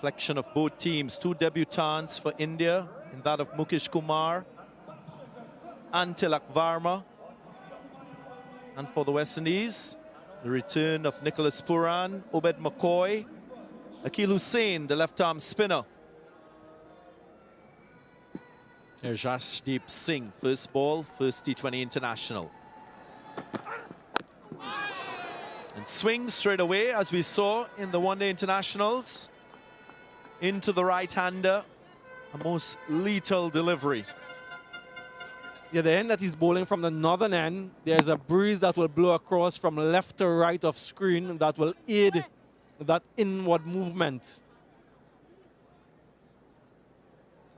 Reflection of both teams. Two debutants for India, in that of Mukesh Kumar and Tilak Varma. And for the West Indies, the return of Nicholas Puran, Obed McCoy, Akil Hussain, the left-arm spinner. Here's Arshdeep Singh, first ball, first T20 international. And swings straight away, as we saw in the one-day internationals, into the right-hander, a most lethal delivery. Yeah, the end that he's bowling from the northern end, there's a breeze that will blow across from left to right of screen that will aid that inward movement.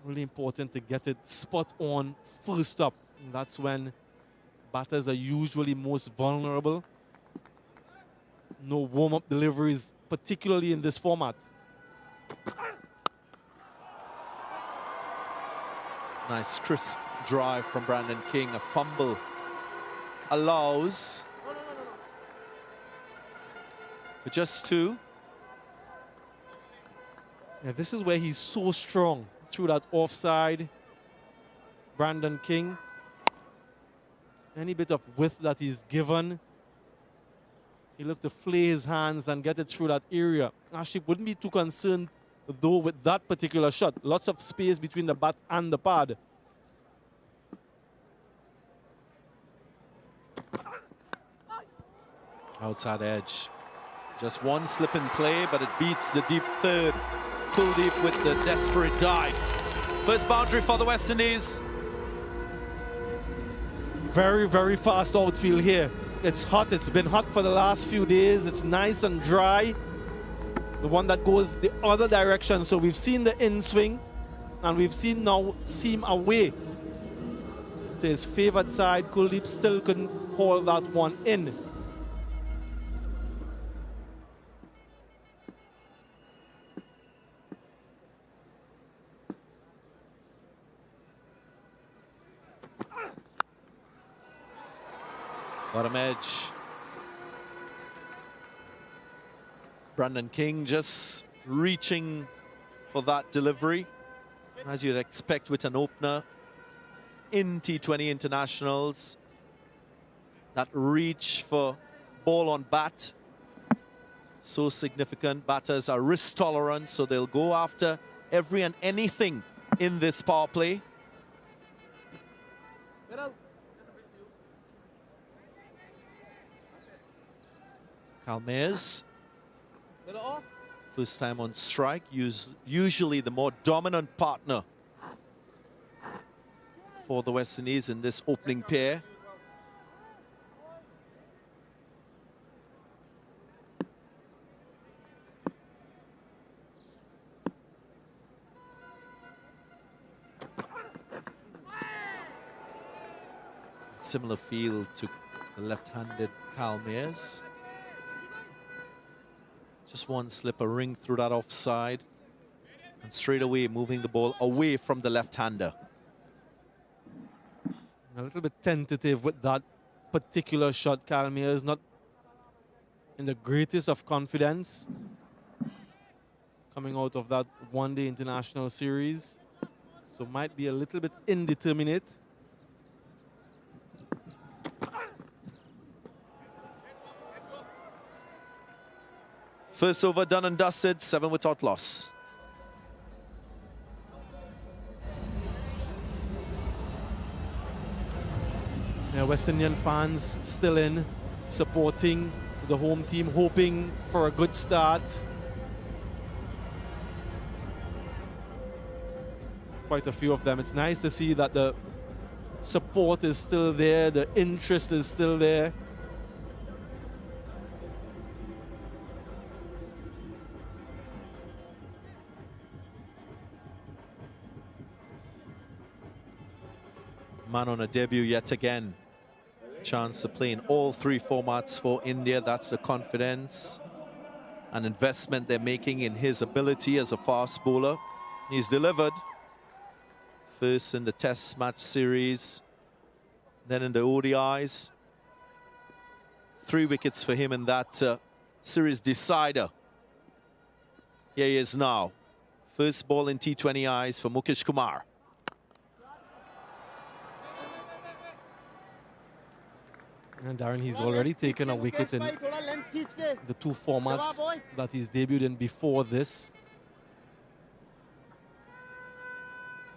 Really important to get it spot on first up. And that's when batters are usually most vulnerable. No warm-up deliveries, particularly in this format. Nice crisp drive from Brandon King. A fumble allows for just two. Yeah, this is where he's so strong through that offside. Brandon King. Any bit of width that he's given, he looked to flay his hands and get it through that area. Arshdeep wouldn't be too concerned, though, with that particular shot. Lots of space between the bat and the pad. Outside edge. Just one slip in play, but it beats the deep third. Kuldeep with the desperate dive. First boundary for the West Indies. Very, very fast outfield here. It's hot. It's been hot for the last few days. It's nice and dry. The one that goes the other direction. So we've seen the in swing, and we've seen now seam away to his favored side. Kuldeep still couldn't haul that one in. Bottom edge. Brandon King just reaching for that delivery, as you'd expect with an opener in T20 internationals. That reach for ball on bat, so significant. Batters are risk tolerant, so they'll go after every and anything in this power play. Kalmaez, first time on strike, usually the more dominant partner for the West Indies in this opening pair. Similar feel to the left-handed Kalmaez. Just one slip, a ring through that offside, and straight away moving the ball away from the left-hander. A little bit tentative with that particular shot. Kalmaez not in the greatest of confidence coming out of that one-day international series, so might be a little bit indeterminate. First over done and dusted, 7 without loss. Yeah, West Indian fans still in, supporting the home team, hoping for a good start. Quite a few of them. It's nice to see that the support is still there, the interest is still there. Man on a debut yet again. Chance to play in all 3 formats for India. That's the confidence and investment they're making in his ability as a fast bowler. He's delivered. First in the Test match series, then in the ODIs. 3 wickets for him in that series decider. Here he is now. First ball in T20 eyes for Mukesh Kumar. And Darren, he's already taken a wicket in the two formats that he's debuted in before this.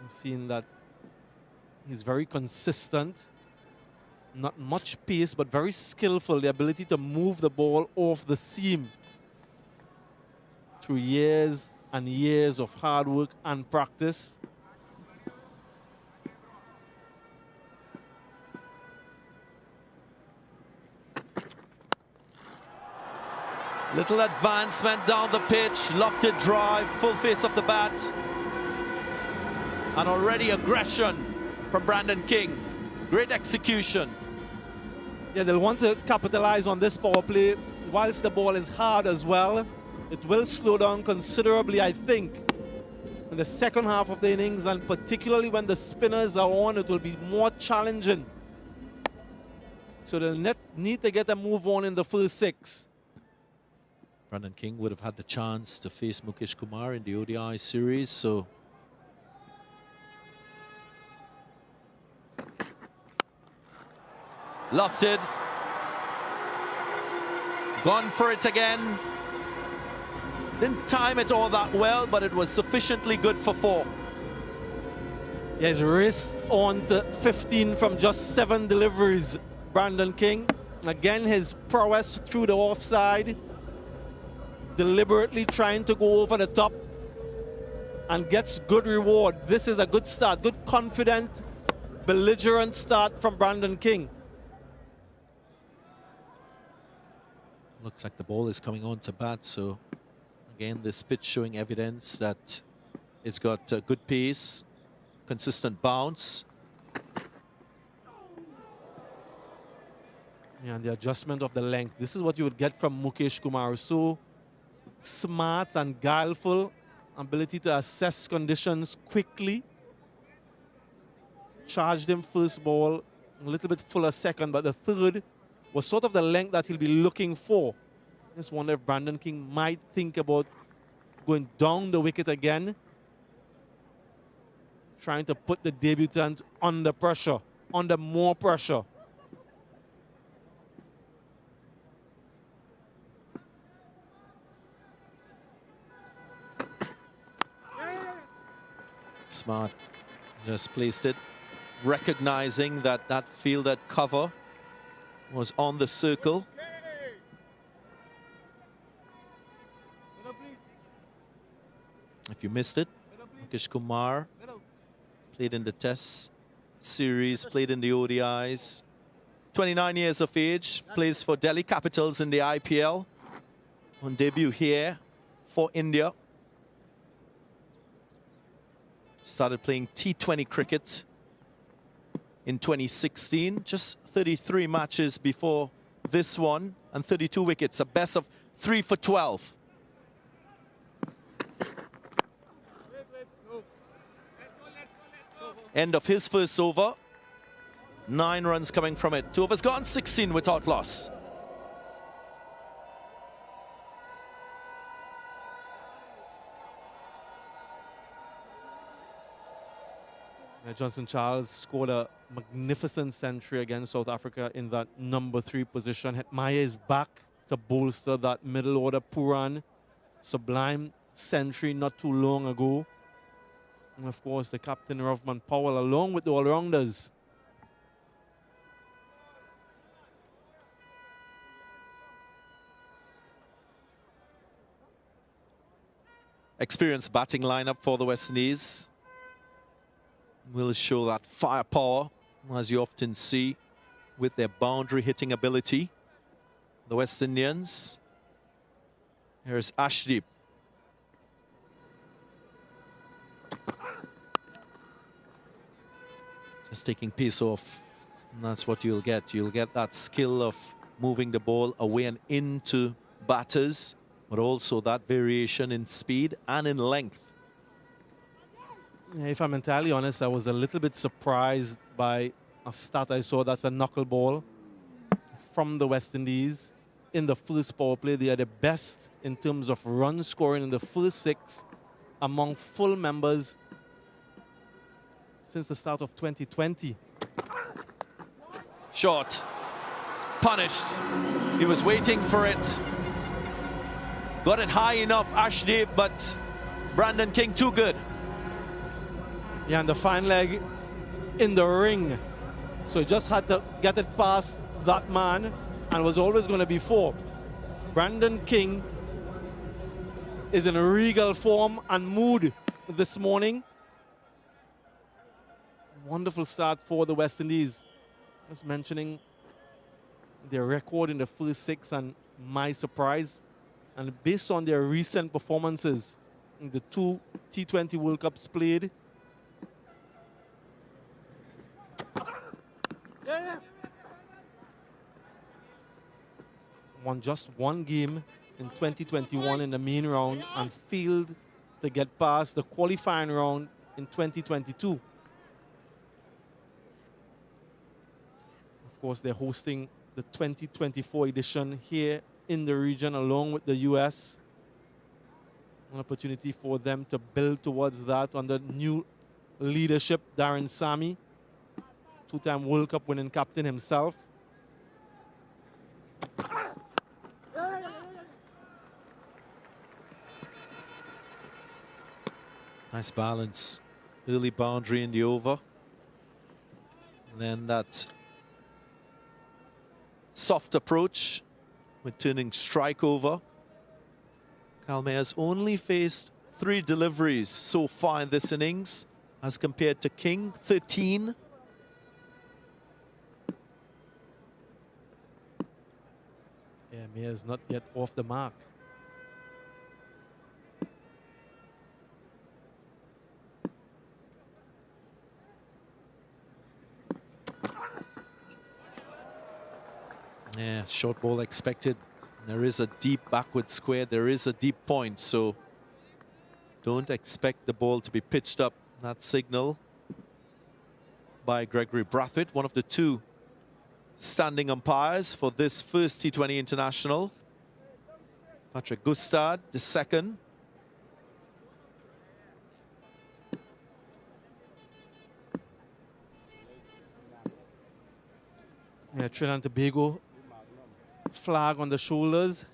We've seen that he's very consistent. Not much pace, but very skillful. The ability to move the ball off the seam through years and years of hard work and practice. Little advancement down the pitch, lofted drive, full face of the bat. And already aggression from Brandon King. Great execution. Yeah, they'll want to capitalize on this power play whilst the ball is hard as well. It will slow down considerably, I think, in the second half of the innings, and particularly when the spinners are on, it will be more challenging. So they'll need to get a move on in the first 6. Brandon King would have had the chance to face Mukesh Kumar in the ODI series, so lofted. Gone for it again. Didn't time it all that well, but it was sufficiently good for 4. Yeah, he's raced on to 15 from just 7 deliveries, Brandon King. Again, his prowess through the offside. Deliberately trying to go over the top and gets good reward. This is a good start, good confident, belligerent start from Brandon King. Looks like the ball is coming on to bat, so again, this pitch showing evidence that it's got good pace, consistent bounce. Yeah, and the adjustment of the length. This is what you would get from Mukesh Kumar. So smart and guileful, ability to assess conditions quickly. Charged him first ball, a little bit fuller second, but the third was sort of the length that he'll be looking for. Just wonder if Brandon King might think about going down the wicket again, trying to put the debutant under pressure, under more pressure. Smart just placed it, recognizing that that fielded cover was on the circle. If you missed it, Mukesh Kumar played in the Test series, played in the ODIs. 29 years of age, plays for Delhi Capitals in the IPL. On debut here for India. Started playing T20 cricket in 2016, just 33 matches before this one, and 32 wickets, a best of 3 for 12. End of his first over, 9 runs coming from it. 2 overs gone, 16 without loss. Johnson Charles scored a magnificent century against South Africa in that number 3 position. Hetmyer is back to bolster that middle order. Puran, sublime century not too long ago. And of course, the captain, Rovman Powell, along with the all-rounders. Experienced batting lineup for the West Indies. Will show that firepower, as you often see, with their boundary hitting ability. The West Indians. Here's Arshdeep. Just taking pace off, and that's what you'll get. You'll get that skill of moving the ball away and into batters, but also that variation in speed and in length. If I'm entirely honest, I was a little bit surprised by a stat I saw. That's a knuckleball from the West Indies. In the first power play, they are the best in terms of run scoring in the first 6 among full members since the start of 2020. Short. Punished. He was waiting for it. Got it high enough, Arshdeep, but Brandon King too good. Yeah, and the fine leg in the ring. So he just had to get it past that man and was always going to be four. Brandon King is in a regal form and mood this morning. Wonderful start for the West Indies. Just mentioning their record in the first six and my surprise. And based on their recent performances in the two T20 World Cups played, won just one game in 2021 in the main round and failed to get past the qualifying round in 2022. Of course, they're hosting the 2024 edition here in the region along with the US. An opportunity for them to build towards that under new leadership. Darren Sammy, two-time World Cup winning captain himself. Nice balance. Early boundary in the over. And then that soft approach with turning strike over. Kalme has only faced 3 deliveries so far in this innings as compared to King, 13. Yeah, Mir is not yet off the mark. Yeah, short ball expected. There is a deep backward square. There is a deep point, so don't expect the ball to be pitched up. That signal by Gregory Brathwaite, one of the 2 standing umpires for this first T20 International. Patrick Gustad, the second. Yeah, Trinidad and Tobago flag on the shoulders.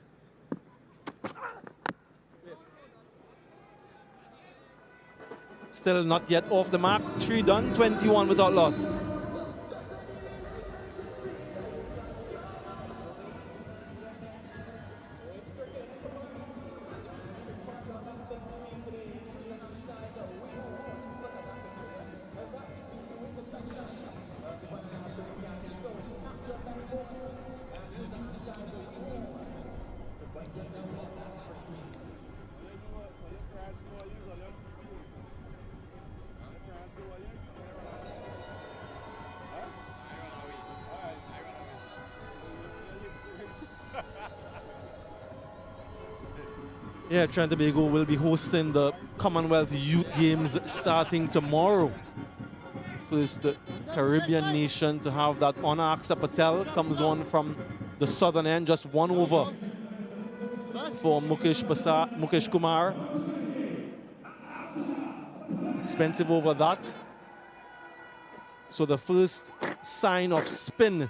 Still not yet off the mark. 3 done, 21 without loss. Yeah, Trinidad and Tobago will be hosting the Commonwealth Youth Games starting tomorrow. First Caribbean nation to have that honor. Aksa Patel comes on from the southern end, just 1 over for Mukesh Kumar. Expensive over that. So the first sign of spin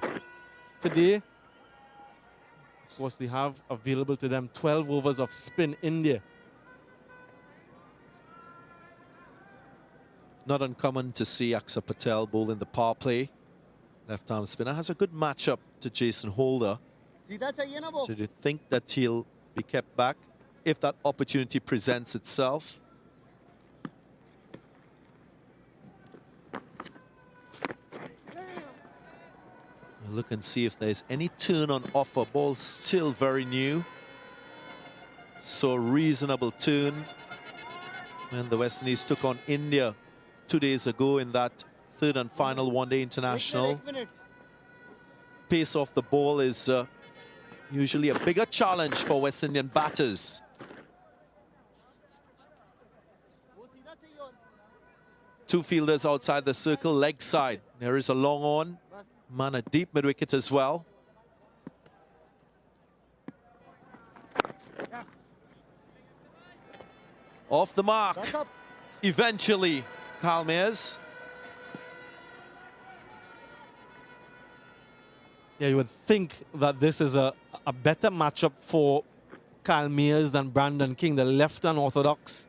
today. Of course, they have available to them 12 overs of spin in there. Not uncommon to see Aksa Patel bowl in the power play. Left-arm spinner has a good matchup to Jason Holder. So do you think that he'll be kept back if that opportunity presents itself? Look and see if there's any turn on offer. Ball still very new. So reasonable turn when the West Indies took on India 2 days ago in that 3rd and final one-day international. Pace off the ball is usually a bigger challenge for West Indian batters. Two fielders outside the circle, leg side. There is a long on. Man, a deep mid-wicket as well. Off the mark. Eventually, Kyle Mayers. Yeah, you would think that this is a better matchup for Kyle Mayers than Brandon King, the left unorthodox.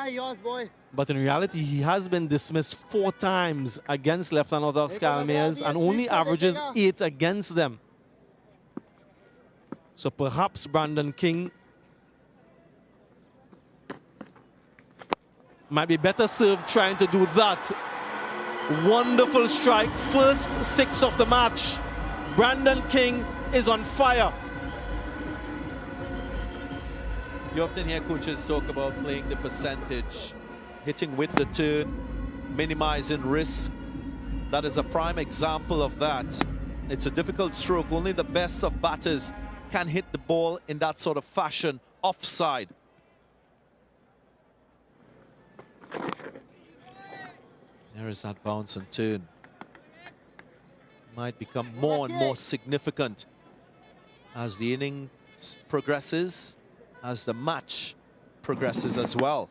Yours, boy. But in reality, he has been dismissed 4 times against left unorthodox Kyle Mayers and only averages 8 against them. So perhaps Brandon King might be better served trying to do that. Wonderful strike, first 6 of the match. Brandon King is on fire. You often hear coaches talk about playing the percentage, hitting with the turn, minimizing risk. That is a prime example of that. It's a difficult stroke. Only the best of batters can hit the ball in that sort of fashion, offside. There is that bounce and turn. Might become more and more significant as the innings progresses, as the match progresses as well.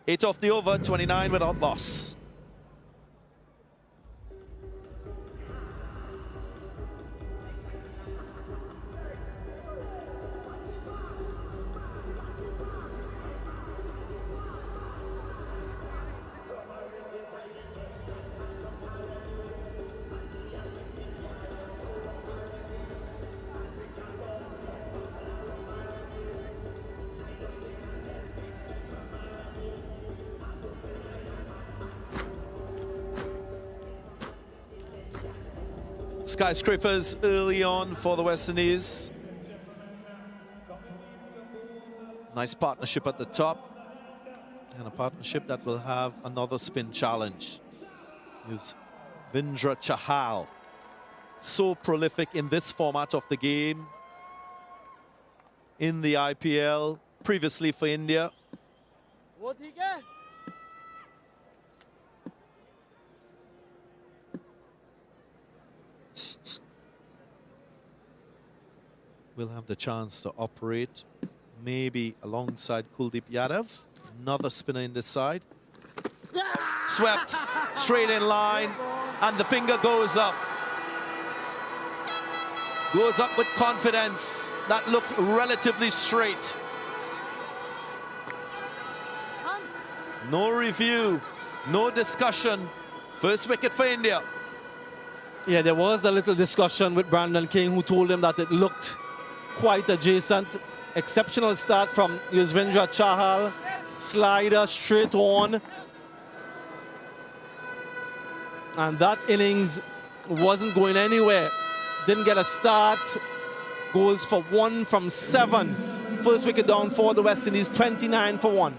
Eight off the over, 29 without loss. Skyscrapers early on for the West Indies. Nice partnership at the top. And a partnership that will have another spin challenge. Here's Vindra Chahal. So prolific in this format of the game. In the IPL, previously for India. Will have the chance to operate maybe alongside Kuldeep Yadav. Another spinner in this side. Swept straight in line, and the finger goes up. Goes up with confidence. That looked relatively straight. No review, no discussion. First wicket for India. Yeah, there was a little discussion with Brandon King, who told him that it looked quite adjacent. Exceptional start from Yuzvendra Chahal. Slider straight on. And that innings wasn't going anywhere. Didn't get a start. Goes for 1 from 7. First wicket down for the West Indies, 29 for 1.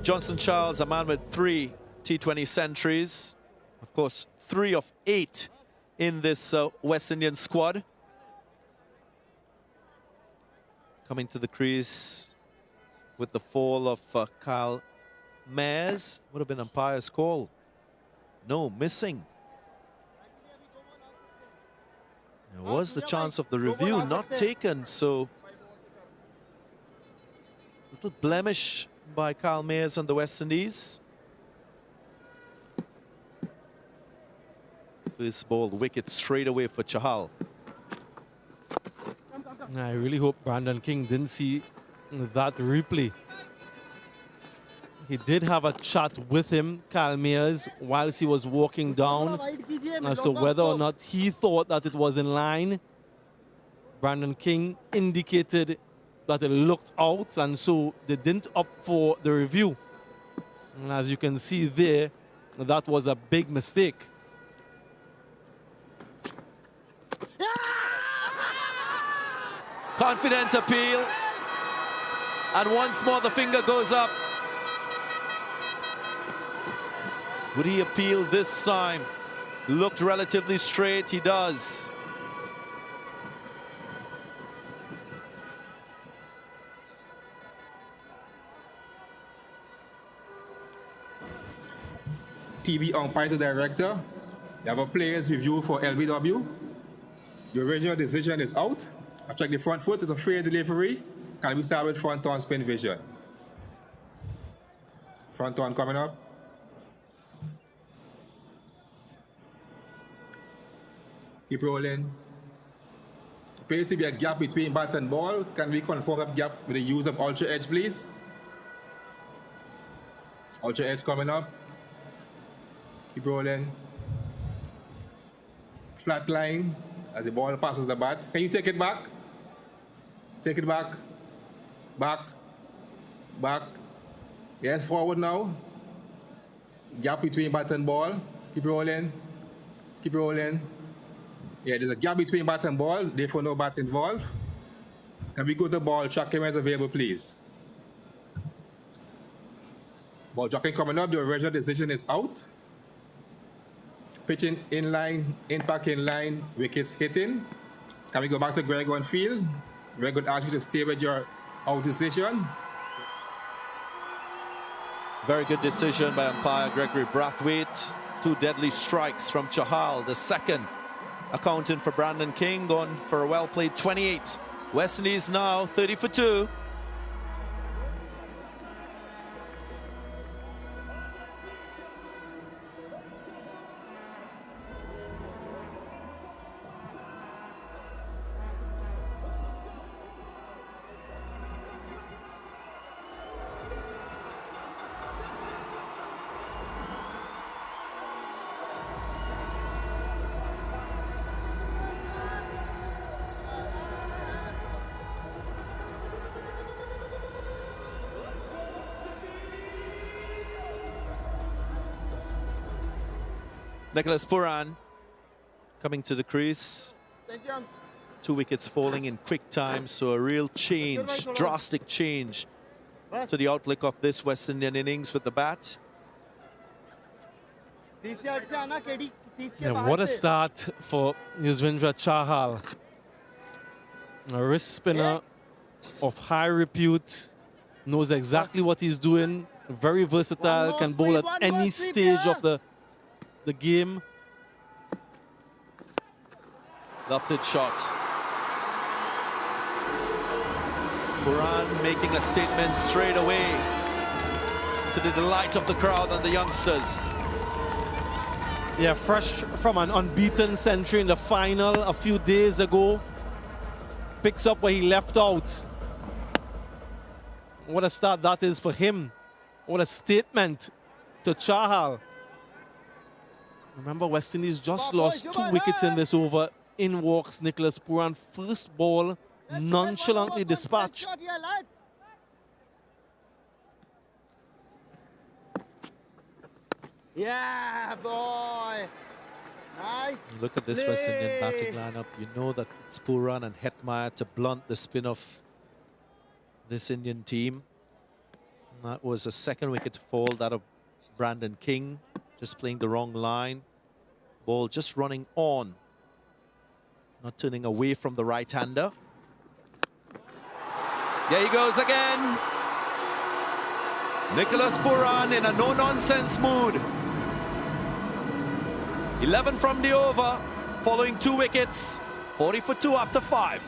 Johnson Charles, a man with 3 T20 centuries. Of course, 3 of 8 in this West Indian squad. Coming to the crease with the fall of Kyle Mayers. Would have been umpire's call. No, missing. There was the chance of the review, not taken, so little blemish by Kyle Mayers and the West Indies. First ball, wicket straight away for Chahal. I really hope Brandon King didn't see that replay. He did have a chat with him, Kyle Mayers, whilst he was walking down as to whether or not he thought that it was in line. Brandon King indicated that it looked out, and so they didn't opt for the review. And as you can see there, that was a big mistake. Confident appeal. And once more the finger goes up. Would he appeal this time? Looked relatively straight, he does. TV umpire to director. You have a player's review for LBW. The original decision is out. I check the front foot, it's a fair delivery. Can we start with front on spin vision? Front on coming up. Keep rolling. Appears to be a gap between bat and ball. Can we confirm that gap with the use of ultra edge, please? Ultra edge coming up. Keep rolling. Flat line as the ball passes the bat. Can you take it back? Take it back. Back. Back. Yes, forward now. Gap between bat and ball. Keep rolling. Keep rolling. Yeah, there's a gap between bat and ball, therefore no bat involved. Can we go to the ball? Track cameras available, please. Ball jockeying coming up. The original decision is out. Pitching in line, impact in line, wickets hitting. Can we go back to Greg on field? Greg would ask you to stay with your out decision. Very good decision by umpire Gregory Brathwaite. Two deadly strikes from Chahal. The second accounting for Brandon King, going for a well-played 28. West Indies now 30 for 2. Nicholas Pooran coming to the crease. Two wickets falling in quick time, so a real change, drastic change to the outlook of this West Indian innings with the bat. Yeah, what a start for Yuzvendra Chahal. A wrist spinner of high repute, knows exactly what he's doing, very versatile, can bowl at any stage of the game. Lofted shot. Pooran making a statement straight away to the delight of the crowd and the youngsters. Yeah, fresh from an unbeaten century in the final a few days ago. Picks up where he left out. What a start that is for him. What a statement to Chahal. Remember, West Indies just lost 2 wickets in this over. In walks Nicholas Pooran. First ball nonchalantly dispatched. Yeah, boy. Nice. Look at this West Indian batting lineup. You know that it's Pooran and Hetmeyer to blunt the spin of this Indian team. And that was a second wicket fall, that of Brandon King, just playing the wrong line. Ball just running on, not turning away from the right-hander. There he goes again. Nicholas Pooran in a no-nonsense mood. 11 from the over, following 2 wickets. 40 for 2 after 5.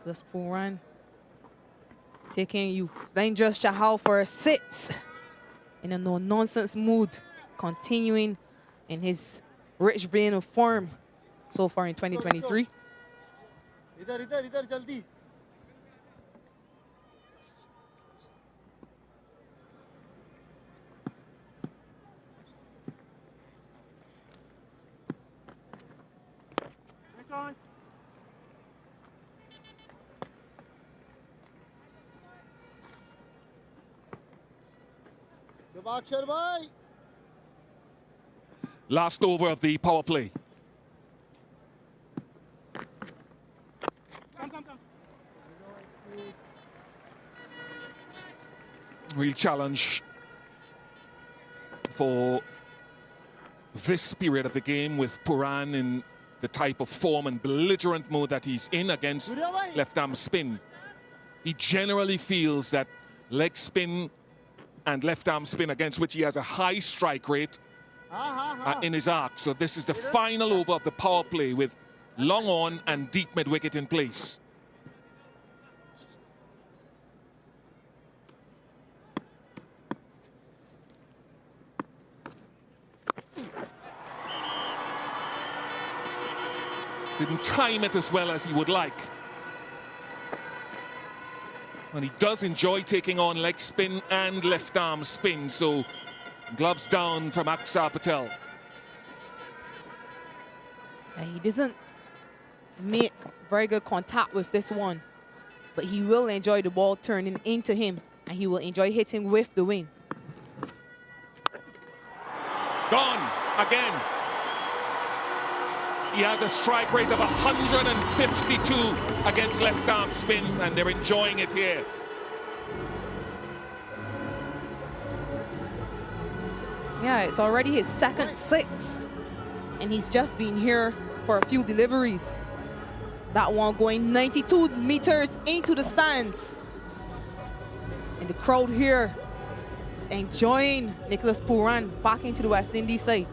Nicholas Pooran taking you Dangerous Chahal for a 6 in a no-nonsense mood, continuing in his rich vein of form so far in 2023. इधर इधर इधर जल्दी Shubhankar bhai. Last over of the power play. Real challenge for this period of the game with Pooran in the type of form and belligerent mode that he's in against left arm spin. He generally feels that leg spin and left arm spin, against which he has a high strike rate, in his arc. So this is the final over of the power play with long on and deep mid wicket in place. Didn't time it as well as he would like. And he does enjoy taking on leg spin and left arm spin, so gloves down from Axar Patel. And he doesn't make very good contact with this one, but he will enjoy the ball turning into him, and he will enjoy hitting with the wing. Gone again. He has a strike rate of 152 against left arm spin, and they're enjoying it here. Yeah, it's already his second 6, and he's just been here for a few deliveries. That one going 92 meters into the stands. And the crowd here is enjoying Nicholas Pooran back into the West Indies side.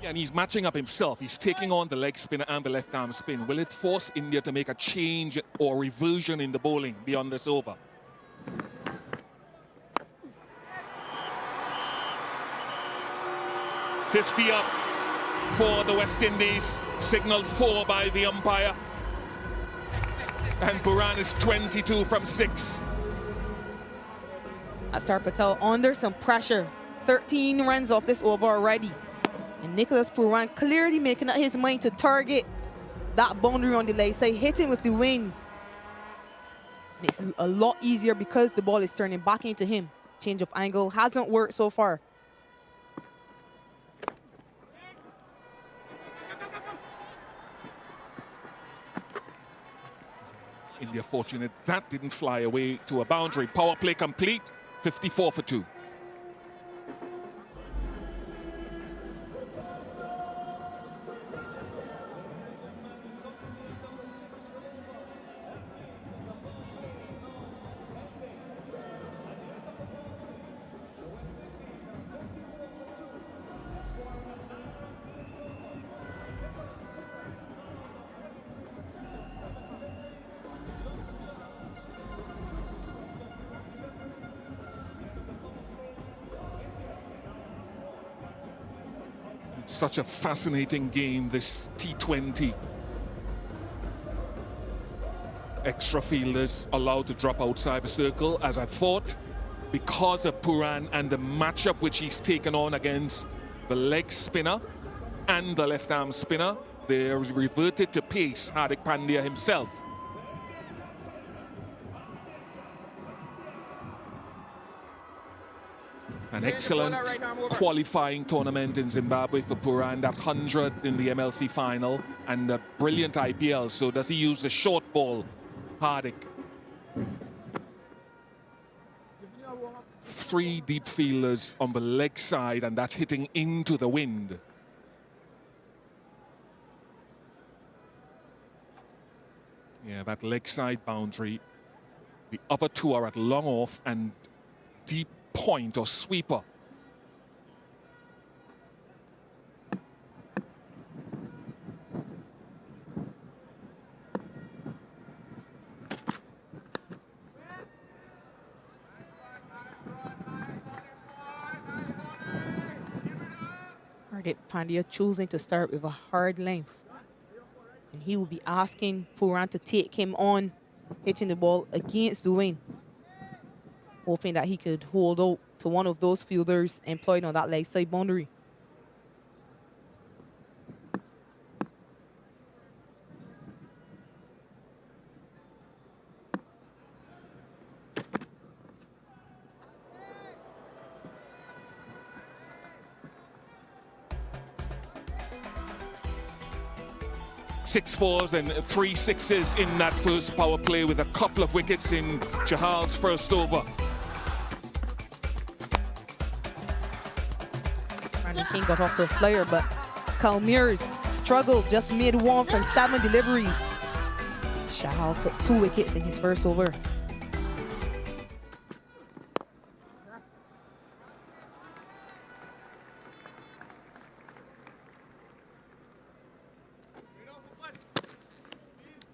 And he's matching up himself. He's taking on the leg spinner and the left arm spin. Will it force India to make a change or reversion in the bowling beyond this over? "50 up for the West Indies, signaled 4 by the umpire. And Pooran is 22 from 6. Axar Patel under some pressure. 13 runs off this over already. And Nicholas Pooran clearly making up his mind to target that boundary on the leg side, hitting with the wing. And it's a lot easier because the ball is turning back into him. Change of angle hasn't worked so far. India fortunate that didn't fly away to a boundary. Power play complete, 54 for 2. Such a fascinating game, this T20. Extra fielders allowed to drop outside the circle, as I thought, because of Pooran and the matchup which he's taken on against the leg spinner and the left arm spinner. They reverted to pace, Hardik Pandya himself. An excellent qualifying tournament in Zimbabwe for Pooran, that 100 in the MLC final, and a brilliant IPL. So does he use the short ball, Hardik? 3 deep fielders on the leg side, and that's hitting into the wind. Yeah, that leg side boundary. The other 2 are at long off and deep point or sweeper. Hardik Pandya choosing to start with a hard length. And he will be asking Puran to take him on, hitting the ball against the wind, hoping that he could hold out to one of those fielders employed on that leg side boundary. Six fours and 3 sixes in that first power play with a couple of wickets in Chahal's first over. Brandon King got off to a flyer, but Kalmir's struggled, just made one from 7 deliveries. Chahal took 2 wickets in his first over.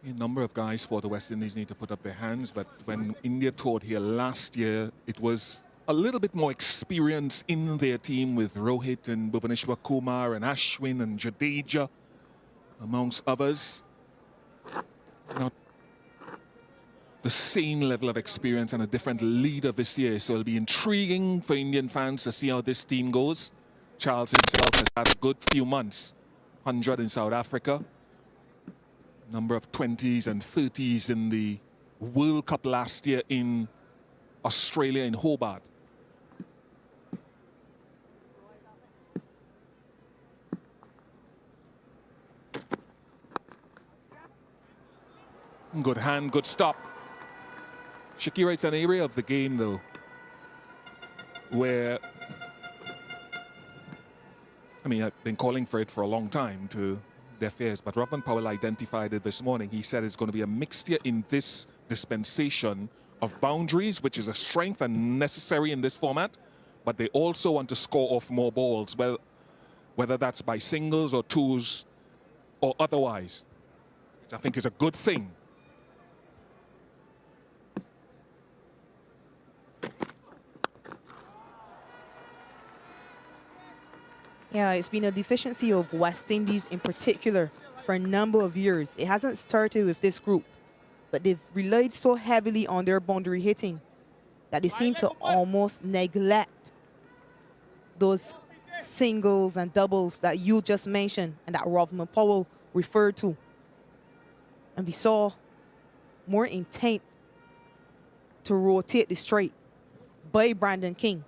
A number of guys for the West Indies need to put up their hands, but when India toured here last year, it was a little bit more experience in their team with Rohit and Bhuvaneshwar Kumar and Ashwin and Jadeja, amongst others. Not the same level of experience and a different leader this year, so it'll be intriguing for Indian fans to see how this team goes. Charles himself has had a good few months, 100 in South Africa. Number of 20s and 30s in the World Cup last year in Australia in Hobart. Good hand, good stop. Shakira, it's an area of the game though where, I mean, I've been calling for it for a long time to their fears, but Ravman Powell identified it this morning. He said it's going to be a mixture in this dispensation of boundaries, which is a strength and necessary in this format, but they also want to score off more balls, well, whether that's by singles or twos or otherwise, which I think is a good thing. Yeah, it's been a deficiency of West Indies in particular for a number of years. It hasn't started with this group, but they've relied so heavily on their boundary hitting that they seem to almost neglect those singles and doubles that you just mentioned and that Ravman Powell referred to. And we saw more intent to rotate the straight by Brandon King.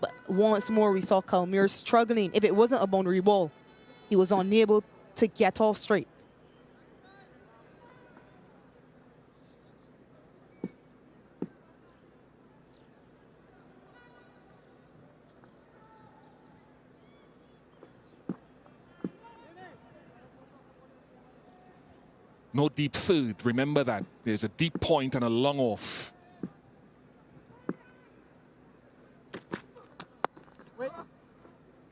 But once more, we saw Kalmir struggling. If it wasn't a boundary ball, he was unable to get off straight. No deep third. Remember that. There's a deep point and a long off.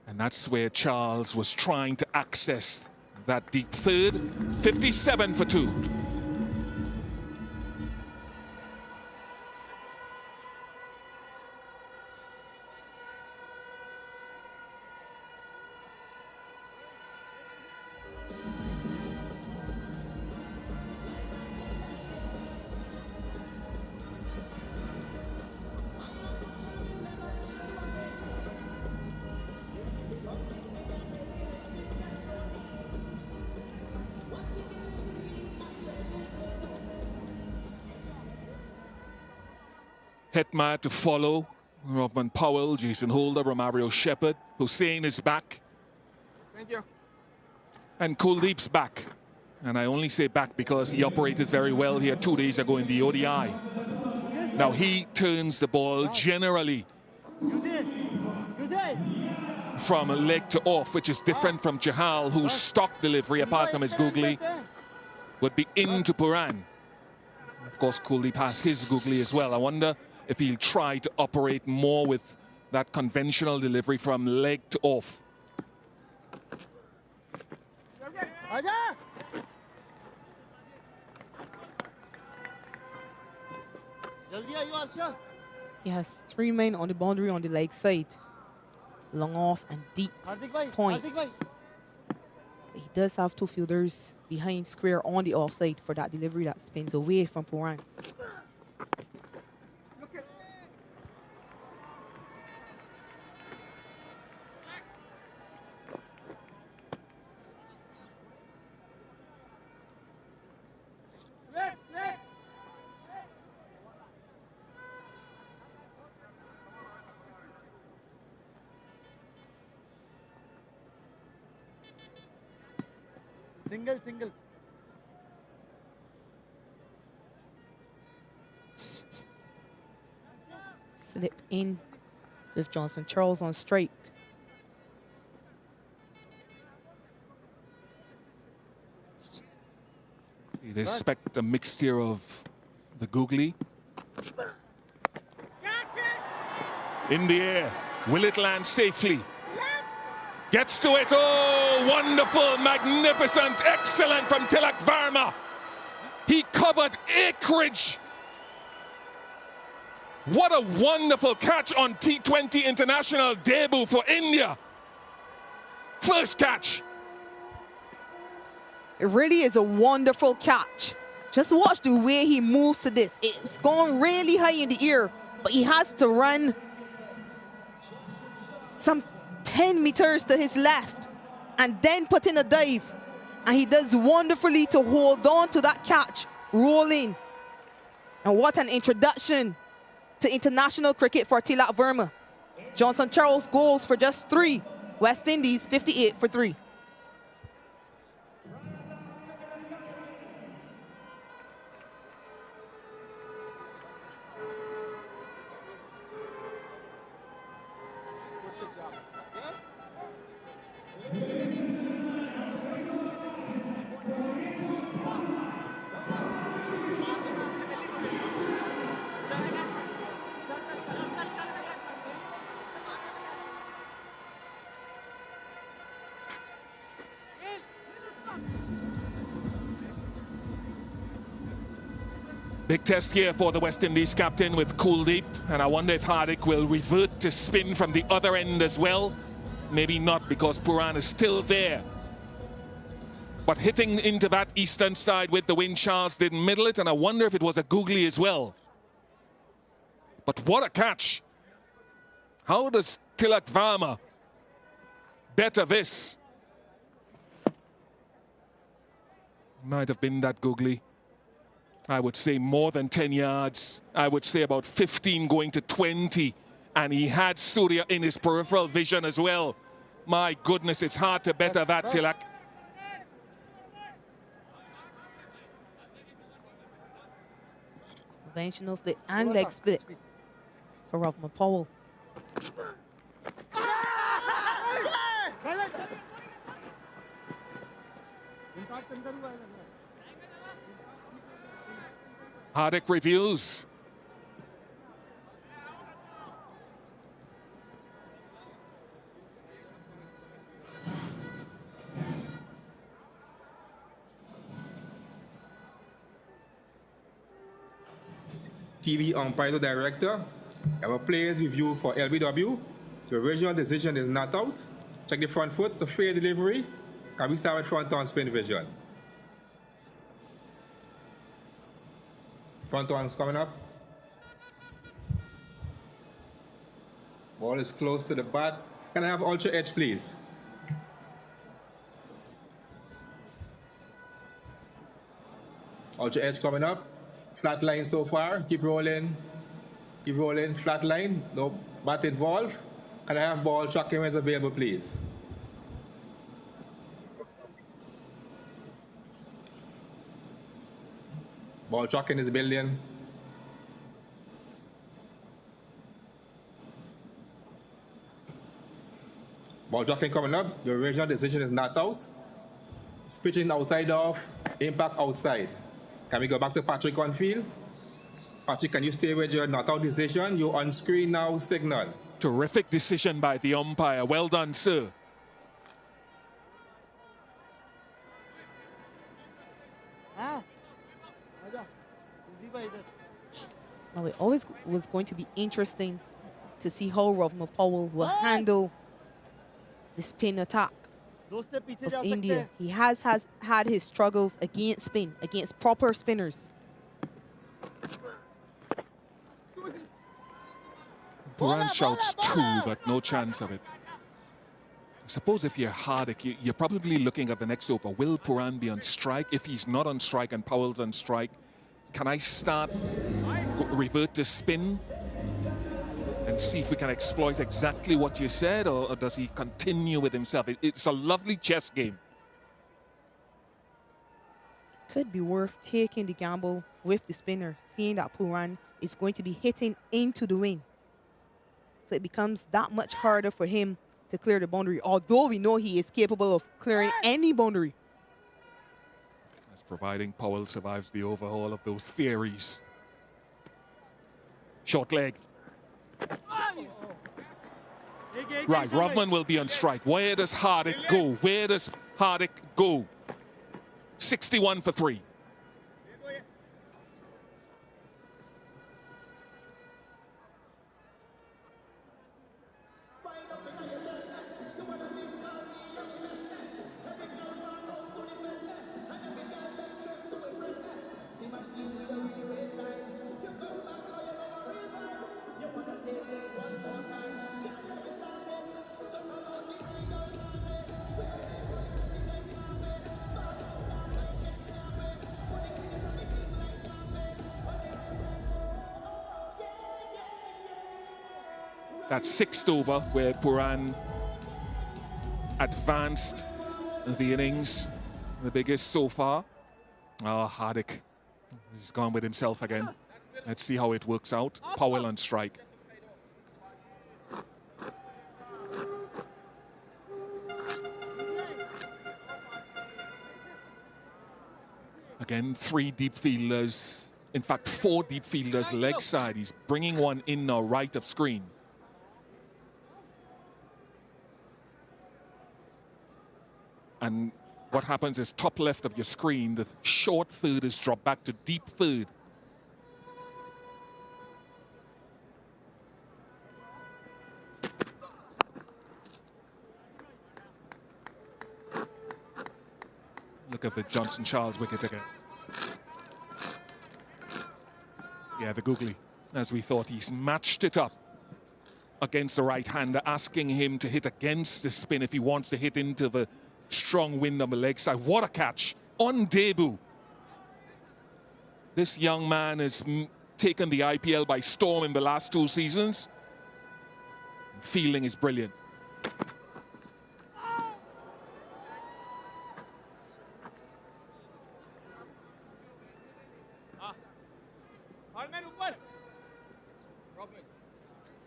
And that's where Charles was trying to access that deep third. 57 for 2. Hetma to follow. Ravman Powell, Jason Holder, Romario Shepherd. Hussain is back. Thank you. And Kuldeep's back. And I only say back because he operated very well here 2 days ago in the ODI. Now he turns the ball generally from a leg to off, which is different from Chahal, whose stock delivery, apart from his googly, would be into Puran. Of course, Kuldeep has his googly as well. I wonder if he'll try to operate more with that conventional delivery from leg to off. He has 3 men on the boundary on the leg side. long off and deep हार्दिक भाई point. हार्दिक भाई He does have two fielders behind square on the offside for that delivery that spins away from Puran. Single single Slip in with Johnson Charles on strike. You'd expect a mixture of the googly. In the air. Will it land safely? Gets to it. Oh, wonderful, magnificent, excellent from Tilak Varma. He covered acreage. What a wonderful catch on T20 international debut for India. First catch. It really is a wonderful catch. Just watch the way he moves to this. It's going really high in the air, but he has to run some 10 meters to his left and then put in a dive. And he does wonderfully to hold on to that catch, rolling. And what an introduction to international cricket for Tilak Verma. Johnson Charles goals for just 3. West Indies 58 for 3. Big test here for the West Indies captain with Kuldeep, and I wonder if Hardik will revert to spin from the other end as well. Maybe not, because Puran is still there. But hitting into that eastern side with the wind, Charles didn't middle it, and I wonder if it was a googly as well. But what a catch. How does Tilak Varma better this? Might have been that googly. I would say more than 10 yards. I would say about 15 going to 20. And he had Surya in his peripheral vision as well. My goodness, it's hard to better that, Tilak. Conventional slip and leg split for Rovman Powell. Hardik reviews. TV umpire to director. Have a player's review for LBW. The original decision is not out. Check the front foot, it's a fair delivery. Can we start with front on spin vision? Front one's coming up. Ball is close to the bat. Can I have ultra edge, please? Ultra edge coming up. Flat line so far. Keep rolling. Keep rolling. Flat line. No bat involved. Can I have ball tracking when it's available, please? Ball tracking is building. Ball tracking coming up. The original decision is not out. Pitching outside off. Impact outside. Can we go back to Patrick on field? Patrick, can you stay with your not out decision? You on screen now signal. Terrific decision by the umpire. Well done, sir. Now, it always was going to be interesting to see how Rovman Powell will handle the spin attack 2 step पीछे जा of सकते India. हैं He has had his struggles against spin, against proper spinners. Puran shouts two, but no chance of it. I suppose if you're Hardik, you're probably looking at the next over. Will Puran be on strike? If he's not on strike and Powell's on strike, can I revert to spin and see if we can exploit exactly what you said, or does he continue with himself? It's a lovely chess game. Could be worth taking the gamble with the spinner, seeing that Puran is going to be hitting into the wing. So it becomes that much harder for him to clear the boundary, although we know he is capable of clearing any boundary. That's providing Powell survives the overhaul of those theories. Short leg. Right, Rovman will be on strike. Where does Hardik go? Where does Hardik go? 61 for 3. That 6th over where Puran advanced the innings, the biggest so far. Oh, Hardik, he's gone with himself again. Let's see how it works out. Powell on strike. Again, 3 deep fielders, in fact 4 deep fielders leg side. He's bringing one in now right of screen. And what happens is top left of your screen, the short third is dropped back to deep third. Look at the Johnson Charles wicket again. Yeah, the googly, as we thought. He's matched it up against the right-hander, asking him to hit against the spin if he wants to hit into the strong wind on the leg side. What a catch on debut. This young man has taken the IPL by storm in the last 2 seasons. Fielding is brilliant.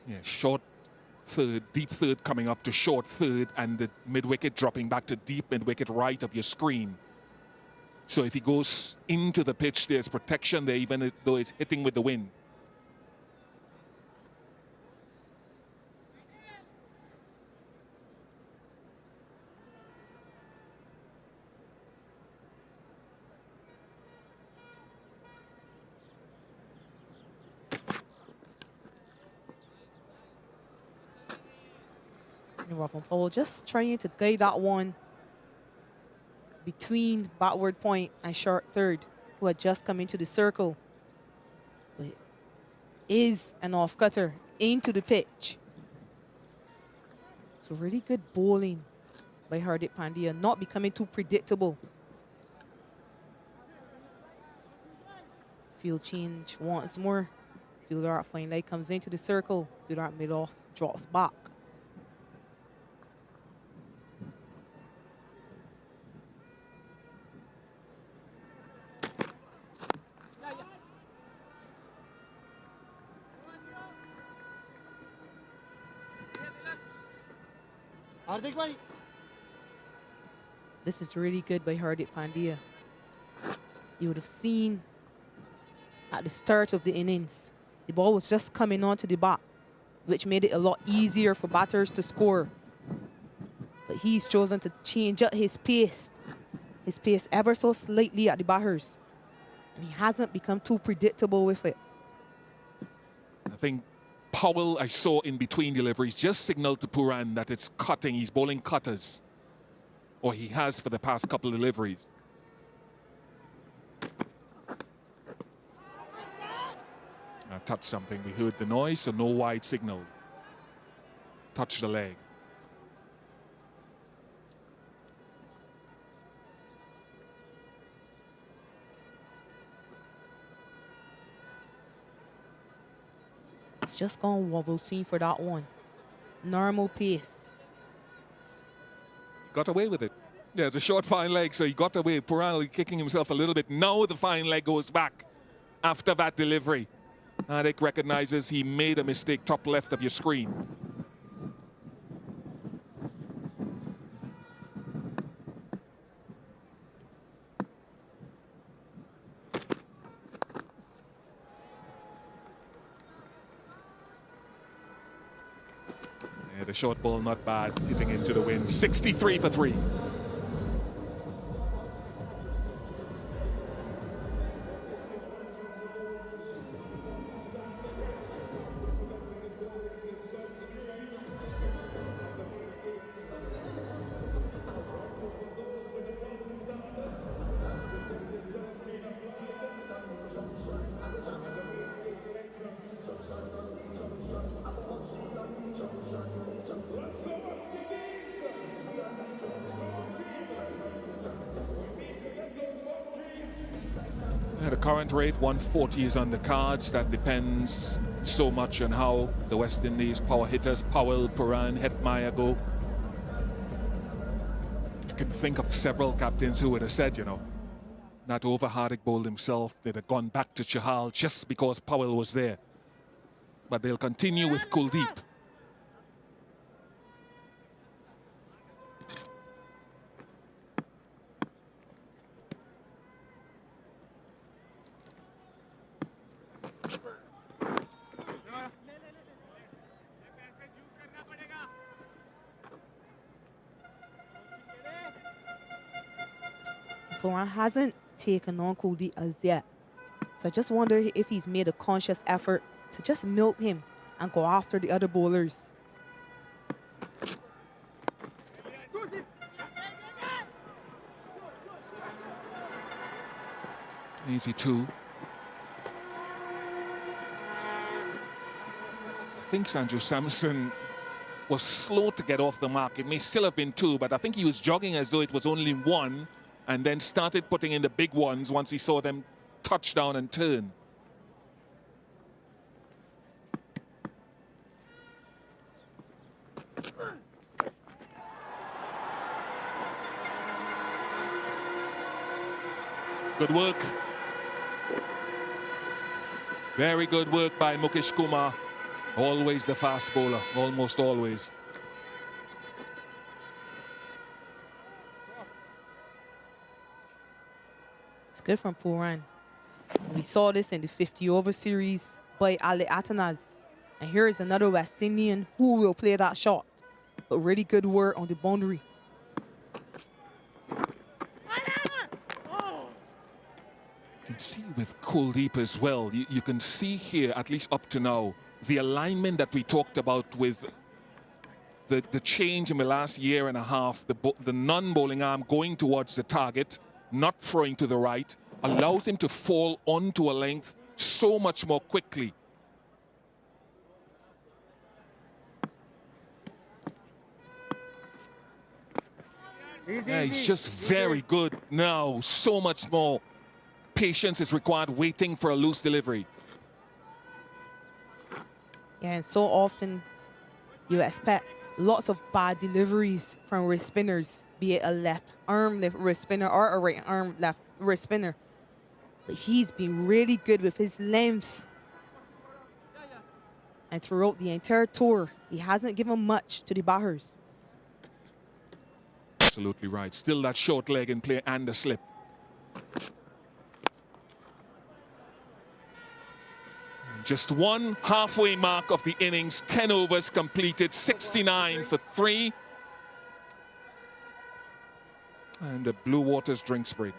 Yeah, short third, deep third coming up to short third, and the mid-wicket dropping back to deep mid-wicket right of your screen. So if he goes into the pitch, there's protection there, even though it's hitting with the wind. Powell just trying to guide that one between backward point and short third, who had just come into the circle. But it is an off cutter into the pitch. So really good bowling by Hardik Pandya, not becoming too predictable. Field change once more. Fielder at fine leg comes into the circle. Fielder at mid-off drops back. हार्दिक भाई This is really good by Hardik Pandya. You would have seen at the start of the innings, the ball was just coming onto the bat, which made it a lot easier for batters to score. But he's chosen to change up his pace ever so slightly at the batters. And he hasn't become too predictable with it. I think Powell, I saw in between deliveries, just signaled to Puran that it's cutting. He's bowling cutters. Or he has for the past couple of deliveries. I touched something. We heard the noise, so no wide signal. Touch the leg. It's just gone wobble scene for that one. Normal pace. Got away with it. Yeah, it's a short fine leg, so he got away. Puran kicking himself a little bit. Now the fine leg goes back after that delivery. Hardik recognizes he made a mistake, top left of your screen. Yeah, the short ball not bad, hitting into the wind. 63 for 3. Yeah, the current rate, 140 is on the cards. That depends so much on how the West Indies power hitters, Powell, Puran, Hetmeyer go. You can think of several captains who would have said, you know, that over Hardik bowled himself, they'd have gone back to Chahal just because Powell was there. But they'll continue with Kuldeep. Puran hasn't taken on Kuldeep as yet. So I just wonder if he's made a conscious effort to just milk him and go after the other bowlers. Easy 2. I think Sanju Samson was slow to get off the mark. It may still have been 2, but I think he was jogging as though it was only 1, and then started putting in the big ones once he saw them touch down and turn. Good work. Very good work by Mukesh Kumar. Always the fast bowler, almost always. It's good from Puran. We saw this in the 50-over series by Ali Atanaz. And here is another West Indian who will play that shot. But really good work on the boundary. You can see with Kuldeep as well, you can see here, at least up to now, the alignment that we talked about with the change in the last year and a half, the non-bowling arm going towards the target, not throwing to the right, allows him to fall onto a length so much more quickly. Yeah, he's just very good now. So much more patience is required waiting for a loose delivery. Yeah, and so often you expect lots of bad deliveries from wrist spinners, be it a left arm left wrist spinner or a right arm left wrist spinner. But he's been really good with his lengths. And throughout the entire tour, he hasn't given much to the batters. Absolutely right. Still that short leg in play and the slip. Just one halfway mark of the innings. 10 overs completed, 69 for 3. And a Blue Waters drinks break.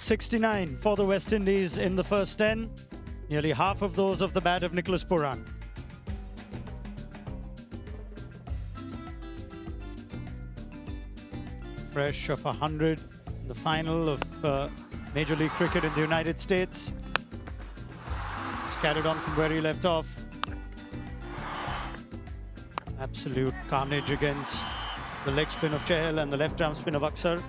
69 for the West Indies in the first 10. Nearly half of those of the bat of Nicholas Pooran. Fresh of 100 in the final of Major League Cricket in the United States. He's carried on from where he left off. Absolute carnage against the leg spin of Chahal and the left arm spin of Aksar.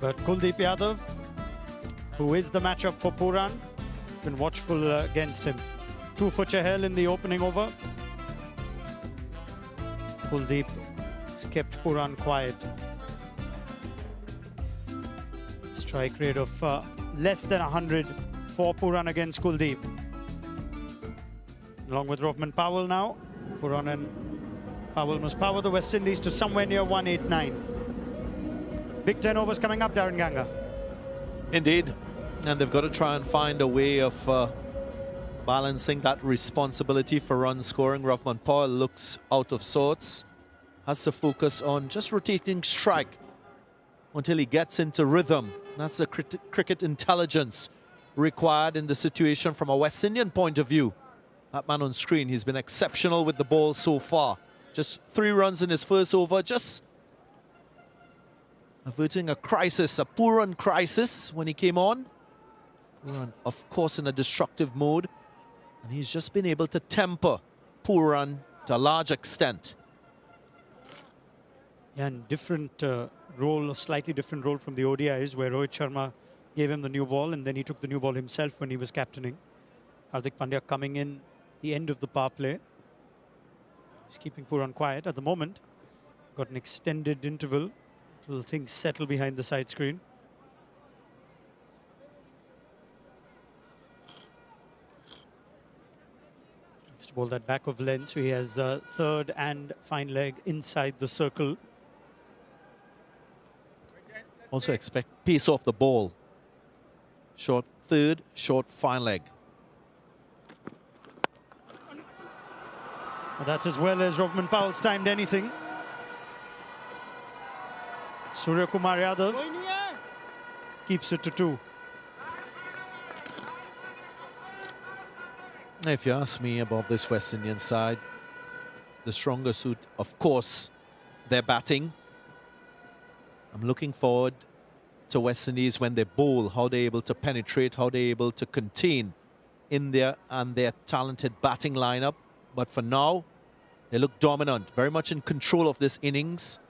But Kuldeep Yadav, who is the matchup for Pooran, been watchful against him. 2 for Chahal in the opening over. Kuldeep has kept Pooran quiet. Strike rate of less than 100 for Pooran against Kuldeep. Along with Rovman Powell now, Pooran and Powell must power the West Indies to somewhere near 189. Big 10 overs coming up, Darren Ganga. Indeed, and they've got to try and find a way of balancing that responsibility for run scoring. Rovman Powell looks out of sorts, has to focus on just rotating strike until he gets into rhythm. That's the cricket intelligence required in the situation from a West Indian point of view. That man on screen, he's been exceptional with the ball so far. Just 3 runs in his first over, just averting a crisis, a Pooran crisis when he came on. Pooran, of course, in a destructive mode. And he's just been able to temper Pooran to a large extent. Yeah, and different role, a slightly different role from the ODIs, where Rohit Sharma gave him the new ball and then he took the new ball himself when he was captaining. Hardik Pandya coming in the end of the power play. He's keeping Pooran quiet at the moment. Got an extended interval till things settle behind the side screen. Next ball that back of length, so he has third and fine leg inside the circle. Also expect pace off the ball. Short third, short fine leg. Well, that's as well as Rovman Powell's timed anything. Surya Kumar Yadav keeps it to 2. If you ask me about this West Indian side, the stronger suit, of course, their batting. I'm looking forward to West Indies when they bowl, how they're able to penetrate, how they're able to contain India and their talented batting lineup. But for now, they look dominant, very much in control of this innings,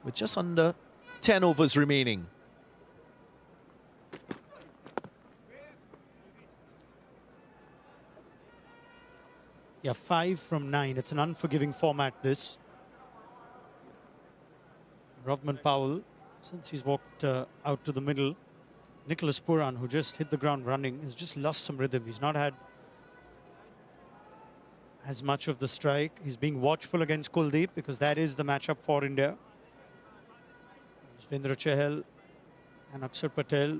with just under 10 overs remaining. Yeah, 5 from 9. It's an unforgiving format, this. Rovman Powell, since he's walked out to the middle, Nicholas Pooran, who just hit the ground running, has just lost some rhythm. He's not had as much of the strike. He's being watchful against Kuldeep because that is the matchup for India. Yuzvendra Chahal and Akshar Patel.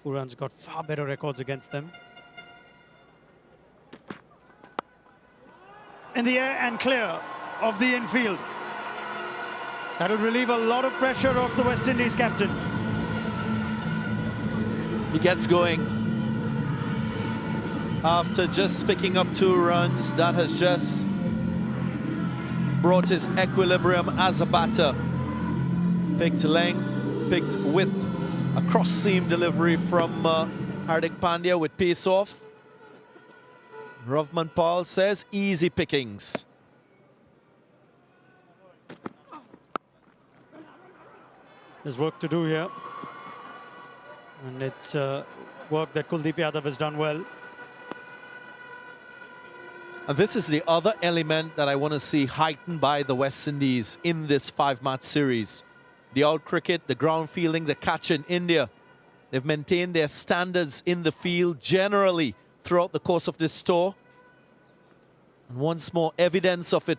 Pooran's got far better records against them. In the air and clear of the infield. That'll relieve a lot of pressure off the West Indies captain. He gets going. After just picking up 2 runs, that has just brought his equilibrium as a batter. Picked length, picked width, a cross-seam delivery from Hardik Pandya with pace off. Rovman Powell says easy pickings. There's work to do here. And it's work that Kuldeep Yadav has done well. And this is the other element that I want to see heightened by the West Indies in this 5-match series. The out cricket, the ground fielding, the catch in India. They've maintained their standards in the field generally throughout the course of this tour. And once more, evidence of it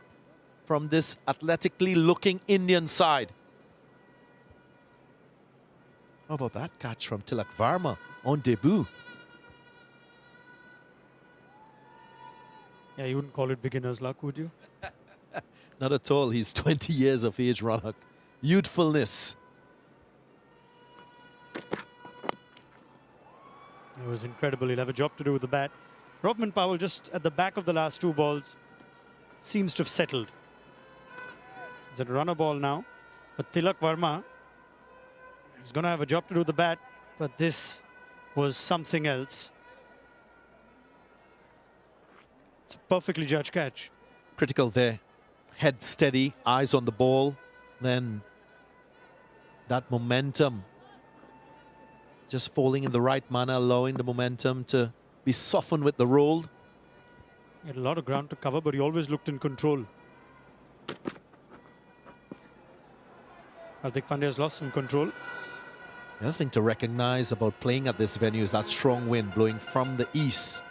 from this athletically looking Indian side. How about that catch from Tilak Varma on debut? Yeah, you wouldn't call it beginner's luck, would you? Not at all. He's 20 years of age, Ranak. youthfulness. It was incredible. He'll have a job to do with the bat. Rovman Powell, just at the back of the last two balls, seems to have settled. He's at a runner ball now. But Tilak Varma is going to have a job to do with the bat. But this was something else. It's a perfectly judged catch. Critical there. Head steady, eyes on the ball. Then that momentum just falling in the right manner, allowing the momentum to be softened with the roll. He had a lot of ground to cover, but he always looked in control. Hardik Pandya has lost some control. The other thing to recognize about playing at this venue is that strong wind blowing from the east.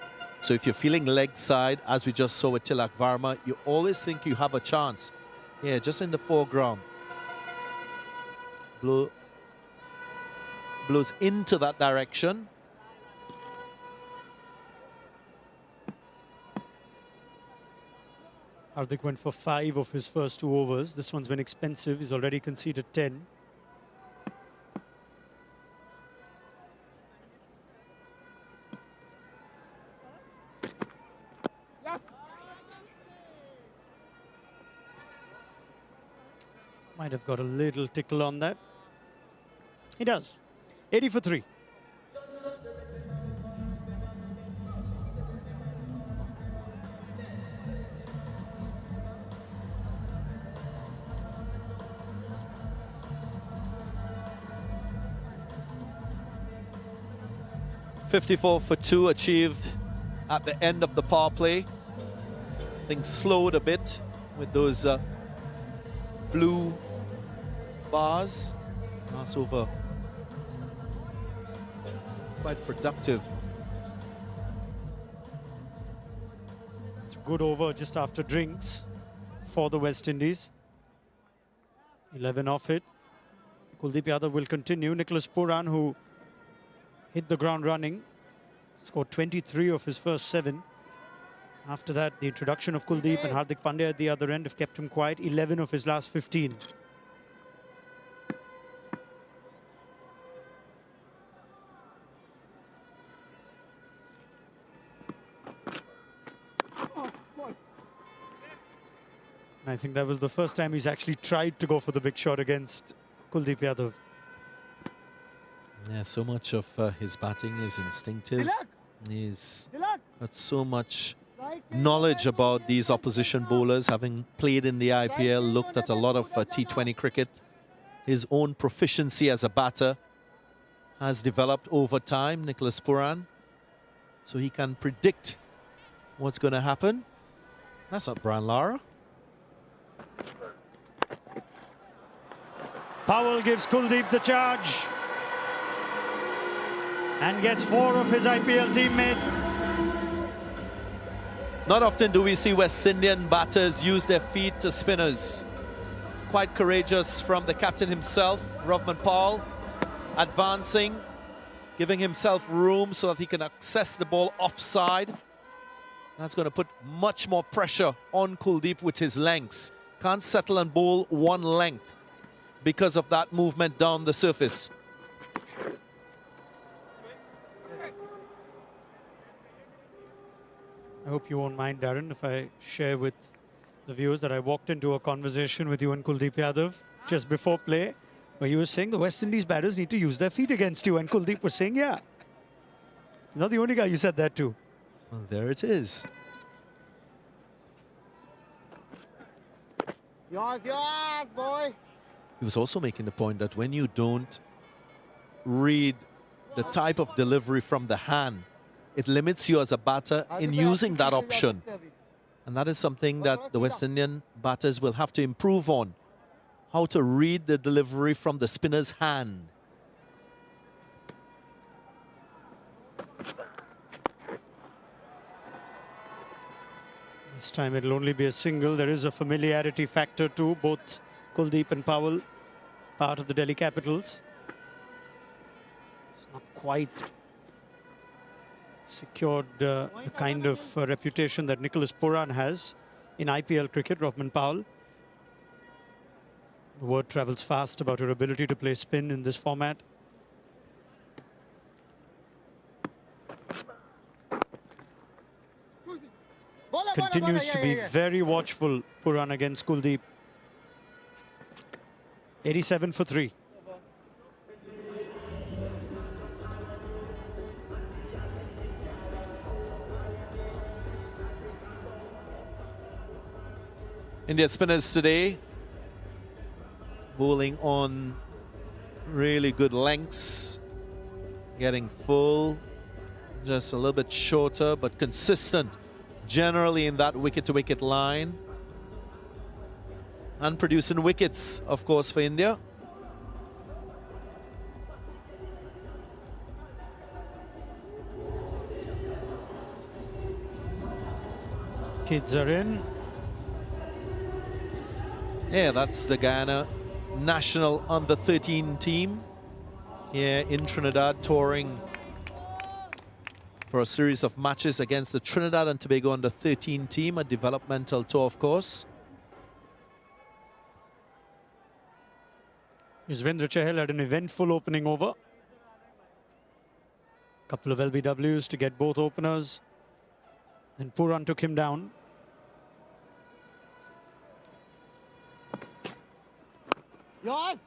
So if you're feeling leg side, as we just saw with Tilak Varma, you always think you have a chance. Yeah, just in the foreground. Blows into that direction. Hardik went for 5 of his first 2 overs. This one's been expensive. He's already conceded 10. Might have got a little tickle on that. He does. 80 for 3. .54 for 2 achieved at the end of the power play. Things slowed a bit with those blue bars. That's over. Quite productive. It's a good over just after drinks for the West Indies. 11 off it. Kuldeep Yadav will continue. Nicholas Pooran, who hit the ground running, scored 23 of his first 7. After that, the introduction of Kuldeep and Hardik Pandya at the other end have kept him quiet. 11 of his last 15. And I think that was the first time he's actually tried to go for the big shot against Kuldeep Yadav. Yeah, so much of his batting is instinctive. He's got so much knowledge about these opposition bowlers, having played in the IPL, looked at a lot of T20 cricket. His own proficiency as a batter has developed over time, Nicholas Pooran. So he can predict what's going to happen. That's not Brian Lara. Powell gives Kuldeep the charge and gets 4 of his IPL teammate. Not often do we see West Indian batters use their feet to spinners. Quite courageous from the captain himself, Rovman Powell, advancing, giving himself room so that he can access the ball offside. That's going to put much more pressure on Kuldeep with his lengths. Can't settle and bowl one length because of that movement down the surface. I hope you won't mind, Darren, if I share with the viewers that I walked into a conversation with you and Kuldeep Yadav just before play, where you were saying the West Indies batters need to use their feet against you, and Kuldeep was saying, yeah. You're not the only guy you said that to. Well, there it is. Yours, boy. He was also making the point that when you don't read the type of delivery from the hand, it limits you as a batter in using that option. And that is something that the West Indian batters will have to improve on. How to read the delivery from the spinner's hand. This time it'll only be a single. There is a familiarity factor too. Both Kuldeep and Powell, part of the Delhi Capitals. It's not quite secured the kind of reputation that Nicholas Pooran has in IPL cricket, Rovman Powell. The word travels fast about her ability to play spin in this format. Continues to be very watchful, Puran against Kuldeep. 87 for 3. India spinners today bowling on really good lengths, getting full, just a little bit shorter but consistent generally in that wicket-to-wicket line, and producing wickets, of course, for India. Kids are in. Yeah, that's the Guyana national under 13 team here in Trinidad, touring for a series of matches against the Trinidad and Tobago under 13 team, a developmental tour, of course. Yuzvendra Chahal had an eventful opening over. Couple of LBWs to get both openers. And Puran took him down. Yours.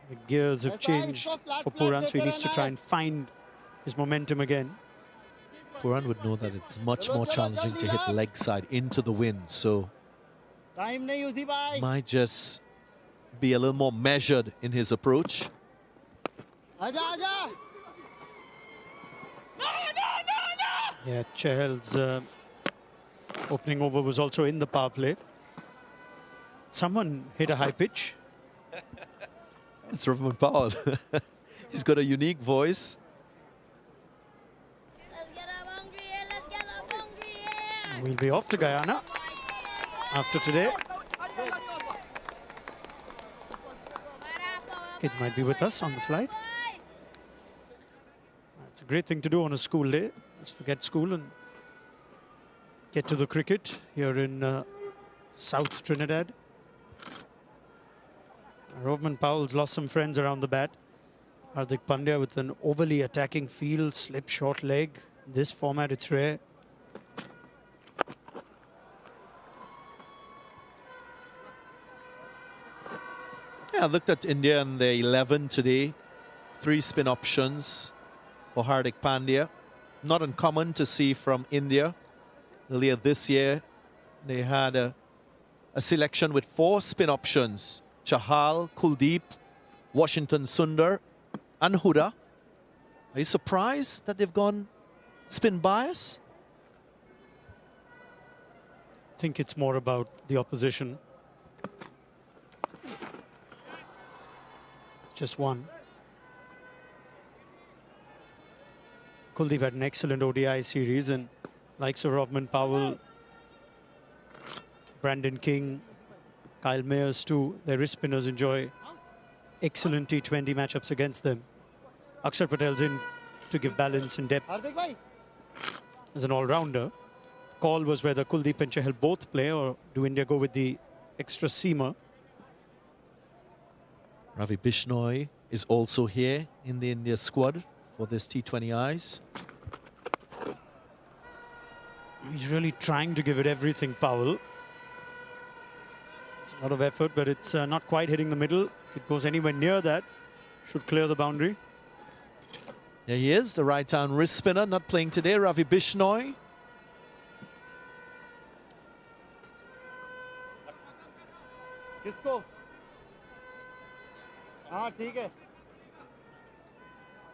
The gears have changed for Puran, so he needs to try and find his momentum again. Puran would know that it's much more challenging to hit leg side into the wind, so might just be a little more measured in his approach. Yeah, Chahal's opening over was also in the power play. Someone hit a high pitch. It's Ravman Powell. He's got a unique voice. We'll be off to Guyana after today. Kids might be with us on the flight. It's a great thing to do on a school day. Just forget school and get to the cricket here in South Trinidad. Rovman Powell's lost some friends around the bat. Hardik Pandya with an overly attacking field, slip short leg. In this format, it's rare. Yeah, I looked at India and their 11 today. 3 spin options for Hardik Pandya. Not uncommon to see from India. Earlier this year, they had a selection with 4 spin options. Chahal, Kuldeep, Washington Sundar, and Huda. Are you surprised that they've gone spin bias? I think it's more about the opposition. Just one. Kuldeep had an excellent ODI series, and likes of Rovman Powell, Brandon King, Kyle Mayers too. Their wrist spinners enjoy excellent T20 matchups against them. Akshar Patel's in to give balance and depth as an all-rounder. Call was whether Kuldeep and Chahal both play, or do India go with the extra seamer. Ravi Bishnoi is also here in the India squad for this T20Is. He's really trying to give it everything, Powell. It's a lot of effort, but it's not quite hitting the middle. If it goes anywhere near that, should clear the boundary. There he is, the right-hand wrist spinner, not playing today, Ravi Bishnoi. किसको? हाँ ठीक है.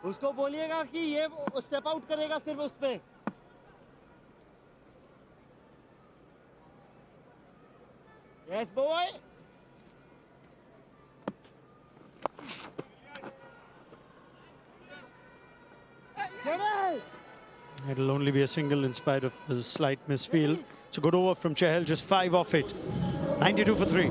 उसको बोलिएगा कि ये step out करेगा सिर्फ उस पे. Yes, boy. It'll only be a single in spite of the slight misfield. It's a good over from Chahal, just 5 off it. 92 for 3.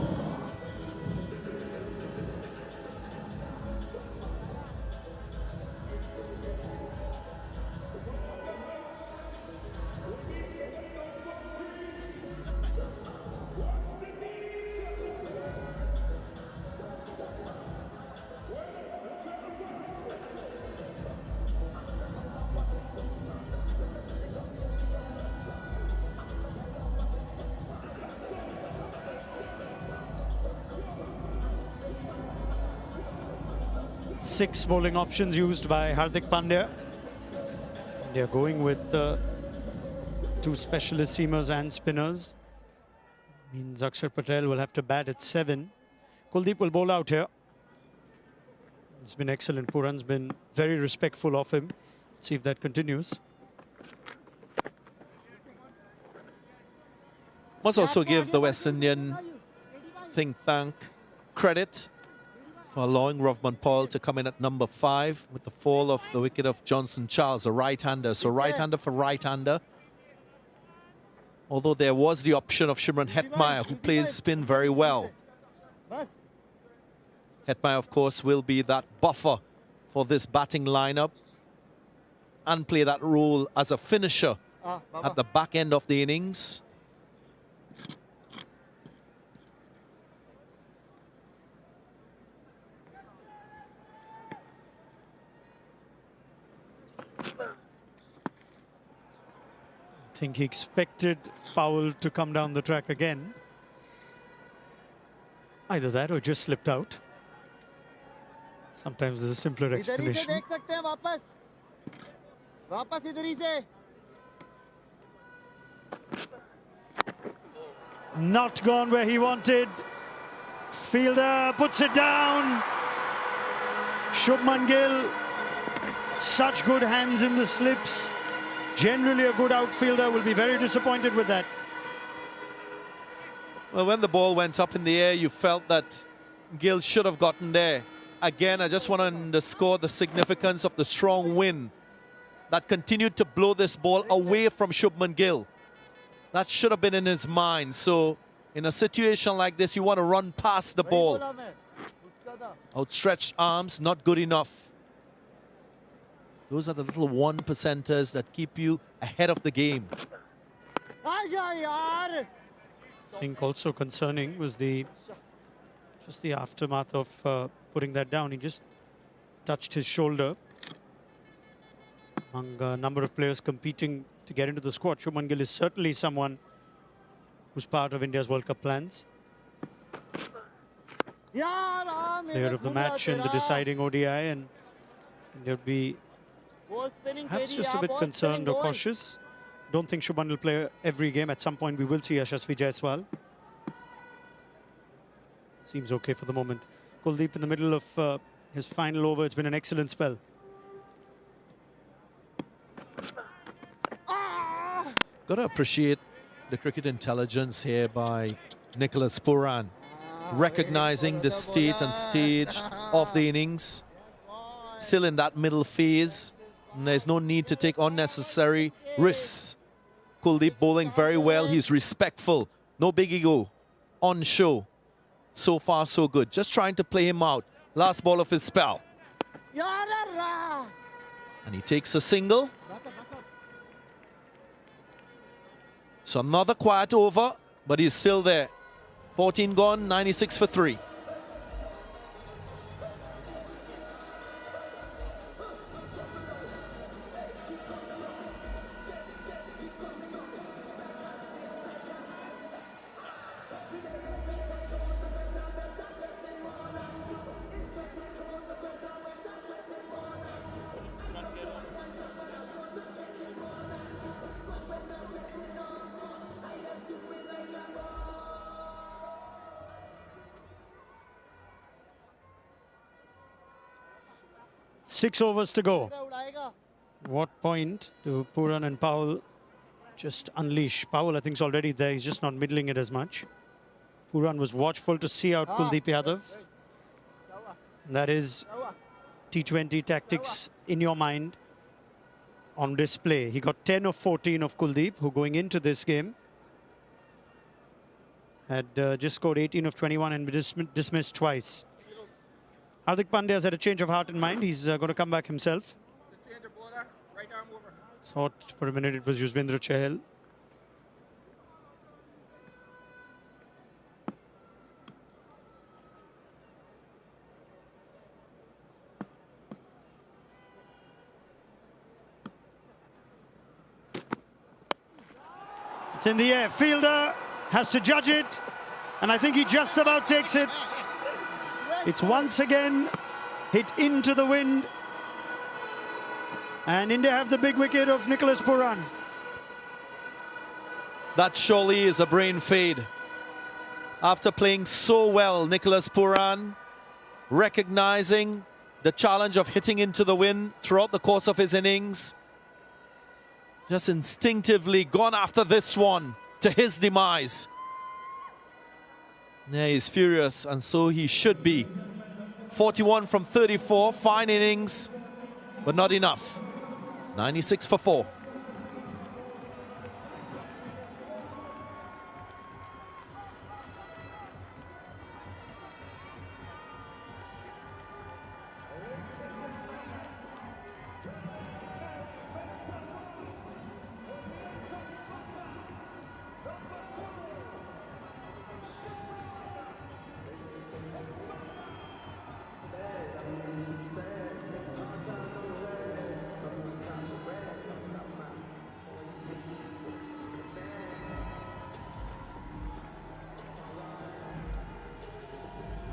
6 bowling options used by Hardik Pandya. They're going with 2 specialist seamers and spinners. Means Akshar Patel will have to bat at 7. Kuldeep will bowl out here. It's been excellent. Puran's been very respectful of him. Let's see if that continues. Must also give the West Indian think tank credit for allowing Rovman Paul to come in at number 5 with the fall of the wicket of Johnson Charles, a right-hander. So right-hander for right-hander. Although there was the option of Shimron Hetmeyer, who plays spin very well. Hetmeyer, of course, will be that buffer for this batting lineup and play that role as a finisher at the back end of the innings. I think he expected Powell to come down the track again. Either that or just slipped out. Sometimes there's a simpler explanation. Not gone where he wanted. Fielder puts it down. Shubman Gill, such good hands in the slips. Generally a good outfielder, will be very disappointed with that. Well, when the ball went up in the air, you felt that Gill should have gotten there. Again, I just want to underscore the significance of the strong wind that continued to blow this ball away from Shubman Gill. That should have been in his mind. So in a situation like this, you want to run past the ball. Outstretched arms, not good enough. Those are the little 1%ers that keep you ahead of the game. I think also concerning was just the aftermath of putting that down. He just touched his shoulder. Among a number of players competing to get into the squad, Shubman Gill is certainly someone who's part of India's World Cup plans. Player of the match in the deciding ODI, and there'll be perhaps just a bit concerned or cautious. Don't think Shubman will play every game. At some point we will see Yashasvi Jaiswal. Seems okay for the moment. Kuldeep in the middle of his final over. It's been an excellent spell. Got to appreciate the cricket intelligence here by Nicholas Puran, recognizing the state and stage of the innings. Still in that middle phase. And there's no need to take unnecessary risks. Kuldeep bowling very well. He's respectful. No big ego. On show. So far, so good. Just trying to play him out. Last ball of his spell. And he takes a single. So another quiet over, but he's still there. 14 gone, 96 for 3. Six overs to go. What point do Puran and Powell just unleash? Powell, I think, is already there. He's just not middling it as much. Puran was watchful to see out Kuldeep Yadav. That is T20 tactics in your mind on display. He got 10 of 14 of Kuldeep, who going into this game had just scored 18 of 21 and been dismissed twice. Hardik Pandya has had a change of heart and mind. He's going to come back himself. Thought for a minute it was Yuzvendra Chahal. It's in the air. Fielder has to judge it, and I think he just about takes it. It's once again hit into the wind. And India have the big wicket of Nicholas Pooran. That surely is a brain fade. After playing so well, Nicholas Pooran recognizing the challenge of hitting into the wind throughout the course of his innings. Just instinctively gone after this one to his demise. Yeah, he's furious, and so he should be. 41 from 34, fine innings, but not enough. 96 for 4.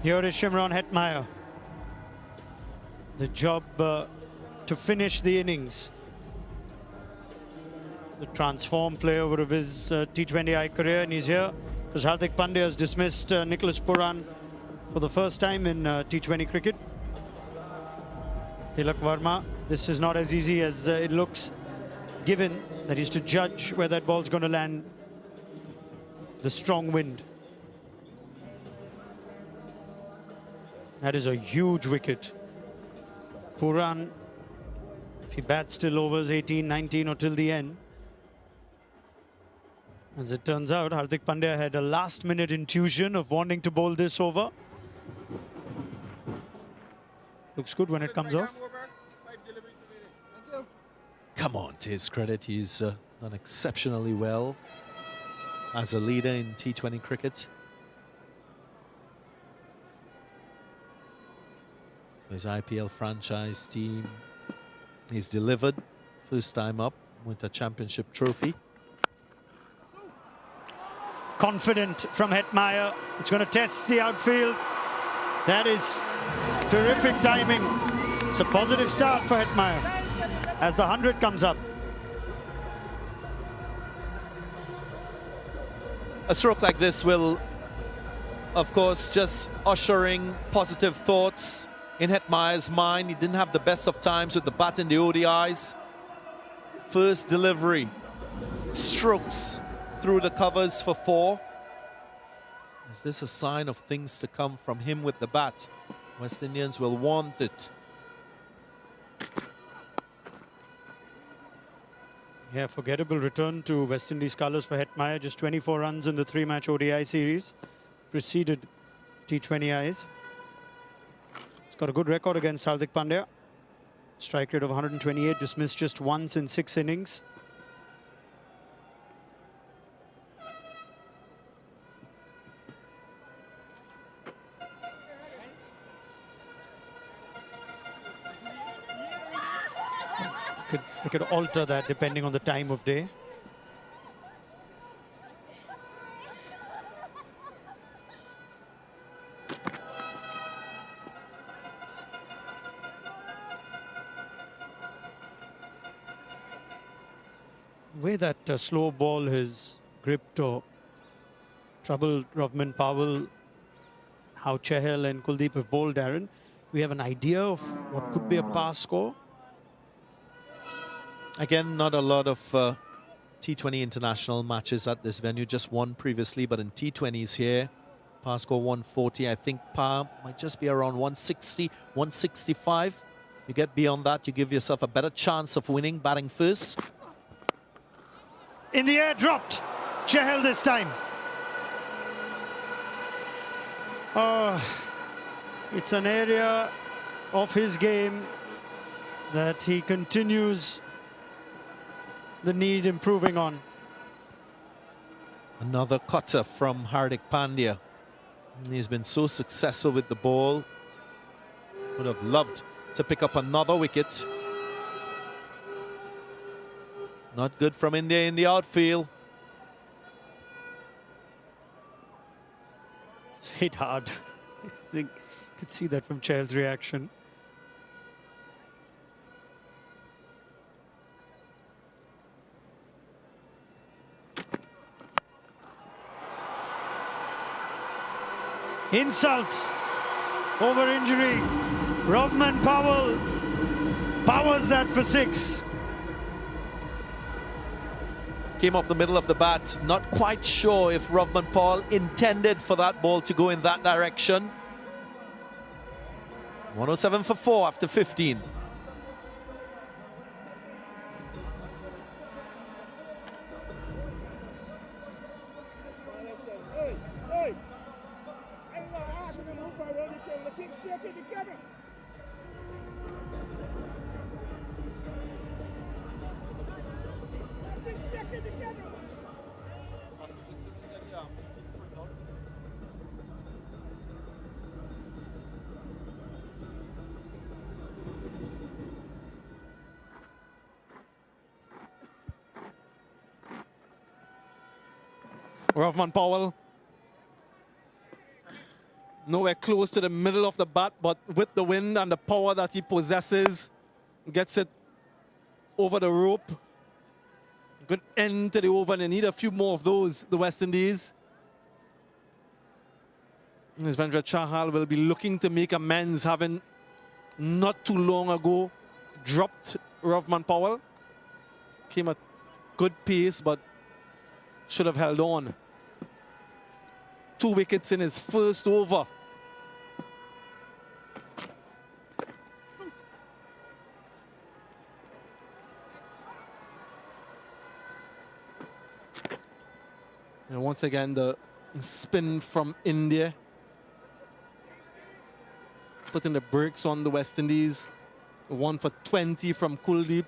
Here is Shimron Hetmeyer. The job to finish the innings. The transformed player over of his T20I career, and he's here because Hardik Pandya has dismissed Nicholas Pooran for the first time in T20 cricket. Tilak Verma, this is not as easy as it looks, given that he's to judge where that ball's going to land. The strong wind. That is a huge wicket. Pooran, if he bats till overs 18, 19 or till the end. As it turns out, Hardik Pandya had a last-minute intuition of wanting to bowl this over. Looks good when it comes off. Come on, to his credit, he's done exceptionally well as a leader in T20 cricket. His IPL franchise team, he's delivered first time up with a championship trophy. Confident from Hetmeyer. It's going to test the outfield. That is terrific timing. It's a positive start for Hetmeyer as the 100 comes up. A stroke like this will, of course, just ushering positive thoughts in Hetmeyer's mind. He didn't have the best of times with the bat in the ODIs. First delivery, strokes through the covers for 4. Is this a sign of things to come from him with the bat? West Indians will want it. Yeah, forgettable return to West Indies colours for Hetmeyer. Just 24 runs in the 3-match ODI series. Preceded T20Is. Got a good record against Hardik Pandya. Strike rate of 128, dismissed just once in 6 innings. It could alter that depending on the time of day. Way that slow ball has gripped or troubled Rovman Powell, how Chahal and Kuldeep have bowled, Darren, we have an idea of what could be a pass score. Again, not a lot of T20 international matches at this venue, just one previously, but in T20s here, par score 140. I think par might just be around 160, 165. You get beyond that, you give yourself a better chance of winning, batting first. In the air, dropped. Chahal this time. Oh, it's an area of his game that he continues the need improving on. Another cutter from Hardik Pandya. He's been so successful with the ball. Would have loved to pick up another wicket. Not good from India in the outfield. It's hit hard. I think you could see that from Chahal's reaction. insult over injury. Rovman Powell powers that for 6. Came off the middle of the bat. Not quite sure if Rovman Paul intended for that ball to go in that direction. 107 for 4 after 15. Rovman Powell, nowhere close to the middle of the bat, but with the wind and the power that he possesses, gets it over the rope. Good end to the over, and they need a few more of those, the West Indies. Yuzvendra Chahal will be looking to make amends, having not too long ago dropped Rovman Powell. Came at good pace, but should have held on. 2 wickets in his first over. And once again, the spin from India, putting the brakes on the West Indies. 1 for 20 from Kuldeep.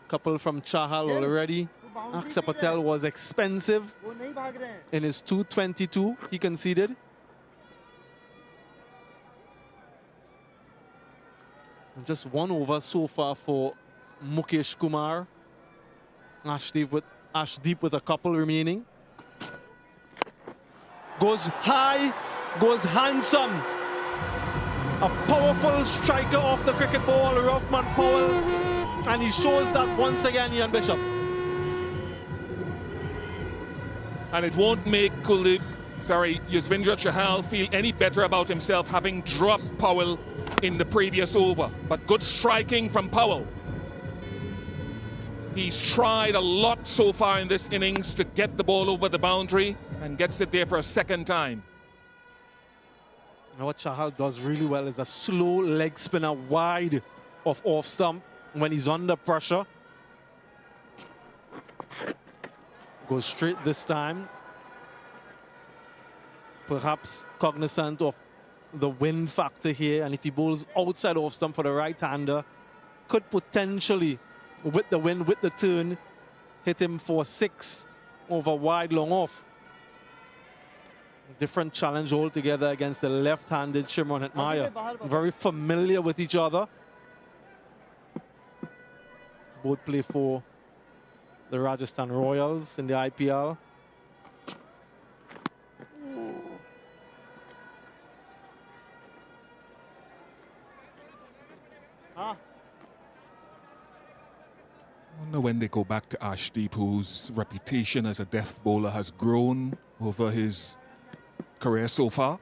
Couple from Chahal already. Akshar Patel was expensive in his 222 he conceded. And just 1 over so far for Mukesh Kumar. Arshdeep with a couple remaining. Goes high, goes handsome. A powerful striker off the cricket ball, Rovman Powell. And he shows that once again, Ian Bishop. And it won't make Yuzvendra Chahal feel any better about himself having dropped Powell in the previous over. But good striking from Powell. He's tried a lot so far in this innings to get the ball over the boundary and gets it there for a second time. Now what Chahal does really well is a slow leg spinner wide of off stump when he's under pressure. Goes straight this time. Perhaps cognizant of the wind factor here, and if he bowls outside off stump for the right-hander, could potentially, with the wind, with the turn, hit him for 6 over wide long off. Different challenge altogether against the left-handed Shimron Hetmyer. Very familiar with each other. Both play for the Rajasthan Royals in the IPL. I wonder when they go back to Arshdeep, whose reputation as a death bowler has grown over his career so far.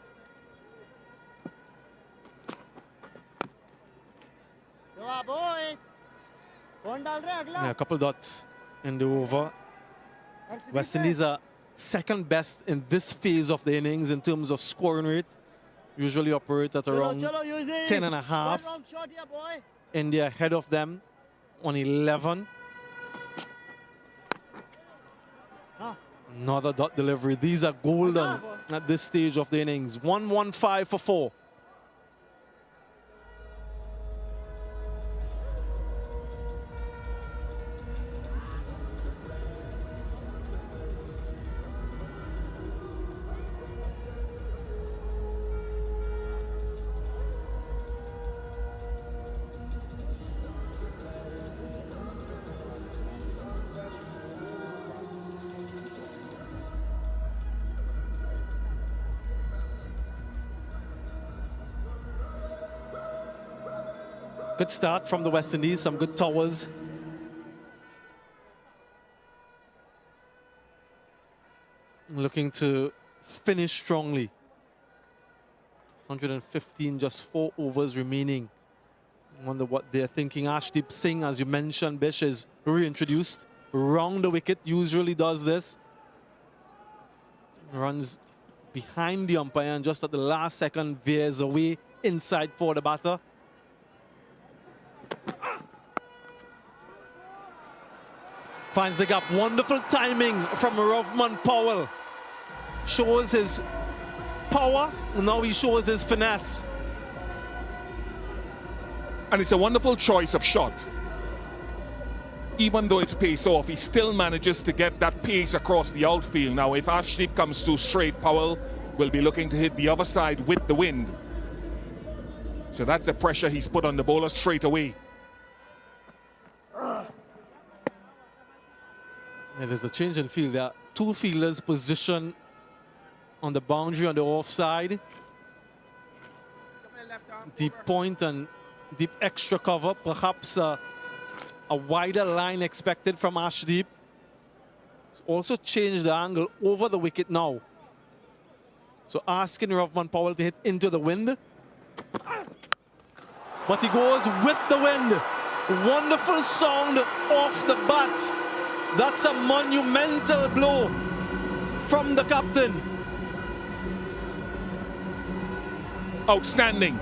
Yeah, a couple dots in the over. West Indies are second best in this phase of the innings in terms of scoring rate. Usually operate at around 10.5. India ahead of them on 11. Another dot delivery. These are golden at this stage of the innings. 115 for 4. Good start from the West Indies, some good towers. Looking to finish strongly 115, just 4 overs remaining. I wonder what they're thinking. Arshdeep Singh, as you mentioned, Bish, is reintroduced. Round the wicket, usually does this. Runs behind the umpire and just at the last second veers away inside for the batter. Finds the gap. Wonderful timing from Rovman Powell. Shows his power, and now he shows his finesse. And it's a wonderful choice of shot. Even though it's pace off, he still manages to get that pace across the outfield. Now, if Arshdeep comes too straight, Powell will be looking to hit the other side with the wind. So that's the pressure he's put on the bowler straight away. There's a change in field. There are 2 fielders positioned on the boundary on the offside. Deep point and deep extra cover. Perhaps a wider line expected from Arshdeep. It's also changed the angle over the wicket now. So asking Rovman Powell to hit into the wind. But he goes with the wind. Wonderful sound off the bat. That's a monumental blow from the captain. Outstanding.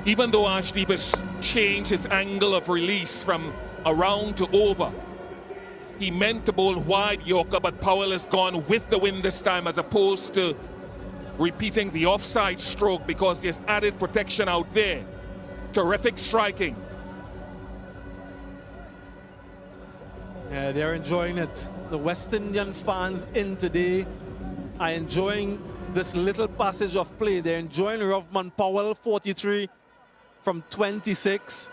Even though Arshdeep has changed his angle of release from around to over, he meant to bowl wide Yorker, but Powell has gone with the wind this time as opposed to repeating the offside stroke because there's added protection out there. Terrific striking. Yeah, they're enjoying it. The West Indian fans in today are enjoying this little passage of play. They're enjoying Rovman Powell, 43 from 26.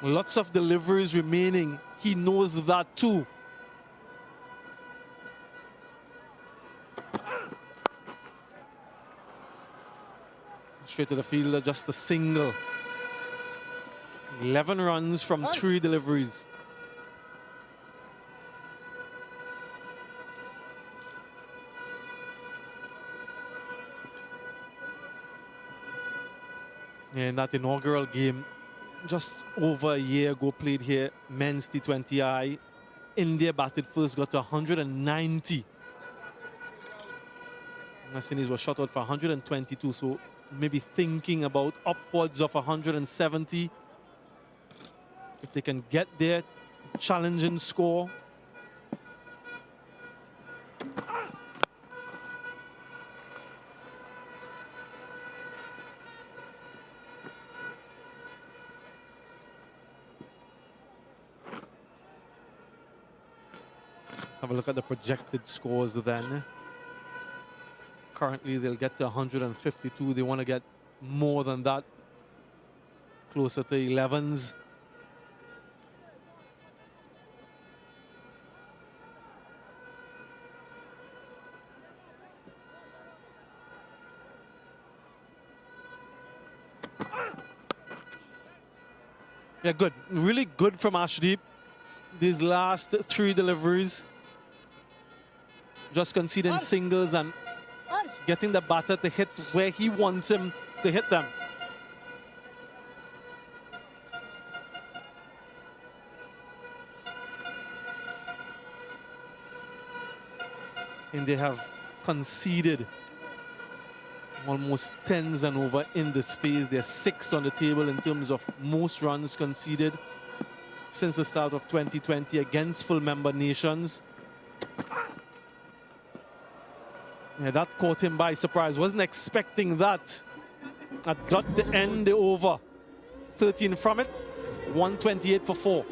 Lots of deliveries remaining. He knows that too. Straight to the fielder, just a single. 11 runs from 3 deliveries. In that inaugural game, just over a year ago, played here, men's T20I, India batted first, got to 190. Nassinis was shot out for 122, so maybe thinking about upwards of 170. If they can get there, challenging score. Have a look at the projected scores then. Currently, they'll get to 152. They want to get more than that, closer to 11s. Yeah, good. Really good from Arshdeep. These last 3 deliveries. Just conceding singles and getting the batter to hit where he wants him to hit them. And they have conceded almost 10s and over in this phase. They're 6th on the table in terms of most runs conceded since the start of 2020 against full member nations. Yeah, that caught him by surprise. Wasn't expecting that. That got to end the over. 13 from it, 128 for 4.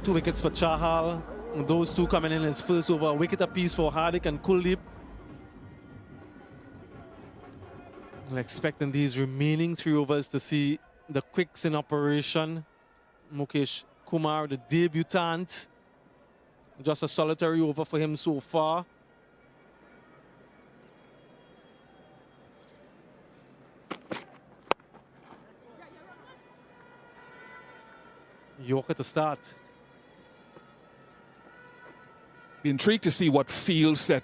Two wickets for Chahal. Those two coming in as first over. A wicket apiece for Hardik and Kuldeep. I'm expecting these remaining 3 overs to see the quicks in operation. Mukesh Kumar, the debutant. Just a solitary over for him so far. Yorker to start. Be intrigued to see what field set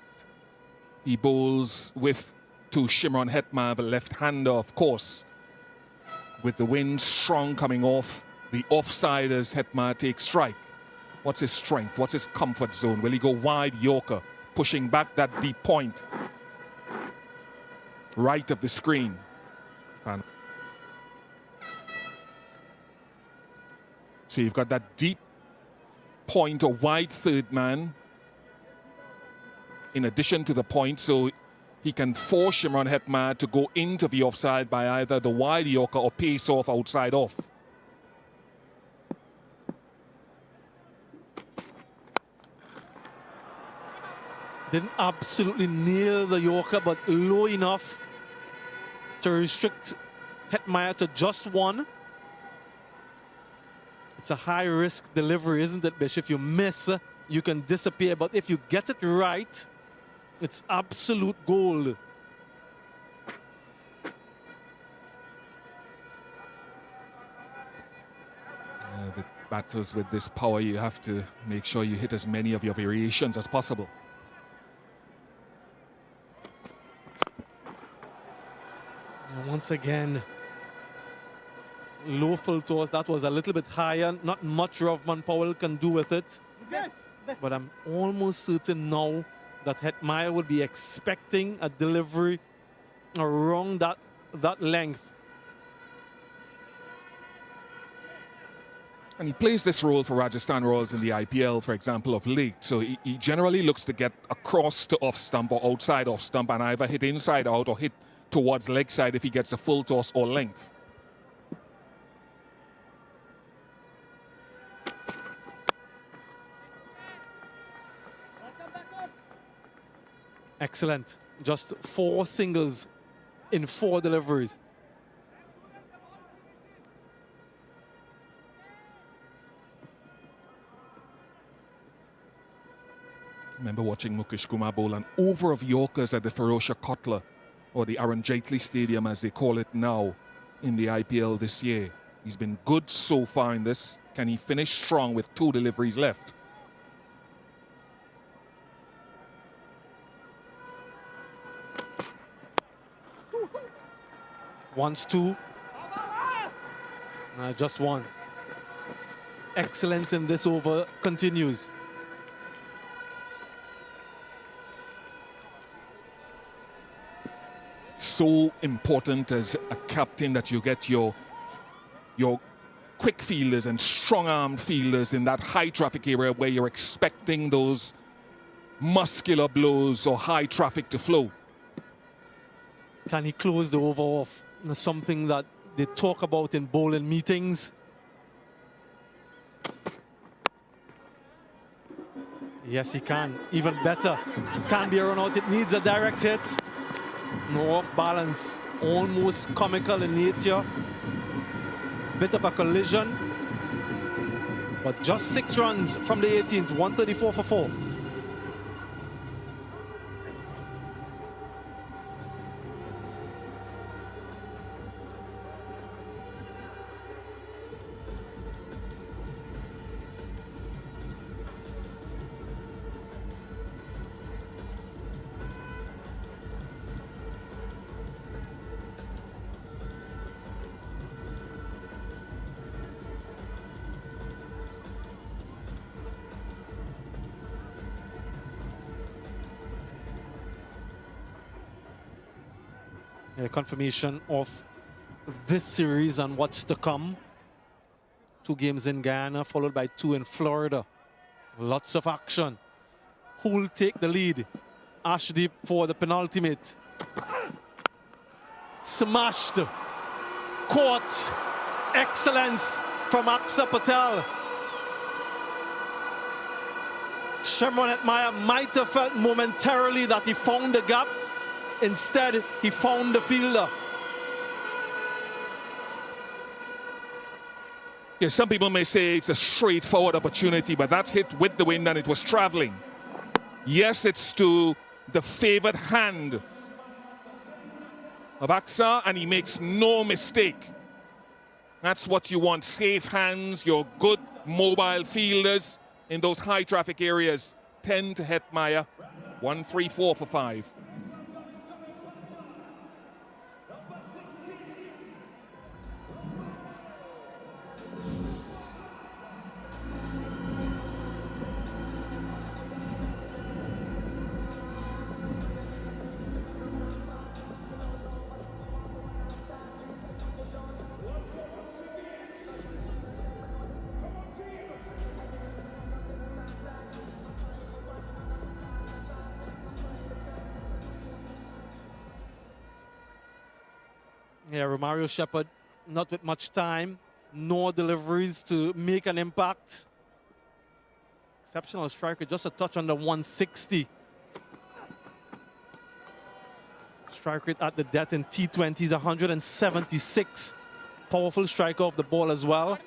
he bowls with to Shimron Hetmar, the left-hander, of course. With the wind strong coming off the offside as Hetmar takes strike. What's his strength? What's his comfort zone? Will he go wide Yorker, pushing back that deep point? Right of the screen. And so you've got that deep point or wide third man in addition to the point, so he can force Shimron Hetmar to go into the offside by either the wide Yorker or pace off outside off. Didn't absolutely nail the Yorker, but low enough to restrict Hetmar to just 1. It's a high-risk delivery, isn't it, Bish? If you miss, you can disappear. But if you get it right, it's absolute gold. With batters with this power, you have to make sure you hit as many of your variations as possible. And once again, low full toss. That was a little bit higher. Not much Rovman Powell can do with it. But I'm almost certain now that Hetmar would be expecting a delivery around that length. And he plays this role for Rajasthan Royals in the IPL, for example, of late. So he generally looks to get across to off stump or outside off stump and either hit inside out or hit towards leg side if he gets a full toss or length. Excellent. Just 4 singles in 4 deliveries. I remember watching Mukesh Kumar bowl an over of Yorkers at the Ferocious Kotla, or the Arun Jaitley Stadium as they call it now, in the IPL this year. He's been good so far in this. Can he finish strong with 2 deliveries left? Once 2. Just 1. Excellence in this over continues. So important as a captain that you get your quick fielders and strong-armed fielders in that high traffic area where you're expecting those muscular blows or high traffic to flow. Can he close the over off? Something that they talk about in bowling meetings. Yes, he can. Even better. Can't be a run out. It needs a direct hit. No off balance. Almost comical in nature. Bit of a collision. But just 6 runs from the 18th. 134 for 4. Confirmation of this series and what's to come. 2 games in Guyana, followed by 2 in Florida. Lots of action. Who'll take the lead? Arshdeep for the penultimate. Smashed. Caught. Excellence from Aksa Patel. Sherman Hetmyer might have felt momentarily that he found the gap. Instead, he found the fielder. Yeah, some people may say it's a straightforward opportunity, but that's hit with the wind and it was traveling. Yes, it's to the favored hand of Axar, and he makes no mistake. That's what you want, safe hands, your good mobile fielders in those high traffic areas. 10 to Hetmyer, 1-3-4 for 5. Yeah, Romario Shepherd, not with much time, no deliveries to make an impact. Exceptional striker, just a touch under 160. Strike rate at the death in T20s, 176. Powerful striker of the ball as well.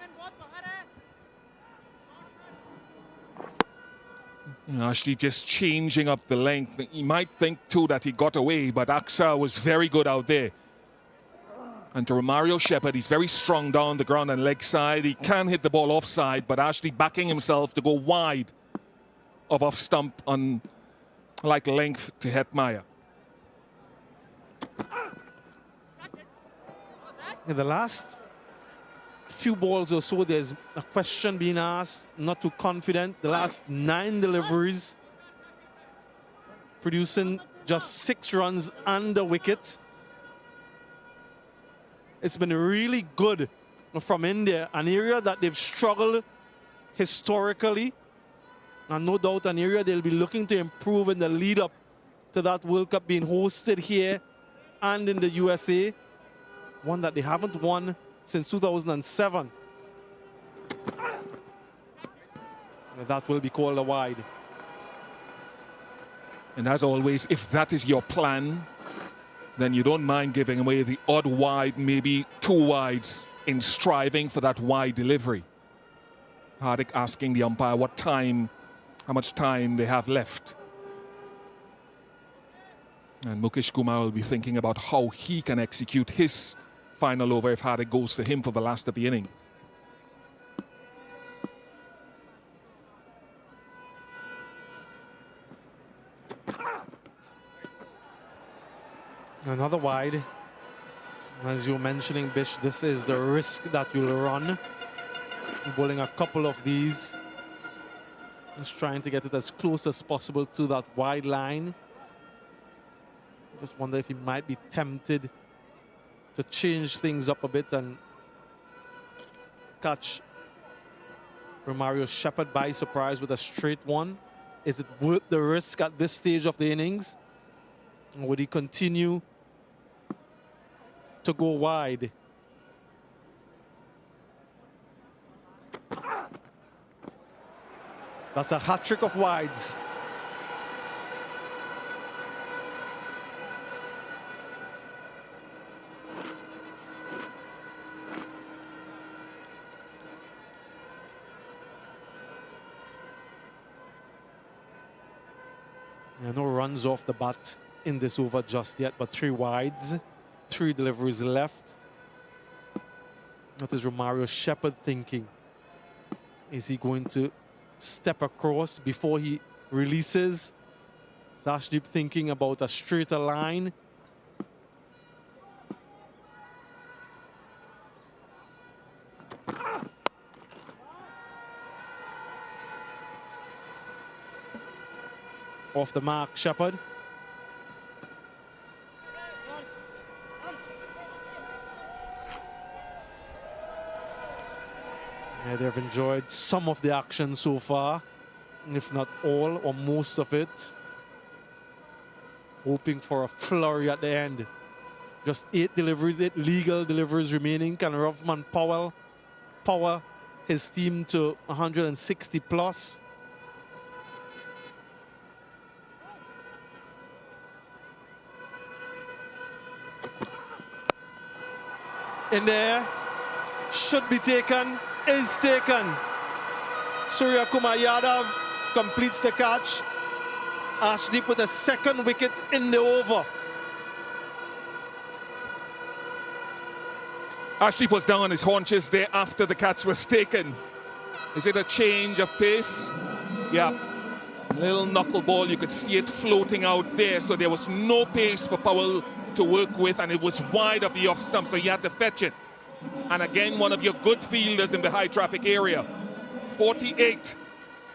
Arshdeep just changing up the length. You might think too that he got away, but Axar was very good out there. And to Romario Shepherd, he's very strong down the ground and leg side. He can hit the ball offside, but Arshdeep backing himself to go wide of off stump on like length to Hetmyer. In the last few balls or so, there's a question being asked, not too confident. The last 9 deliveries, producing just 6 runs under wicket. It's been really good from India, an area that they've struggled historically, and no doubt an area they'll be looking to improve in the lead up to that World Cup being hosted here and in the USA, one that they haven't won since 2007. And that will be called a wide. And as always, if that is your plan, then you don't mind giving away the odd wide, maybe 2 wides in striving for that wide delivery. Hardik asking the umpire what time, how much time they have left. And Mukesh Kumar will be thinking about how he can execute his final over if Hardik goes to him for the last of the inning. Another wide. As you were mentioning, Bish, this is the risk that you'll run. Bowling a couple of these. Just trying to get it as close as possible to that wide line. Just wonder if he might be tempted to change things up a bit and catch Romario Shepherd by surprise with a straight one. Is it worth the risk at this stage of the innings? Or would he continue to go wide? That's a hat trick of wides. Yeah, no runs off the bat in this over just yet, but 3 wides, 3 deliveries left. What is Romario Shepherd thinking? Is he going to step across before he releases? Is Arshdeep thinking about a straighter line? Off the mark, Shepherd. Yeah, they've enjoyed some of the action so far, if not all or most of it. Hoping for a flurry at the end. Just 8 deliveries, 8 legal deliveries remaining. Can Rovman Powell power his team to 160 plus? in there. Should be taken, is taken. Surya Kumar Yadav completes the catch. Arshdeep with a second wicket in the over. Arshdeep was down on his haunches there after the catch was taken. Is it a change of pace? Yeah. Little knuckleball, you could see it floating out there, so there was no pace for Powell to work with, and it was wide of the off stump, so he had to fetch it. And again, one of your good fielders in the high traffic area. 48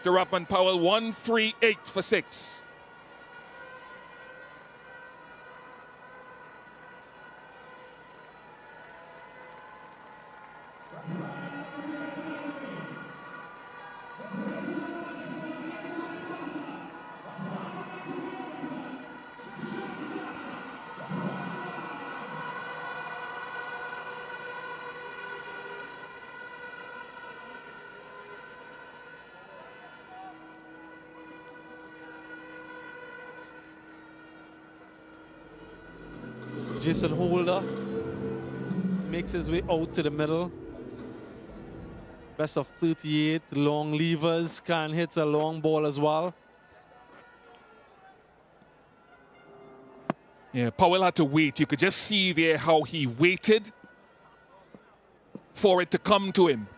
to Roughman Powell, 138 for 6. Jason Holder makes his way out to the middle. Best of 38, long levers, can hit a long ball as well. Yeah, Powell had to wait. You could just see there how he waited for it to come to him.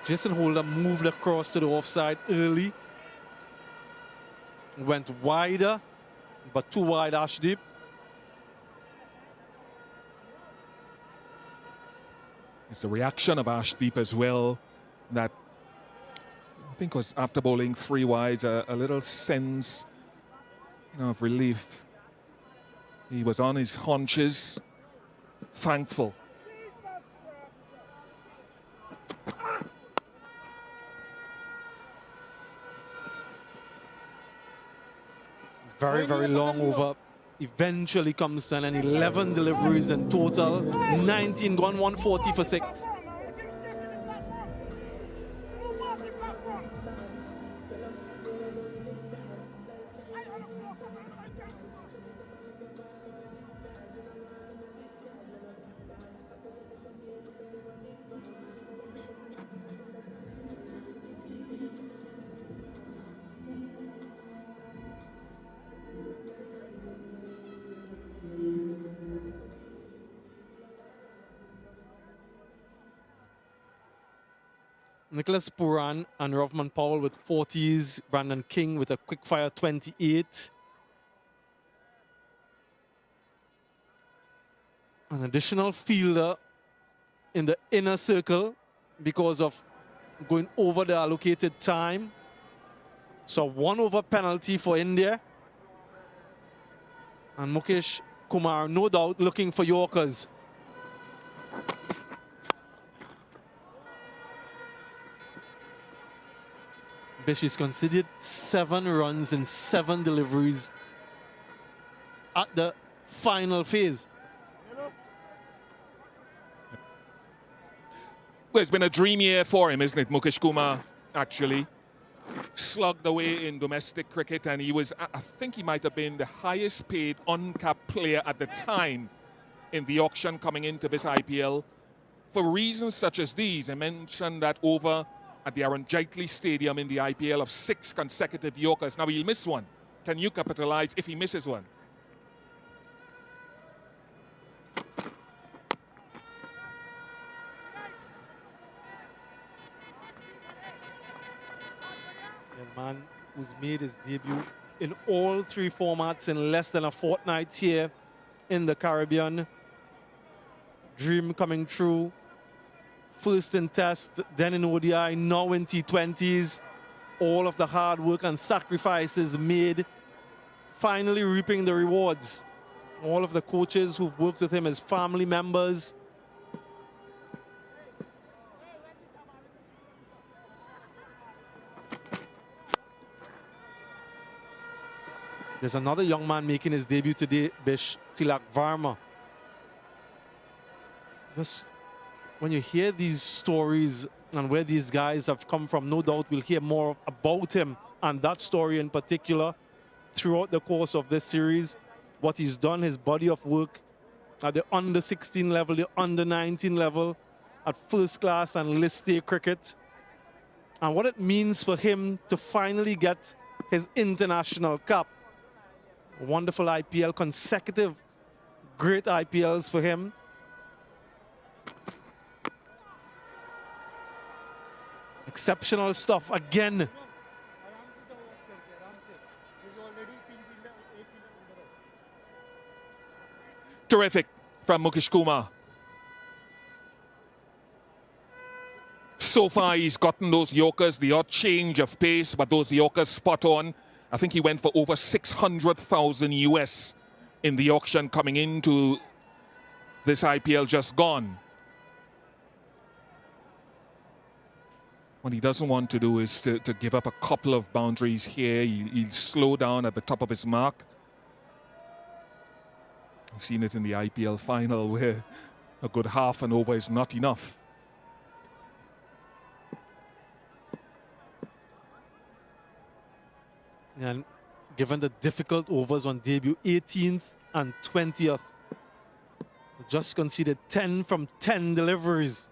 Jason Holder moved across to the offside early. Went wider, but too wide Arshdeep. It's the reaction of Arshdeep as well that I think was after bowling 3 wides, a little sense of relief. He was on his haunches, thankful. Very, very long over. Eventually comes to an 11 deliveries in total. 19 gone, 140 for 6. Nicholas Puran and Roughman Powell with 40s. Brandon King with a quick-fire 28. An additional fielder in the inner circle because of going over the allocated time. So 1 over penalty for India. And Mukesh Kumar, no doubt, looking for Yorkers. Bish considered 7 runs and 7 deliveries at the final phase. Well, it's been a dream year for him, isn't it, Mukesh Kumar, actually. Slugged away in domestic cricket, and he was, I think he might have been the highest paid uncapped player at the time in the auction coming into this IPL. For reasons such as these, I mentioned that over at the Aaron Jaitley Stadium in the IPL of 6 consecutive Yorkers. Now he'll miss one. Can you capitalize if he misses one? A man who's made his debut in all 3 formats in less than a fortnight here in the Caribbean. Dream coming true. First in Test, then in ODI, now in T20s. All of the hard work and sacrifices made, finally reaping the rewards. All of the coaches who've worked with him as family members. There's another young man making his debut today, Bish, Tilak Varma. Just when you hear these stories and where these guys have come from, no doubt we'll hear more about him and that story in particular. throughout the course of this series, what he's done, his body of work at the under 16 level, the under 19 level, at first class and list A cricket, and what it means for him to finally get his international cap. A wonderful IPL, consecutive great IPLs for him. Exceptional stuff again. Terrific from Mukesh Kumar. So far, he's gotten those Yorkers, the odd change of pace, but those Yorkers spot on. I think he went for over 600,000 US in the auction coming into this IPL just gone. What he doesn't want to do is to give up a couple of boundaries here. He'll slow down at the top of his mark. I've seen it in the IPL final where a good half an over is not enough. And given the difficult overs on debut, 18th and 20th, just conceded 10 from 10 deliveries.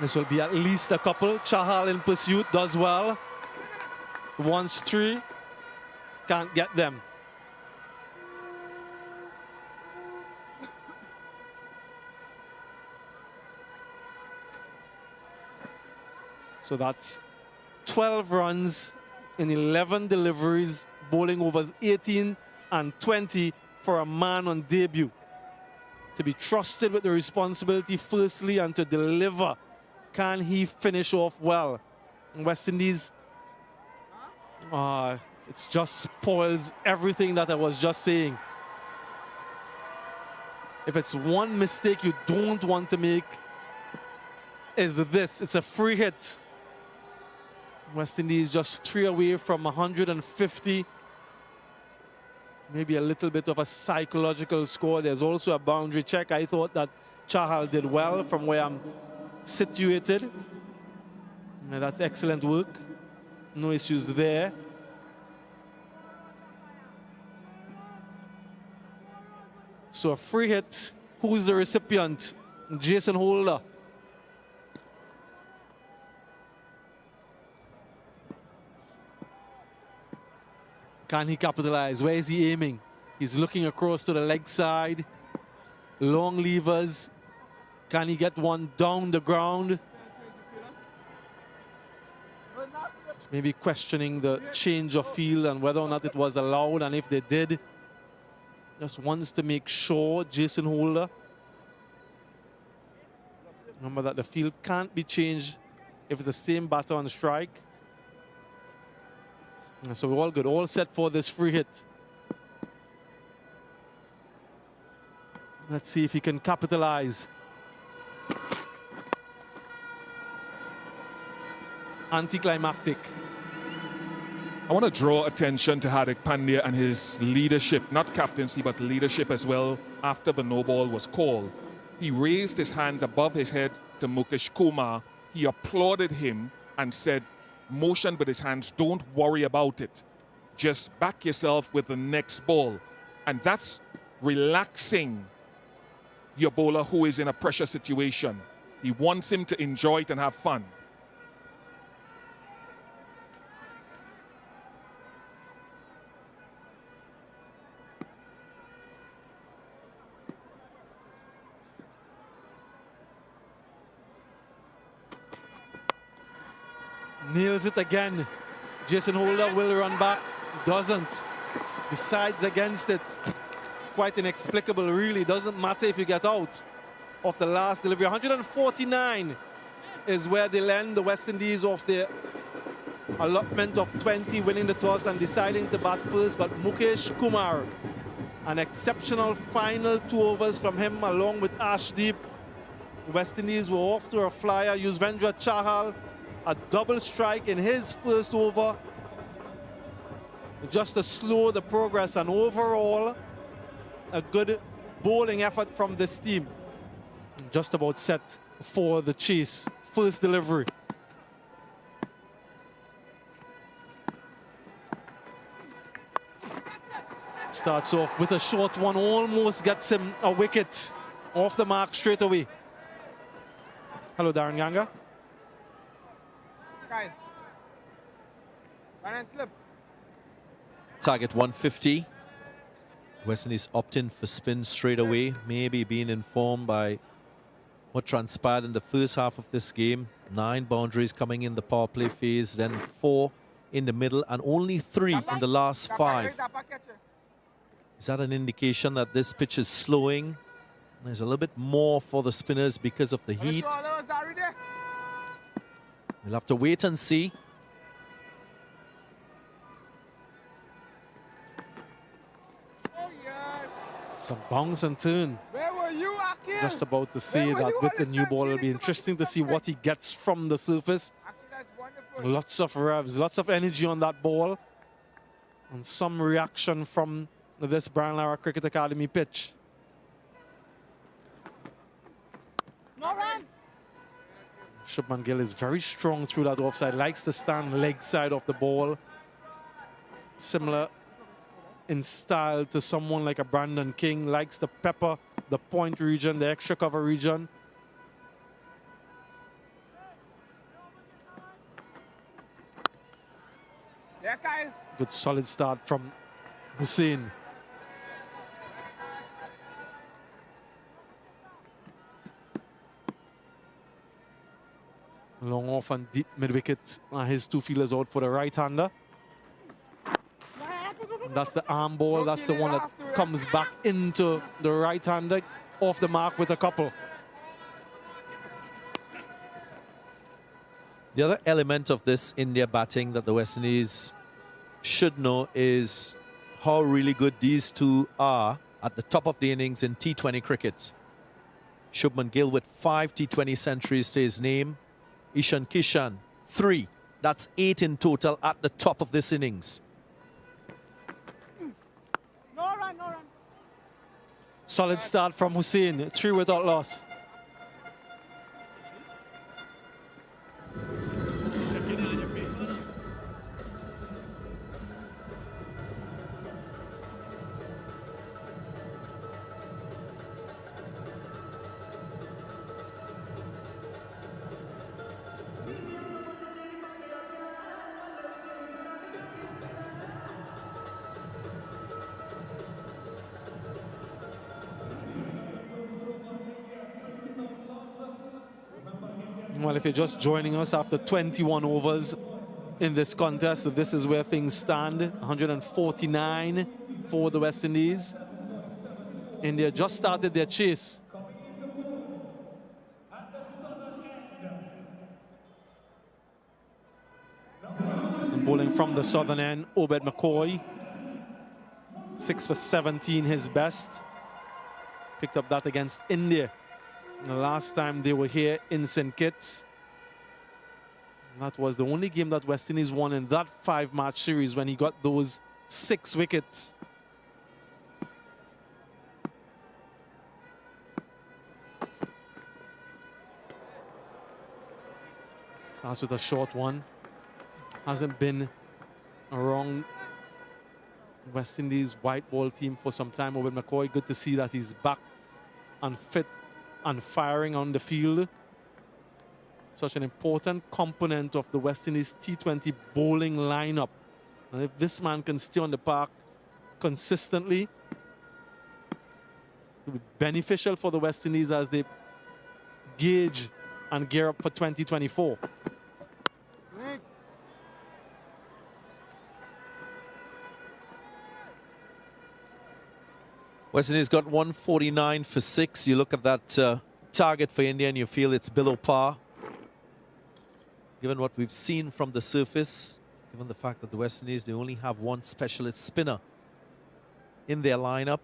This will be at least a couple. Chahal in pursuit does well. Wants 3, can't get them. So that's 12 runs in 11 deliveries, bowling overs 18 and 20 for a man on debut. To be trusted with the responsibility firstly and to deliver. Can he finish off well? West Indies, it just spoils everything that I was just saying. If it's one mistake you don't want to make, is this. It's a free hit. West Indies just 3 away from 150. Maybe a little bit of a psychological score. There's also a boundary check. I thought that Chahal did well from where I'm situated. And that's excellent work. No issues there. So a free hit. Who's the recipient? Jason Holder. Can he capitalize? Where is he aiming? He's looking across to the leg side. Long levers. Can he get one down the ground? It's maybe questioning the change of field and whether or not it was allowed, and if they did. Just wants to make sure, Jason Holder. Remember that the field can't be changed if it's the same batter on strike. So we're all good, all set for this free hit. Let's see if he can capitalize. Anticlimactic. I want to draw attention to Hardik Pandya and his leadership, not captaincy, but leadership as well, after the no ball was called. He raised his hands above his head to Mukesh Kumar. He applauded him and said, motion with his hands, don't worry about it. Just back yourself with the next ball. And that's relaxing your bowler who is in a pressure situation. He wants him to enjoy it and have fun. Nails it again. Jason Holder will run back. Doesn't. Decides against it. Quite inexplicable, really. Doesn't matter if you get out of the last delivery. 149 is where they land the West Indies off their allotment of 20, winning the toss and deciding to bat first. But Mukesh Kumar, an exceptional final 2 overs from him along with Arshdeep. West Indies were off to a flyer. Yuzvendra Chahal, a double strike in his first over, just to slow the progress, and overall a good bowling effort from this team. Just about set for the chase. First delivery. Starts off with a short one, almost gets him a wicket. Off the mark straight away. Hello, Darren Ganga. Kyle. Run and slip. Target 150. West Indies opt in for spin straight away, maybe being informed by what transpired in the first half of this game. 9 boundaries coming in the power play phase, then 4 in the middle, and only 3 in the last 5. Is that an indication that this pitch is slowing? There's a little bit more for the spinners because of the heat. We'll have to wait and see. Some bounce and turn. Where were you, Akil? Just about to say that with the new ball, it'll be interesting to see what he gets from the surface. Akil, that's wonderful. Lots of revs, lots of energy on that ball. And some reaction from this Brian Lara Cricket Academy pitch. No run. Shubman Gill is very strong through that offside, likes to stand leg side of the ball. Similar in style to someone like a Brandon King, likes to pepper the point region, the extra cover region. Yeah, Kyle. Good solid start from Hussain. Long off and deep mid-wicket. His 2 fielders out for the right-hander. That's the arm ball. That's the one that comes back into the right-hander, off the mark with a couple. The other element of this India batting that the West Indies should know is how really good these two are at the top of the innings in T20 cricket. Shubman Gill with 5 T20 centuries to his name. Ishan Kishan, 3. That's 8 in total at the top of this innings. No run, no run. Solid start from Hussain, 3 without loss. Well, if you're just joining us after 21 overs in this contest, this is where things stand. 149 for the West Indies. India just started their chase. And bowling from the southern end, Obed McCoy. 6 for 17, his best. Picked up that against India the last time they were here in St. Kitts. That was the only game that West Indies won in that 5-match series when he got those 6 wickets. Starts with a short one. Hasn't been around West Indies white ball team for some time. Over McCoy, good to see that he's back and fit and firing on the field. Such an important component of the West Indies T20 bowling lineup. And if this man can stay on the park consistently, it will be beneficial for the West Indies as they gauge and gear up for 2024. West Indies got 149 for 6. You look at that target for India and you feel it's below par. Given what we've seen from the surface, given the fact that the West Indies, they only have 1 specialist spinner in their lineup.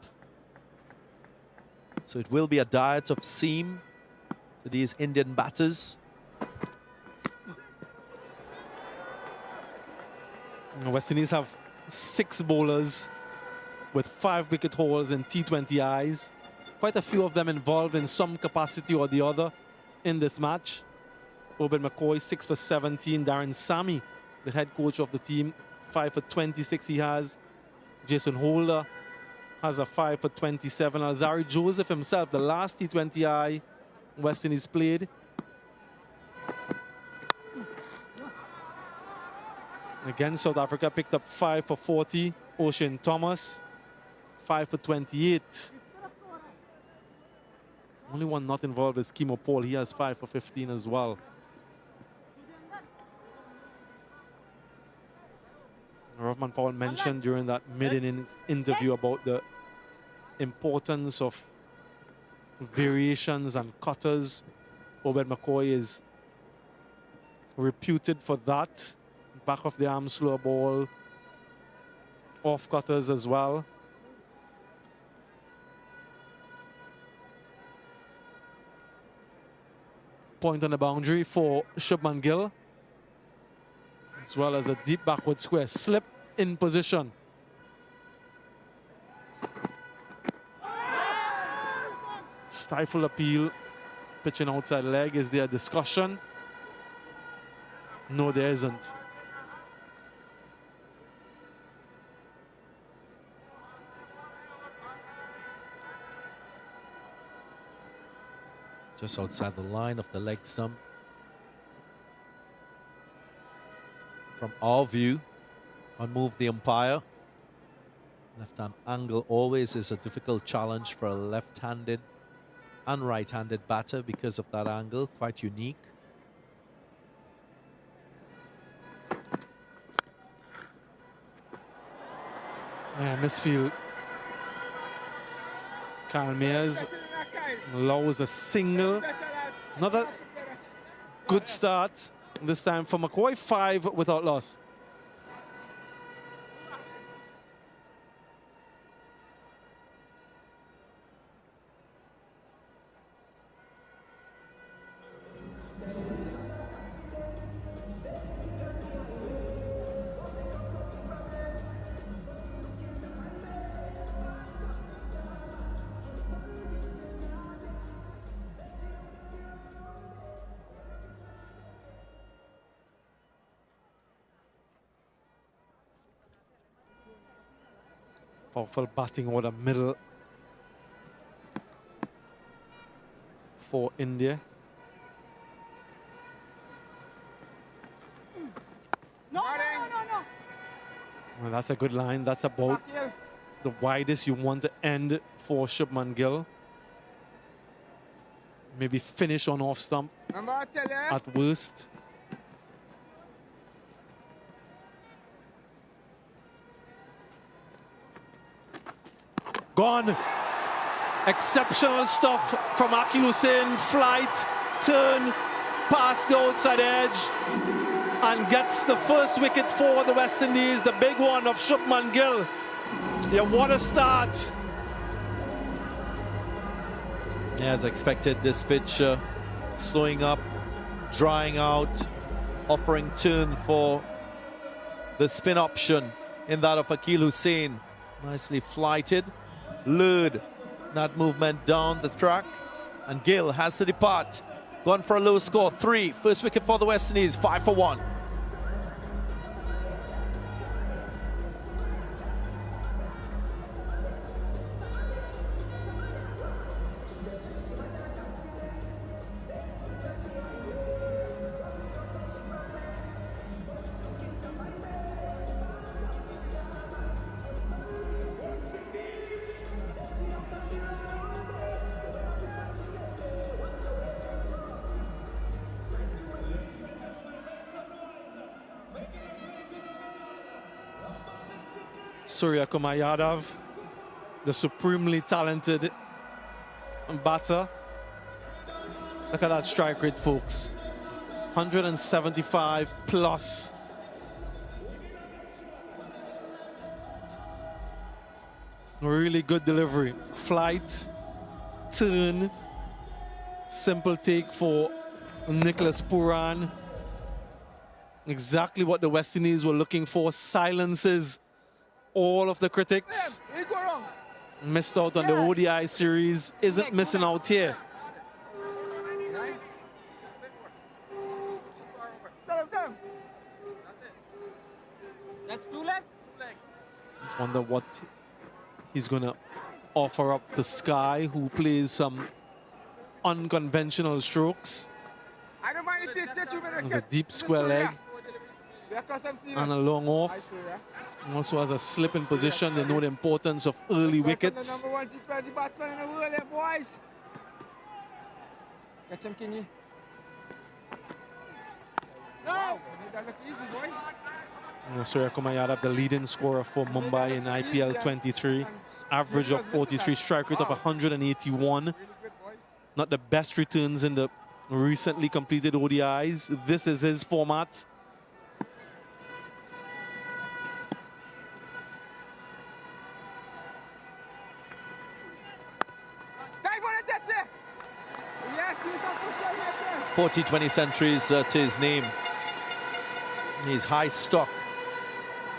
So it will be a diet of seam to these Indian batters. The West Indies have 6 bowlers with 5 wicket hauls in T20Is. Quite a few of them involved in some capacity or the other in this match. Obed McCoy, 6 for 17. Darren Sammy, the head coach of the team, 5 for 26 he has. Jason Holder, has a 5 for 27. Alzari Joseph himself, the last T20I West Indies played. Again, South Africa picked up 5 for 40. Ocean Thomas, 5 for 28. Only one not involved is Kimo Paul. He has 5 for 15 as well. Rothman Paul mentioned during that mid-innings interview about the importance of variations and cutters. Obed McCoy is reputed for that. Back of the arm slower ball, off cutters as well. Point on the boundary for Shubman Gill, as well as a deep backward square. Slip in position. Stifle appeal, pitching outside leg. Is there a discussion? No, there isn't. Just outside the line of the leg stump. From our view, unmove the umpire. Left-hand angle always is a difficult challenge for a left-handed and right-handed batter because of that angle, quite unique. Yeah, misfield. Kyle Mears allows a single. Another good start this time for McCoy. 5 without loss. Powerful batting order middle for India. No. Well, that's a good line. That's about the widest you want to end for Shubman Gill. Maybe finish on off stump at worst. Gone. Exceptional stuff from Akil Hussain. Flight, turn, past the outside edge, and gets the first wicket for the West Indies, the big one of Shubman Gill. Yeah, what a start. Yeah, as expected, this pitch slowing up, drying out, offering turn for the spin option in that of Akil Hussain. Nicely flighted, lured that movement down the track, and Gill has to depart. Gone for a low score, 3. First wicket for the West Indies, 5 for 1. Surya Kumar Yadav, the supremely talented batter. Look at that strike rate, folks. 175 plus. Really good delivery. Flight, turn, simple take for Nicholas Pooran. Exactly what the West Indies were looking for. Silences all of the critics. Missed out on the ODI series, isn't missing out here. That's 2 legs. Just wonder what he's gonna offer up to Sky, who plays some unconventional strokes. I don't mind if you touch you, but There's a deep square leg and a long off. Also has a slip in position. They know the importance of early wickets. Number one T20 batsman in the world, here, boys. Catch him, Kingy. No! That look easy, boy. Surya Kumar Yadav, the leading scorer for Mumbai in IPL 23. Average of 43, strike rate of 181. Not the best returns in the recently completed ODIs. This is his format. Dive on it, that's it! Yes, you can push it, 40 20 centuries to his name. He's high stock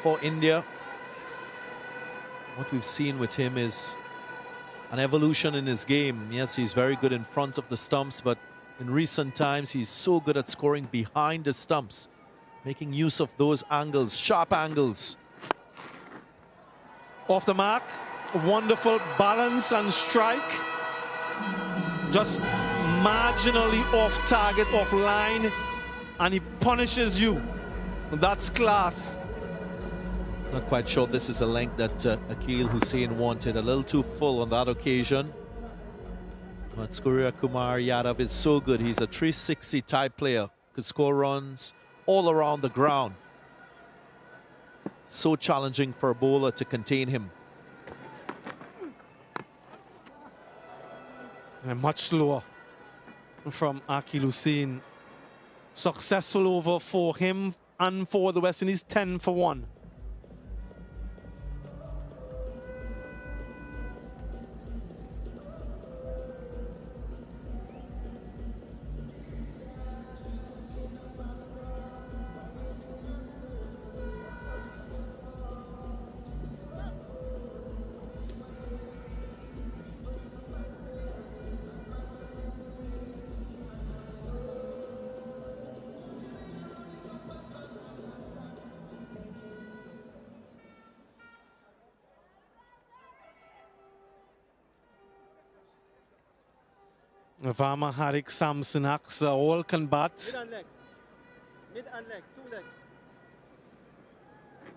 for India. What we've seen with him is an evolution in his game. Yes, he's very good in front of the stumps, but in recent times, he's so good at scoring behind the stumps, making use of those angles, sharp angles. Off the mark, wonderful balance and strike. Just marginally off target, off line, and he punishes you. That's class. Not quite sure this is a length that Akeal Hussain wanted. A little too full on that occasion. But Surya Kumar Yadav is so good. He's a 360 type player. Could score runs all around the ground. So challenging for a bowler to contain him. And much slower from Akeal Hussain. Successful over for him and for the West Indies, 10 for 1. Varma, Harik, Samson, Aksa all can bat. Mid and leg, 2 legs.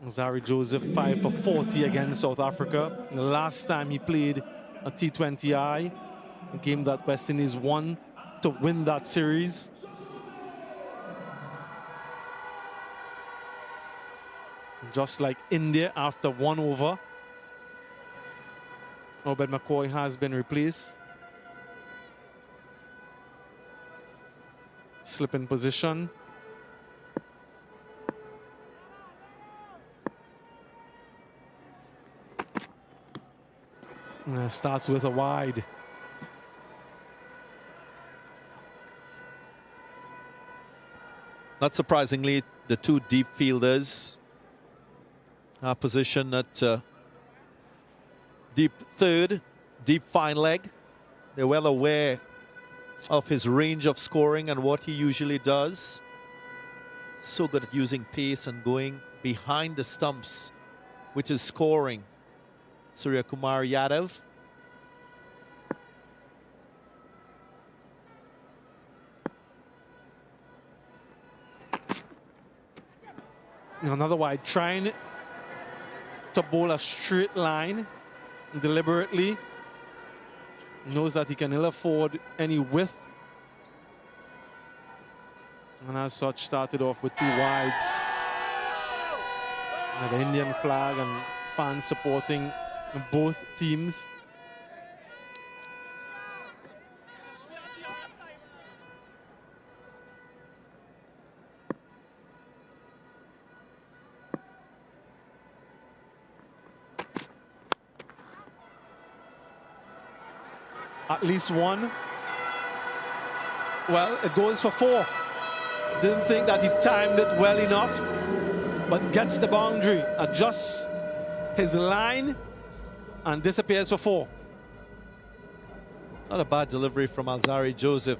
Zari Joseph 5 for 40 against South Africa. The last time he played a T20I, a game that West Indies won to win that series. Just like India after 1 over, Obed McCoy has been replaced. Slip in position. Starts with a wide. Not surprisingly, the 2 deep fielders are positioned at deep third, deep fine leg. They're well aware of his range of scoring and what he usually does. So good at using pace and going behind the stumps, which is scoring. Surya Kumar Yadav. Another wide, trying to bowl a straight line deliberately. Knows that he can ill afford any width. And as such, started off with 2 wides. And the Indian flag and fans supporting both teams. At least 1. Well, it goes for 4. Didn't think that he timed it well enough, but gets the boundary, adjusts his line, and disappears for 4. Not a bad delivery from Alzari Joseph.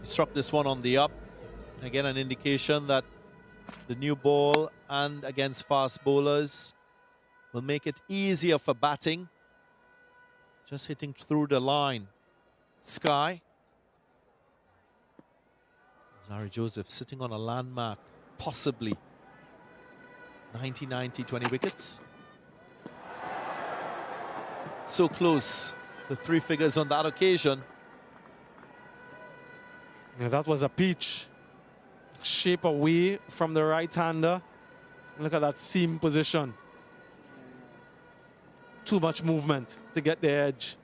He struck this one on the up. Again, an indication that the new ball and against fast bowlers will make it easier for batting. just hitting through the line. Sky. Alzarri Joseph sitting on a landmark, possibly. 90-90, 20 wickets. So close to 3 figures on that occasion. Yeah, that was a peach. Shape away from the right-hander. Look at that seam position. Too much movement to get the edge.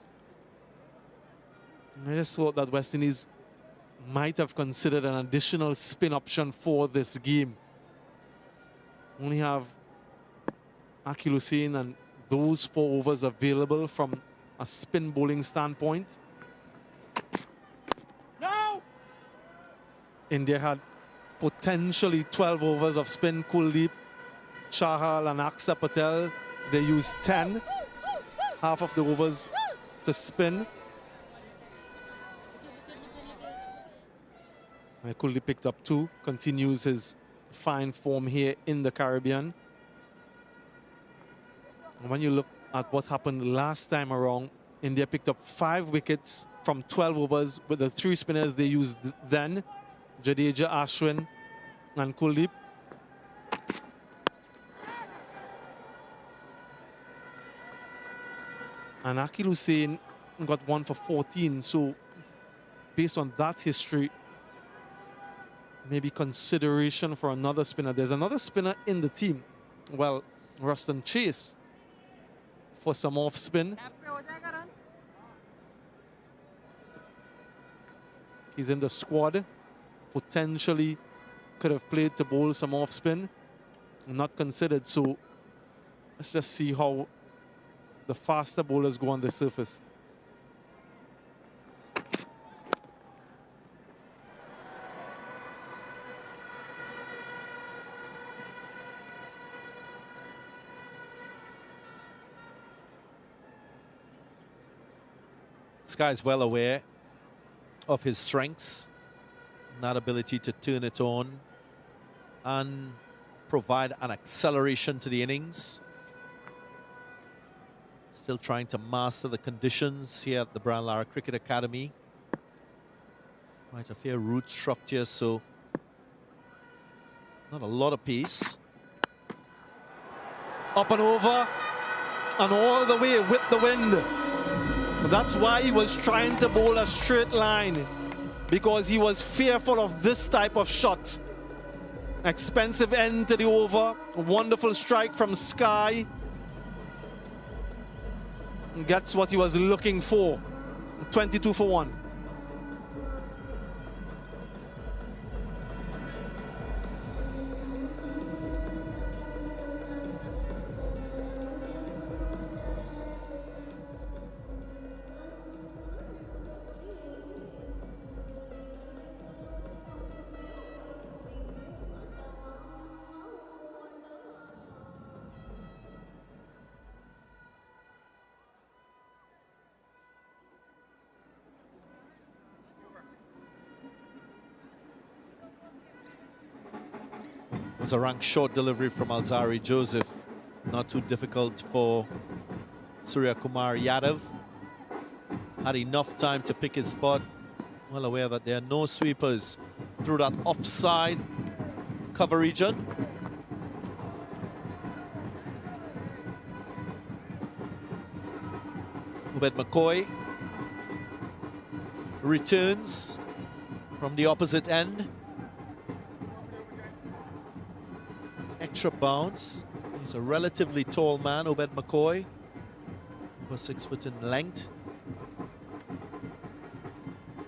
I just thought that West Indies might have considered an additional spin option for this game. Only have Akhil Hussain and those 4 overs available from a spin bowling standpoint. No! India had potentially 12 overs of spin. Kuldeep, Chahal and Aksa Patel, they used 10. Half of the overs to spin. Kuldeep picked up 2, continues his fine form here in the Caribbean. And when you look at what happened last time around, India picked up 5 wickets from 12 overs with the 3 spinners they used then, Jadeja, Ashwin and Kuldeep. And Akhil Hussain got 1 for 14, so based on that history, maybe consideration for another spinner. There's another spinner in the team. Well, Ruston Chase for some off spin. He's in the squad. Potentially could have played to bowl some off spin. Not considered, so let's just see how the faster bowlers go on the surface. Sky is well aware of his strengths, and that ability to turn it on and provide an acceleration to the innings. Still trying to master the conditions here at the Brian Lara Cricket Academy. Quite a fair root structure, so not a lot of pace. Up and over and all the way with the wind. That's why he was trying to bowl a straight line, because he was fearful of this type of shot. Expensive end to the over. A wonderful strike from Sky. Gets what he was looking for. 22 for 1. Was a rank short delivery from Alzarri Joseph. Not too difficult for Surya Kumar Yadav. Had enough time to pick his spot. Well aware that there are no sweepers through that offside cover region. Ubed McCoy returns from the opposite end. Extra bounce. He's a relatively tall man, Ubed McCoy. Over 6 foot in length.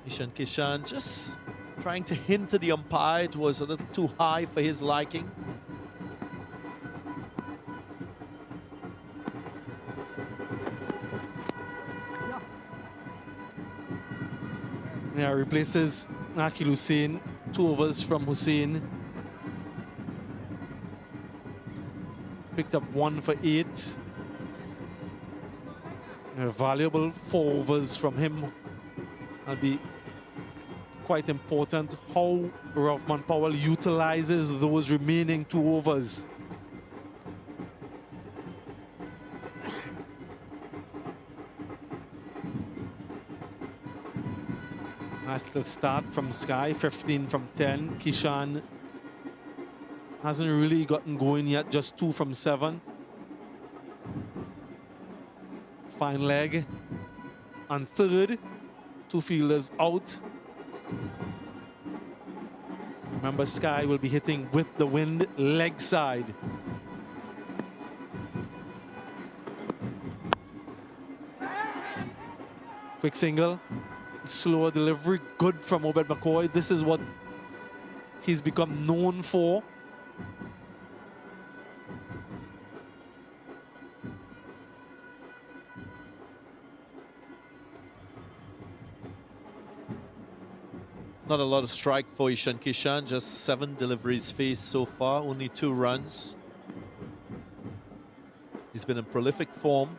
Ishan Kishan just trying to hint to the umpire. It was a little too high for his liking. Yeah, replaces Akhil Hussain. 2 overs from Hussain. Picked up 1 for 8. A valuable 4 overs from him. That'll be quite important how Rahman Powell utilizes those remaining 2 overs. Nice little start from Sky, 15 from 10. Kishan hasn't really gotten going yet, just 2 from 7. Fine leg. On third, 2 fielders out. Remember, Sky will be hitting with the wind, leg side. Quick single, slower delivery, good from Obed McCoy. This is what he's become known for. Not a lot of strike for Ishan Kishan, just 7 deliveries faced so far, only 2 runs. He's been in prolific form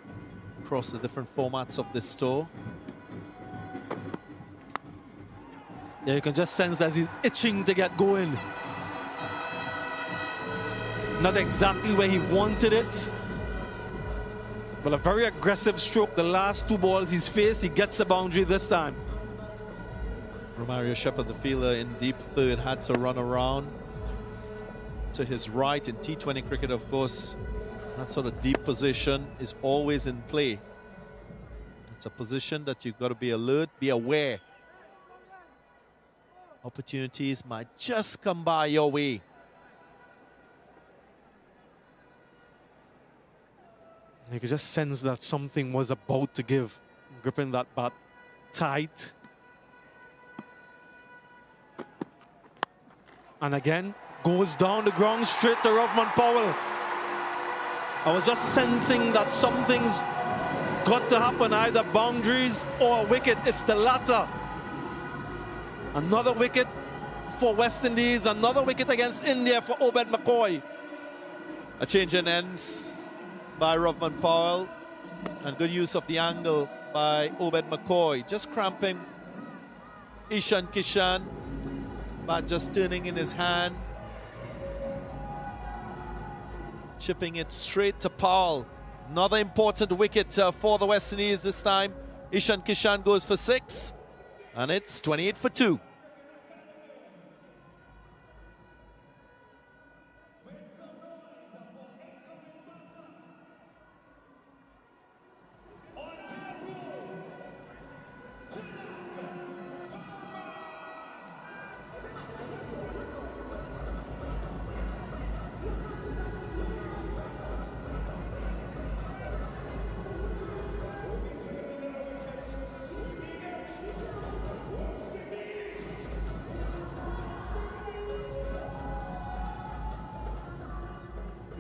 across the different formats of this tour. Yeah, you can just sense that he's itching to get going. Not exactly where he wanted it, but a very aggressive stroke. The last 2 balls he's faced, he gets the boundary this time. Romario Shepherd, the fielder in deep third, had to run around to his right. In T20 cricket, of course, that sort of deep position is always in play. It's a position that you've got to be alert, be aware. Opportunities might just come by your way. You could just sense that something was about to give, gripping that bat tight. And again, goes down the ground straight to Rovman Powell. I was just sensing that something's got to happen, either boundaries or a wicket. It's the latter. Another wicket for West Indies, another wicket against India for Obed McCoy. A change in ends by Rovman Powell, and good use of the angle by Obed McCoy. Just cramping Ishan Kishan, but just turning in his hand, chipping it straight to Powell. Another important wicket for the West Indies this time. Ishan Kishan goes for 6, and it's 28 for 2.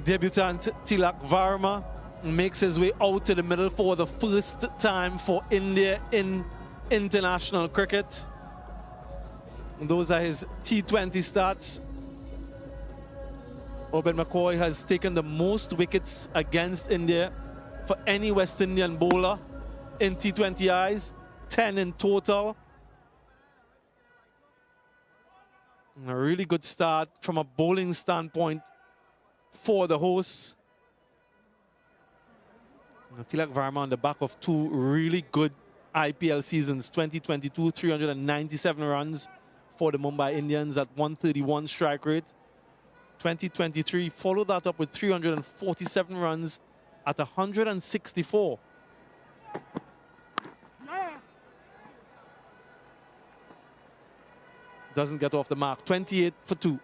Debutant Tilak Varma makes his way out to the middle for the first time for India in international cricket. And those are his T20 stats. Obed McCoy has taken the most wickets against India for any West Indian bowler in T20 eyes, 10 in total. And a really good start from a bowling standpoint for the hosts. Tilak Varma on the back of 2 really good IPL seasons. 2022, 397 runs for the Mumbai Indians at 131 strike rate. 2023 followed that up with 347 runs at 164. Doesn't get off the mark. 28 for 2.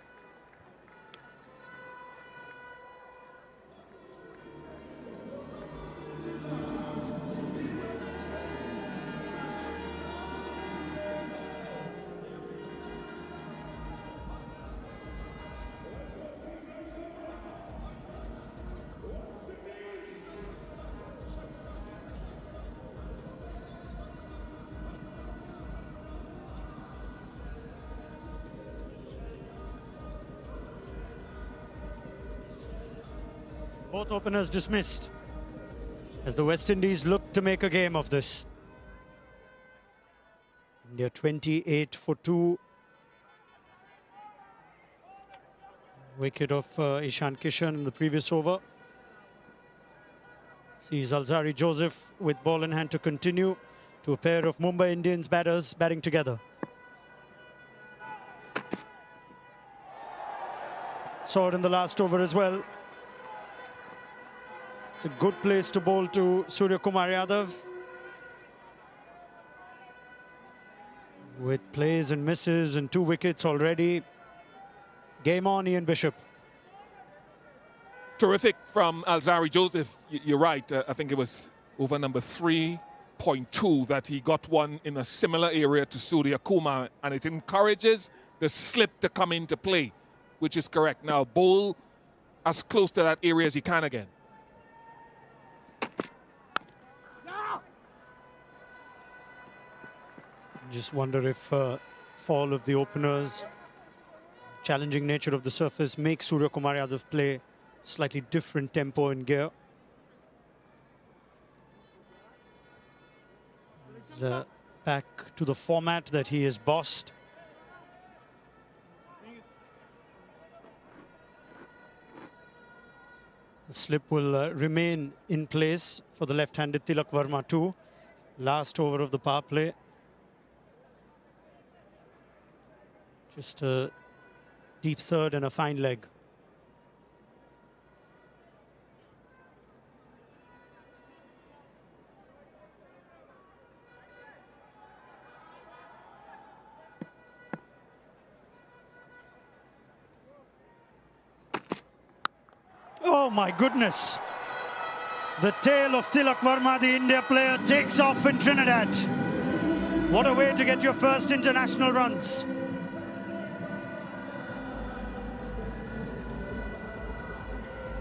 Both openers dismissed as the West Indies look to make a game of this. India 28 for 2. Wicket of Ishan Kishan in the previous over. Sees Alzari Joseph with ball in hand to continue to a pair of Mumbai Indians batters batting together. Saw it in the last over as well. It's a good place to bowl to Surya Kumar Yadav. With plays and misses and 2 wickets already. Game on, Ian Bishop. Terrific from Alzarri Joseph. You're right. I think it was over number 3.2 that he got one in a similar area to Surya Kumar, and it encourages the slip to come into play, which is correct. Now, bowl as close to that area as you can again. Just wonder if fall of the openers, challenging nature of the surface makes Surya Kumar Yadav play slightly different tempo and gear. Back to the format that he has bossed. The slip will remain in place for the left-handed Tilak Verma too. Last over of the power play. Just a deep third and a fine leg. Oh my goodness. The tail of Tilak Verma, the India player, takes off in Trinidad. What a way to get your first international runs.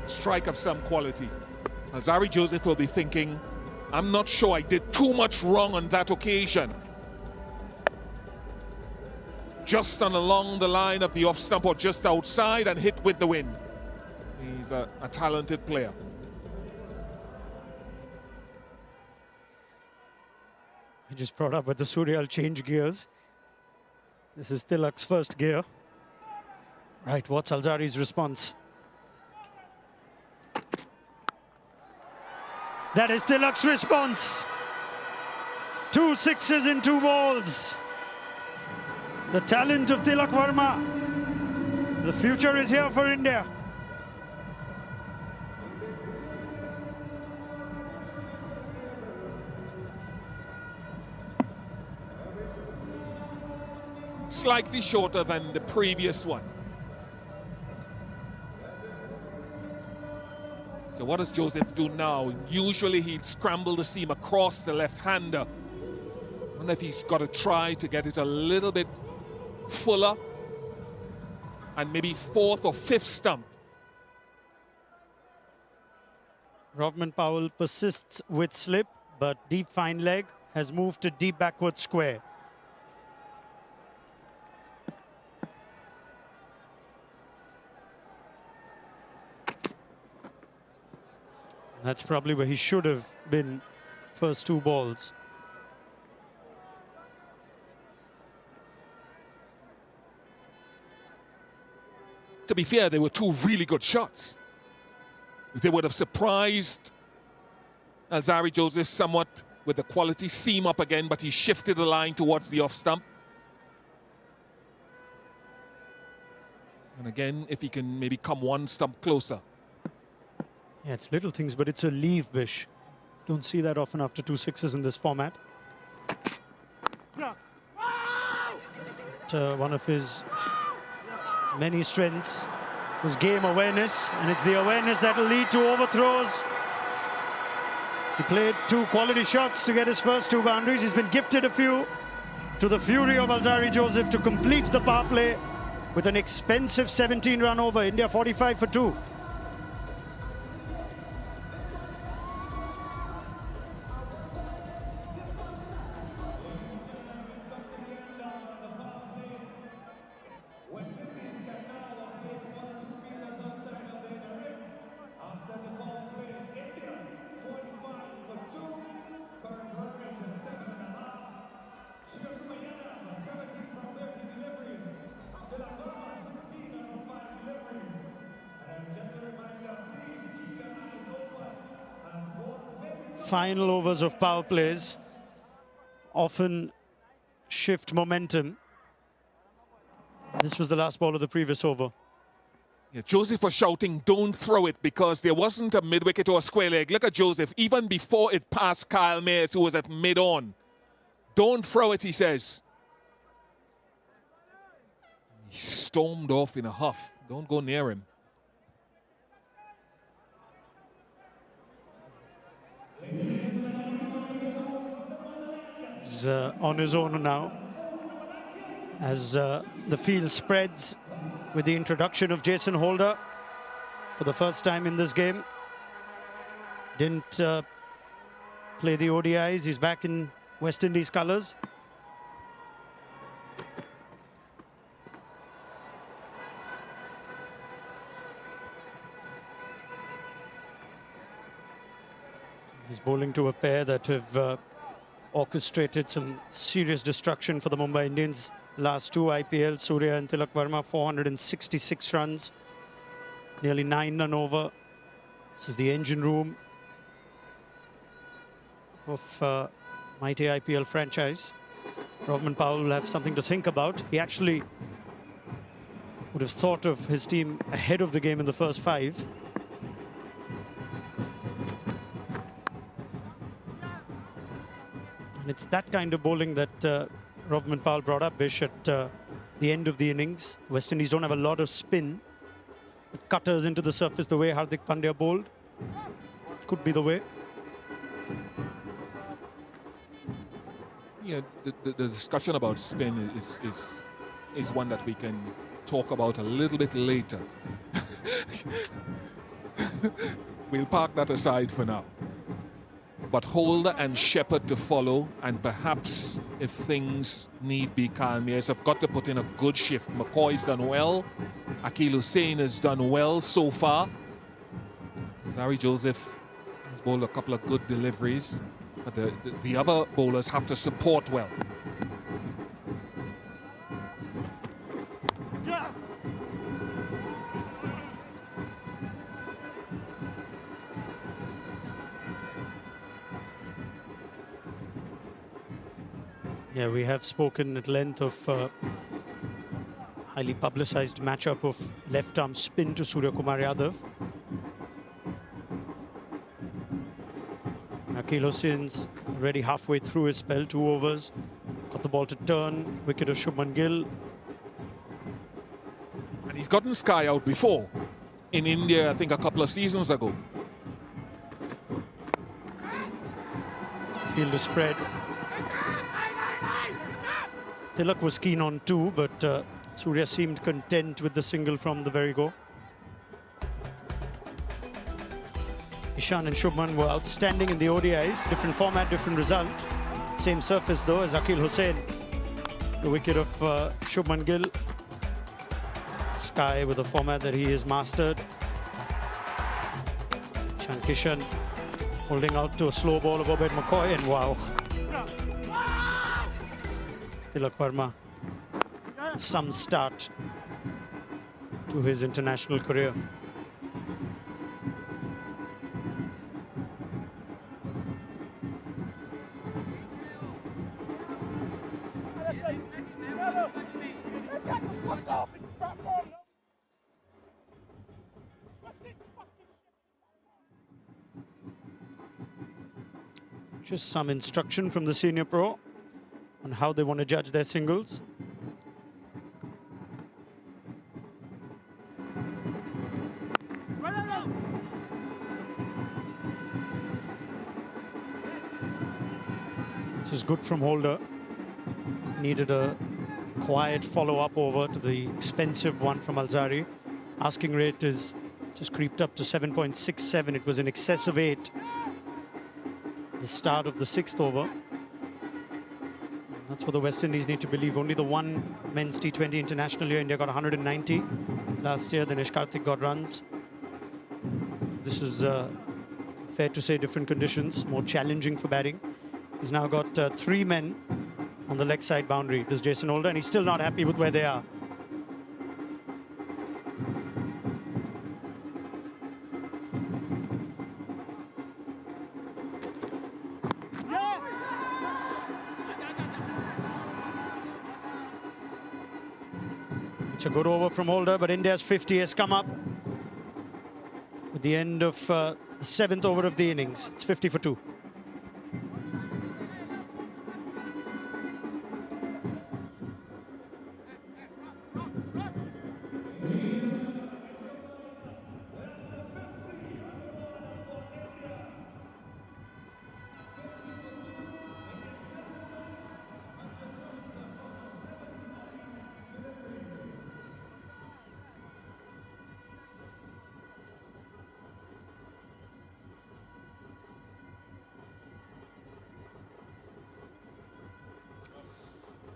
Strike of some quality. Alzarri Joseph will be thinking, I'm not sure I did too much wrong on that occasion. Just on along the line of the off stump or just outside and hit with the wind. He's a talented player. I just brought up with the Surya, I'll change gears. This is Tilak's first gear. Right, what's Alzarri's response? That is Tilak's response. 2 sixes in 2 balls. The talent of Tilak Verma. The future is here for India. Slightly shorter than the previous one. So what does Joseph do now? Usually he'd scramble the seam across the left-hander. I wonder if he's got to try to get it a little bit fuller and maybe 4th or 5th stump. Rodman Powell persists with slip, but deep fine leg has moved to deep backward square. That's probably where he should have been first 2 balls. To be fair, they were 2 really good shots. They would have surprised Alzarri Joseph somewhat with the quality seam up again, but he shifted the line towards the off stump. And again, if he can maybe come 1 stump closer. Yeah, it's little things, but it's a leave, Bish. Don't see that often after 2 sixes in this format. One of his many strengths was game awareness, and it's the awareness that will lead to overthrows. He played 2 quality shots to get his first 2 boundaries. He's been gifted a few, to the fury of Alzarri Joseph, to complete the power play with an expensive 17-run over. India 45 for 2. Final overs of power plays often shift momentum. This was the last ball of the previous over. Yeah, Joseph was shouting, don't throw it, because there wasn't a mid-wicket or a square leg. Look at Joseph, even before it passed Kyle Mayers, who was at mid-on. Don't throw it, he says. He stormed off in a huff. Don't go near him. He's on his own now. As the field spreads with the introduction of Jason Holder for the first time in this game. Didn't play the ODIs. He's back in West Indies colours. He's bowling to a pair that have orchestrated some serious destruction for the Mumbai Indians. Last two IPL, Surya and Tilak Verma, 466 runs, nearly 9 run over. This is the engine room of mighty IPL franchise. Rovman Powell will have something to think about. He actually would have thought of his team ahead of the game in the first 5. And it's that kind of bowling that Rovman Powell brought up, Bish, at the end of the innings. West Indies don't have a lot of spin. It cutters into the surface the way Hardik Pandya bowled. Could be the way. Yeah, the discussion about spin is one that we can talk about a little bit later. We'll park that aside for now. But Holder and Shepherd to follow, and perhaps if things need be, Kyle Mayers have got to put in a good shift. McCoy's done well. Akil Hussain has done well so far. Zari Joseph has bowled a couple of good deliveries, but the other bowlers have to support well. Yeah, we have spoken at length of highly publicized matchup of left-arm spin to Surya Kumar Yadav. Akil Hussain's already halfway through his spell, 2 overs. Got the ball to turn, wicket of Shubman Gill. And he's gotten Sky out before. In India, I think a couple of seasons ago. Field is spread. Tilak was keen on 2, but Surya seemed content with the single from the very go. Ishan and Shubman were outstanding in the ODIs. Different format, different result. Same surface though as Akil Hussain. The wicket of Shubman Gill. Sky with a format that he has mastered. Ishan Kishan holding out to a slow ball of Obed McCoy, and wow. Tilak Verma, some start to his international career. Just some instruction from the senior pro on how they want to judge their singles. This is good from Holder. Needed a quiet follow-up over to the expensive one from Alzari. Asking rate is just creeped up to 7.67. It was in excess of 8. The start of the 6th over. That's what the West Indies need to believe. Only the one men's T20 international here. India got 190 last year. Dinesh Karthik got runs. This is fair to say different conditions, more challenging for batting. He's now got 3 men on the leg side boundary. This is Jason Holder, and he's still not happy with where they are. It's a good over from Holder, but India's 50 has come up. the end of the 7th over of the innings. It's 50 for 2.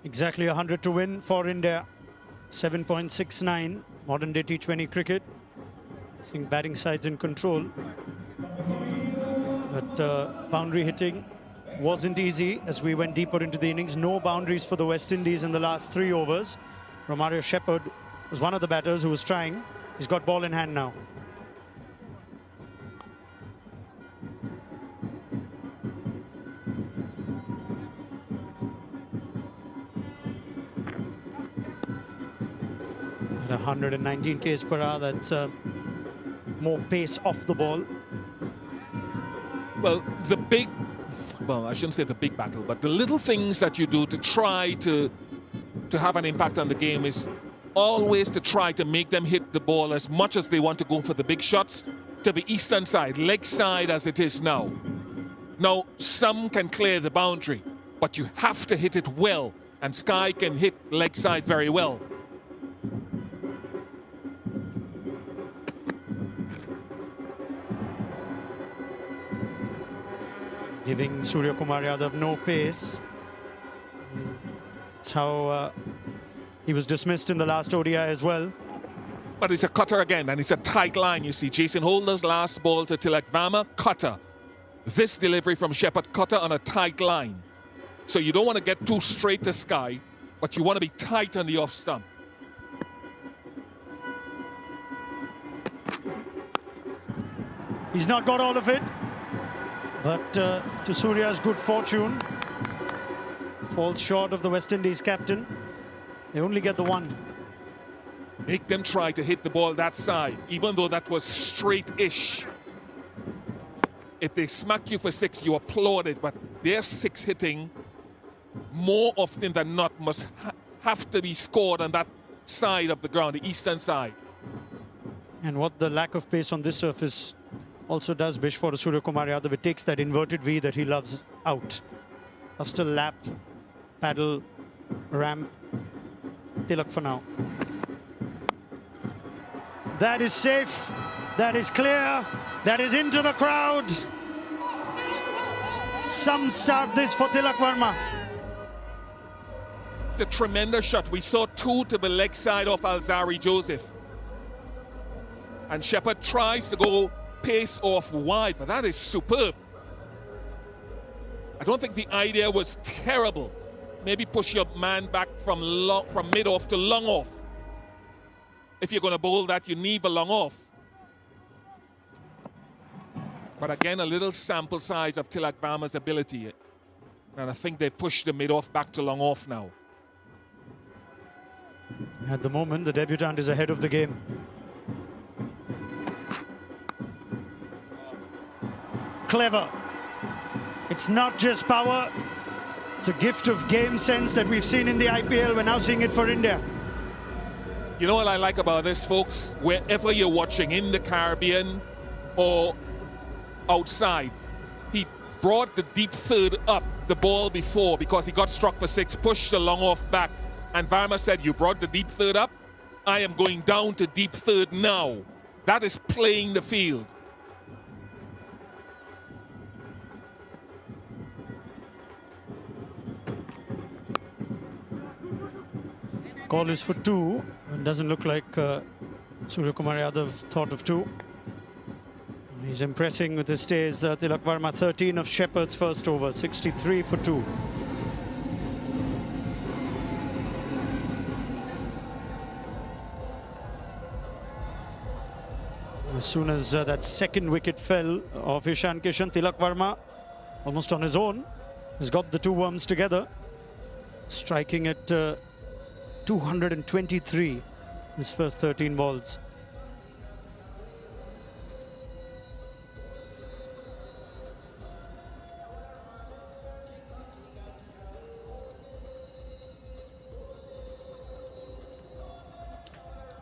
Exactly 100 to win for India. 7.69 modern day T20 cricket. Seeing batting sides in control. But boundary hitting wasn't easy as we went deeper into the innings. No boundaries for the West Indies in the last 3 overs. Romario Shepherd was one of the batters who was trying. He's got ball in hand now. At 119 k's per hour, that's more pace off the ball. Well, I shouldn't say the big battle, but the little things that you do to try to have an impact on the game is always to try to make them hit the ball as much as they want to go for the big shots to the eastern side, leg side as it is now. Now, some can clear the boundary, but you have to hit it well, and Sky can hit leg side very well. Giving Surya Kumar Yadav no pace. That's how he was dismissed in the last ODI as well. But it's a cutter again, and it's a tight line. You see, Jason Holder's last ball to Tilak Varma, cutter. This delivery from Shepherd, cutter on a tight line. So you don't want to get too straight to Sky, but you want to be tight on the off stump. He's not got all of it. But to Surya's good fortune, falls short of the West Indies captain. They only get the one. Make them try to hit the ball that side, even though that was straight-ish. If they smack you for 6, you applaud it, but their 6 hitting, more often than not, must have to be scored on that side of the ground, the eastern side. And what the lack of pace on this surface also does, Bish, for Surya Kumar Yadav, it takes that inverted V that he loves out. Loves to lap, paddle, ramp, Tilak for now. That is safe, that is clear, that is into the crowd. Some start this for Tilak Varma. It's a tremendous shot. We saw 2 to the leg side of Alzari Joseph. And Shepherd tries to go pace off wide, but that is superb. I don't think the idea was terrible. Maybe push your man back from mid-off to long off. If you're going to bowl that, you need the long off. But again, a little sample size of Tilak Varma's ability. And I think they've pushed the mid-off back to long off now. At the moment, the debutant is ahead of the game. Clever. It's not just power, it's a gift of game sense that we've seen in the IPL. We're now seeing it for India. You know what I like about this, folks? Wherever you're watching, in the Caribbean or outside, he brought the deep third up the ball before because he got struck for 6, pushed the long off back, and Varma said, you brought the deep third up? I am going down to deep third now. That is playing the field. Call is for 2. It doesn't look like Surya Kumar Yadav thought of 2. He's impressing with his stays. Tilak Varma, 13 of Shepherd's first over, 63 for 2. As soon as that second wicket fell of Ishan Kishan, Tilak Varma, almost on his own, has got the 2 worms together, striking at 223 his first 13 balls.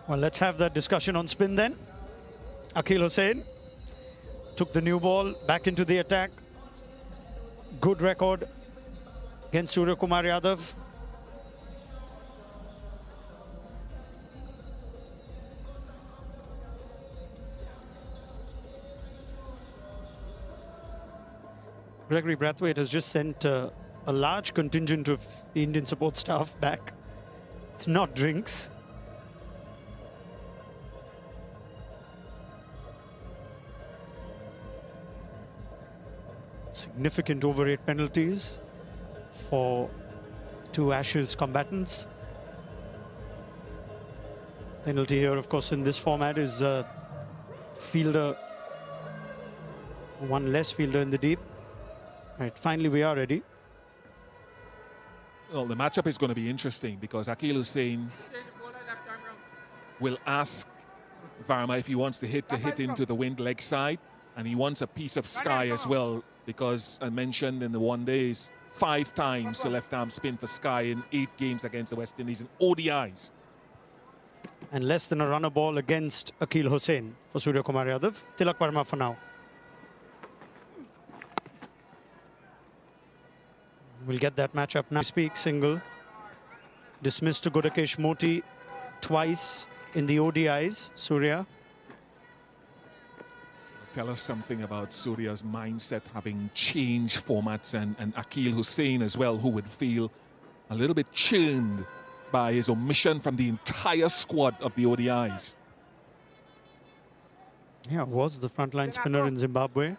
Well, let's have that discussion on spin then. Akil Hussain took the new ball back into the attack. Good record against Surya Kumar Yadav. Gregory Brathwaite has just sent a large contingent of the Indian support staff back. It's not drinks. Significant over 8 penalties for 2 Ashes combatants. Penalty here, of course, in this format is fielder, 1 less fielder in the deep. Right, finally we are ready. Well, the matchup is going to be interesting because Akil Hussain will ask Varma if he wants to hit into the wind leg side, and he wants a piece of sky as well, because I mentioned in the one days 5 times the left arm spin for Sky in 8 games against the West Indies in ODIs. And less than a runner ball against Akil Hussain for Surya Kumar Yadav. Tilak Varma for now. We'll get that matchup now. Speak single. Dismissed to Gudakesh Moti twice in the ODIs, Surya. Tell us something about Surya's mindset having changed formats, and Akil Hussain as well, who would feel a little bit churned by his omission from the entire squad of the ODIs. Yeah, was the frontline spinner in Zimbabwe.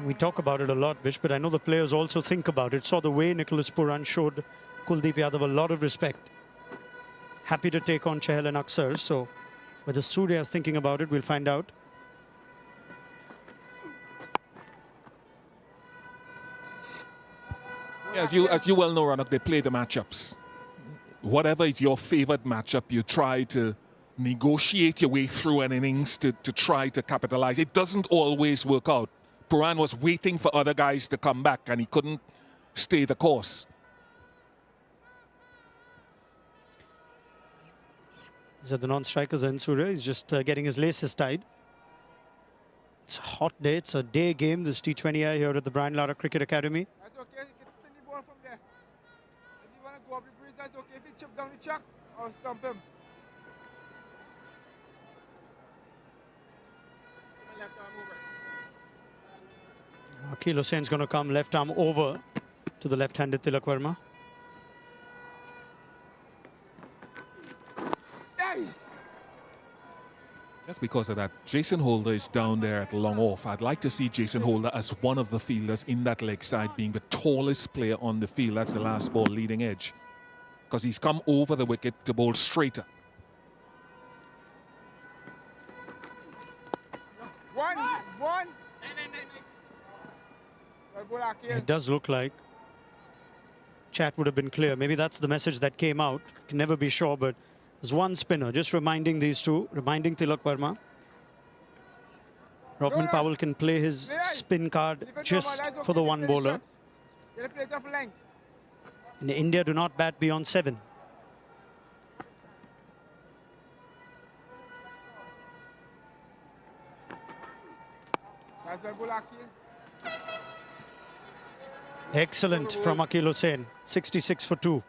We talk about it a lot, Vish, but I know the players also think about it. Saw the way Nicholas Puran showed Kuldeep Yadav a lot of respect. Happy to take on Chahal and Aksar. So whether Surya is thinking about it, we'll find out. Yeah, as you well know, Ranak, they play the matchups. Whatever is your favorite matchup, you try to negotiate your way through an innings to try to capitalize. It doesn't always work out. Puran was waiting for other guys to come back and he couldn't stay the course. These are the non-strikers and Surya is just getting his laces tied. It's a hot day. It's a day game, this T20I here at the Brian Lara Cricket Academy. That's okay, you can spin the ball from there. If you want to go up the breeze, that's okay. If you chip down the chuck, I'll stump him. Left arm over. Akil Hussain's going to come left arm over to the left-handed Tilak Varma. Just because of that, Jason Holder is down there at long off. I'd like to see Jason Holder as one of the fielders in that leg side, being the tallest player on the field. That's the last ball leading edge, because he's come over the wicket to bowl straighter. One. It does look like chat would have been clear. Maybe that's the message that came out. Can never be sure, but there's one spinner. Just reminding these two, reminding Tilak Varma. Robin Powell can play his spin card just for the one bowler. And India do not bat beyond 7. Excellent from Akil Hussain. 66 for 2.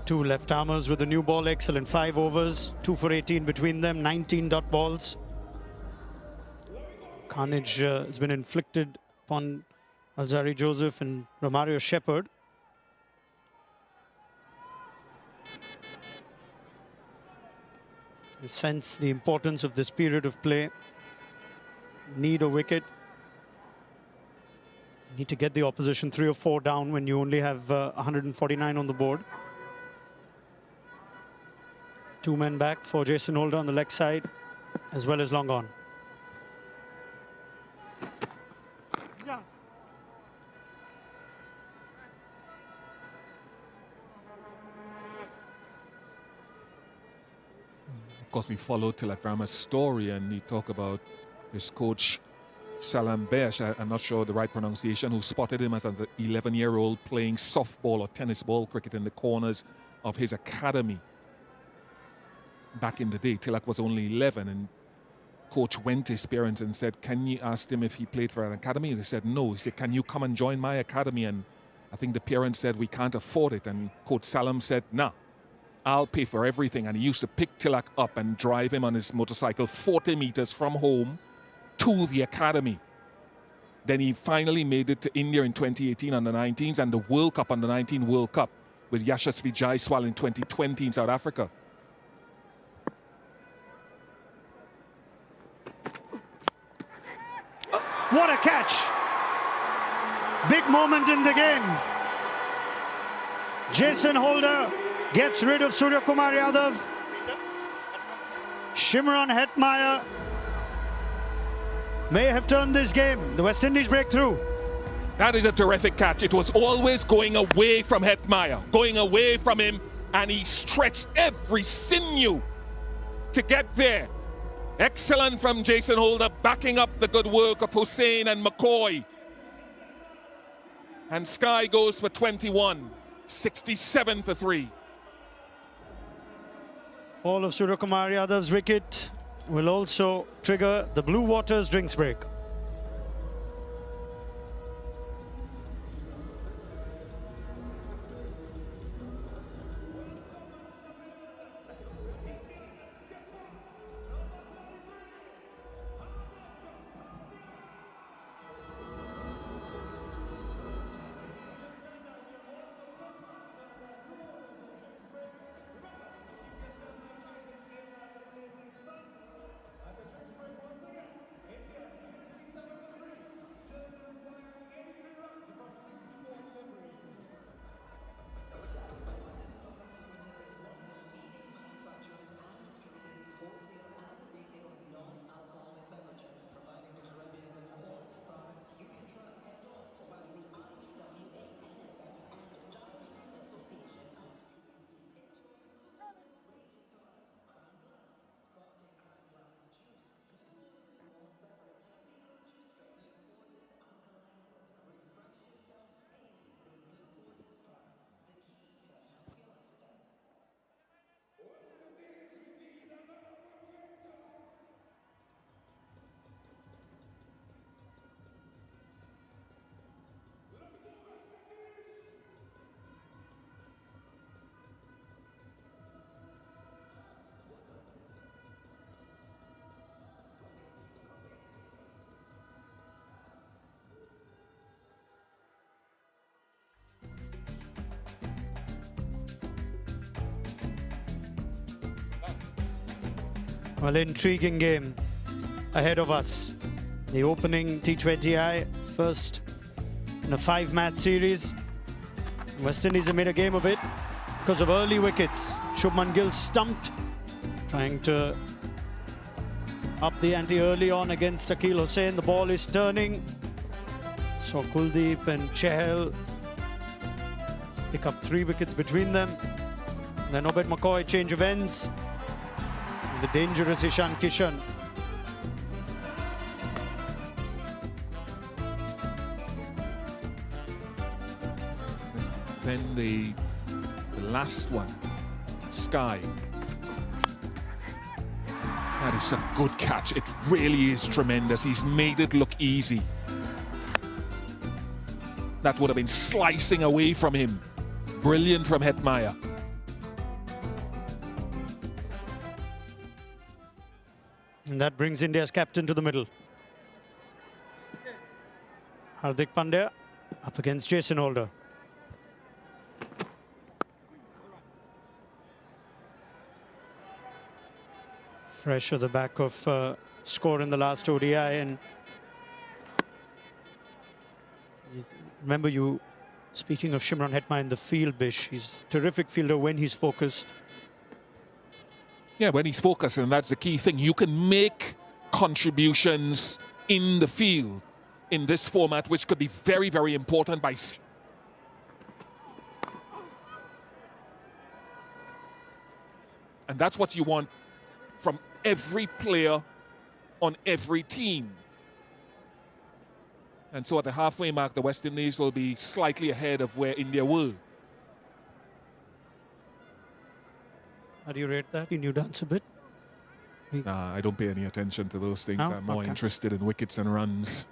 Two left-armers with the new ball, excellent. 5 overs, 2 for 18 between them, 19 dot balls. Carnage has been inflicted upon Alzari Joseph and Romario Shepherd. You sense the importance of this period of play. need a wicket. Need to get the opposition 3 or 4 down when you only have 149 on the board. 2 men back for Jason Holder on the leg side, as well as long on. Of course, we followed Tilak Rama's story, and he talked about his coach, Salam Besh, I'm not sure the right pronunciation, who spotted him as an 11-year-old playing softball or tennis ball cricket in the corners of his academy. Back in the day, Tilak was only 11, and coach went to his parents and said, can you ask him if he played for an academy? And they said no. He said, can you come and join my academy? And I think the parents said, we can't afford it. And coach Salam said, nah, I'll pay for everything. And he used to pick Tilak up and drive him on his motorcycle 40 meters from home to the academy. Then he finally made it to India in 2018 under 19s and the World Cup under 19 World Cup with Yashasvi Jaiswal in 2020 in South Africa. What a catch! Big moment in the game. Jason Holder gets rid of Surya Kumar Yadav. Shimron Hetmeyer may have turned this game. The West Indies break through. That is a terrific catch. It was always going away from Hetmeyer, going away from him, and he stretched every sinew to get there. Excellent from Jason Holder, backing up the good work of Hussain and McCoy. And Sky goes for 21, 67 for 3. Fall of Surya Kumar Yadav's wicket will also trigger the Blue Waters drinks break. Well, intriguing game ahead of us. The opening T20I, first in a 5-match series. West Indies have made a game of it because of early wickets. Shubman Gill stumped, trying to up the ante early on against Akil Hussain. The ball is turning. So Kuldeep and Chahal pick up 3 wickets between them. And then Obed McCoy, change of ends. The dangerous Ishan Kishan. Then the last one, Sky. That is a good catch. It really is tremendous. He's made it look easy. That would have been slicing away from him. Brilliant from Hetmeyer. And that brings India's captain to the middle. Hardik Pandya up against Jason Holder. Fresh at the back of score in the last ODI and Remember you, speaking of Shimron Hetmyer in the field, Bish, he's a terrific fielder when he's focused. Yeah, when he's focused, and that's the key thing. You can make contributions in the field in this format, which could be very, very important by... And that's what you want from every player on every team. And so at the halfway mark, the West Indies will be slightly ahead of where India were. How do you rate that? Can you dance a bit? Nah, I don't pay any attention to those things. No? I'm more Okay. interested in wickets and runs.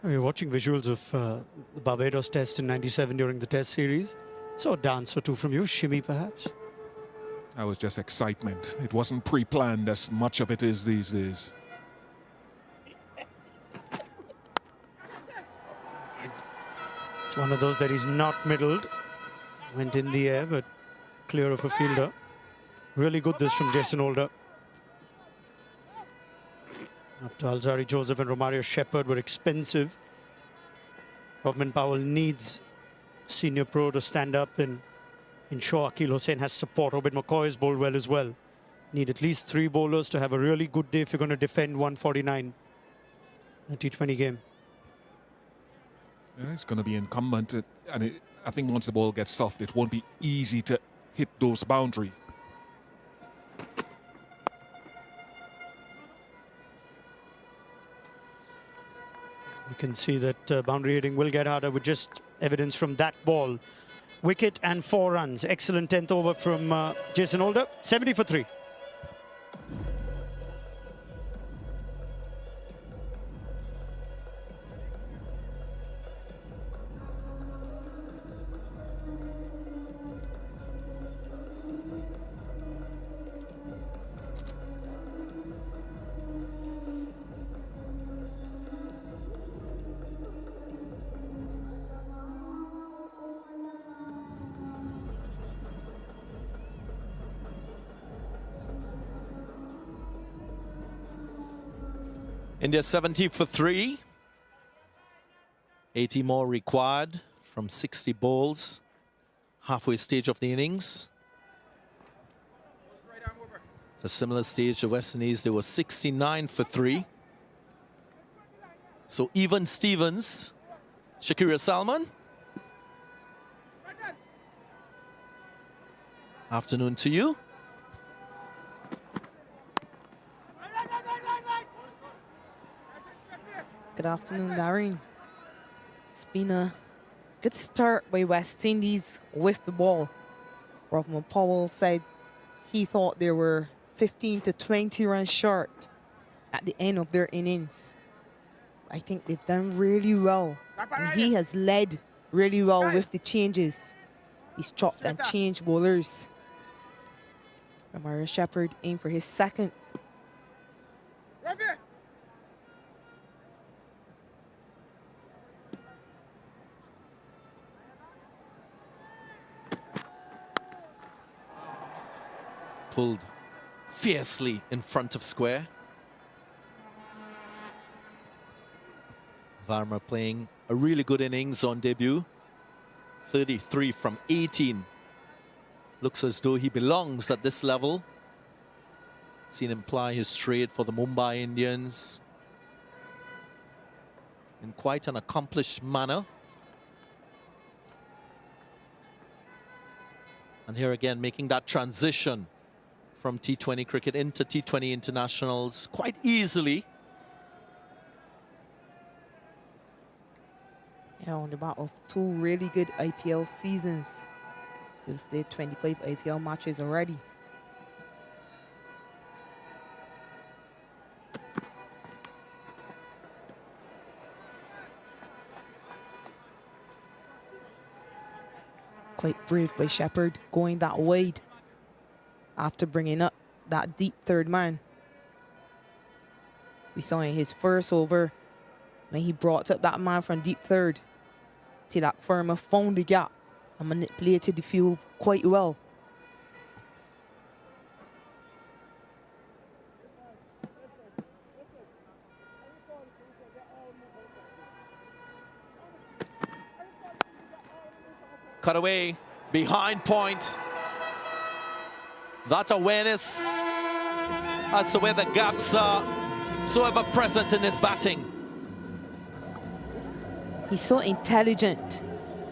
We're watching visuals of the Barbados test in '97 during the test series. So a dance or two from you, shimmy perhaps? That was just excitement. It wasn't pre-planned as much of it is these days. It's one of those that he's not middled. Went in the air, but clear of a fielder. Really good this from Jason Holder. After Alzari Joseph and Romario Shepherd were expensive, Robin Powell needs senior pro to stand up and ensure Akil Hussain has support. Robin McCoy has bowled well as well. Need at least 3 bowlers to have a really good day if you're going to defend 149 in a T20 game. Yeah, it's going to be incumbent, I think once the ball gets soft, it won't be easy to hit those boundaries. You can see that boundary hitting will get harder with just evidence from that ball. Wicket and 4 runs. Excellent 10th over from Jason Holder. 70 for 3. India 70 for 3. 80 more required from 60 balls. Halfway stage of the innings. At a similar stage, the West Indies, they were 69 for 3. So even Stevens, Shakira Salman. Afternoon to you. Good afternoon, Darren. It's been a good start by West Indies with the ball. Robin Powell said he thought they were 15 to 20 runs short at the end of their innings. I think they've done really well. And he has led really well with the changes. He's chopped and changed bowlers. Romario Shepherd aimed for his second. Pulled fiercely in front of square. Varma playing a really good innings on debut. 33 from 18. Looks as though he belongs at this level. Seen him ply his trade for the Mumbai Indians in quite an accomplished manner. And here again, making that transition from T20 cricket into T20 internationals quite easily. Yeah, on the back of 2 really good IPL seasons. He's played 25 IPL matches already. Quite brave by Shepherd going that wide after bringing up that deep third man. We saw in his first over when he brought up that man from deep third. Tilak Verma found the gap and manipulated the field quite well. cut away, behind point. That awareness as to where the gaps are so ever present in his batting. He's so intelligent.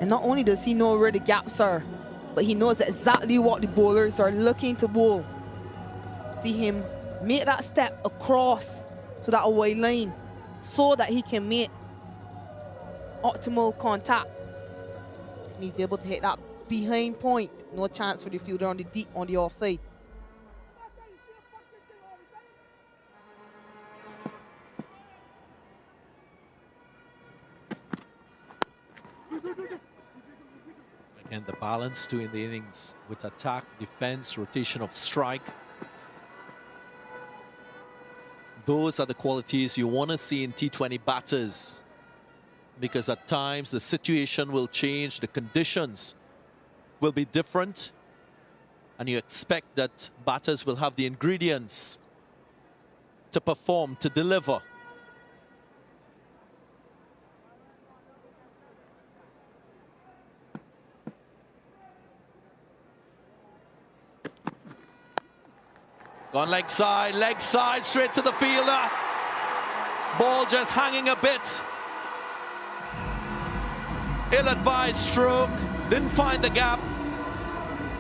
And not only does he know where the gaps are, but he knows exactly what the bowlers are looking to bowl. See him make that step across to that wide line so that he can make optimal contact. And he's able to hit that behind point. No chance for the fielder on the deep, on the offside. Again, the balance to in the innings with attack, defense, rotation of strike. Those are the qualities you want to see in T20 batters, because at times the situation will change, the conditions will be different, and you expect that batters will have the ingredients to perform, to deliver. Gone leg side, straight to the fielder. Ball just hanging a bit. Ill-advised stroke, didn't find the gap.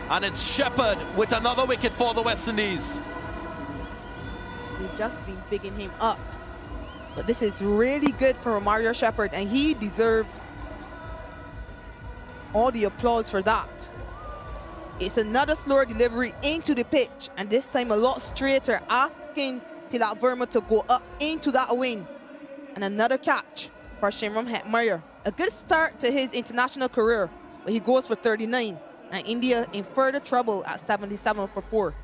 And it's Shepherd with another wicket for the West Indies. We've just been bigging him up. But this is really good for Mario Shepherd, and he deserves all the applause for that. It's another slower delivery into the pitch, and this time a lot straighter, asking Tilak Verma to go up into that wing. And another catch for Shimram Hetmeyer. A good start to his international career, but he goes for 39, and India in further trouble at 77 for 4.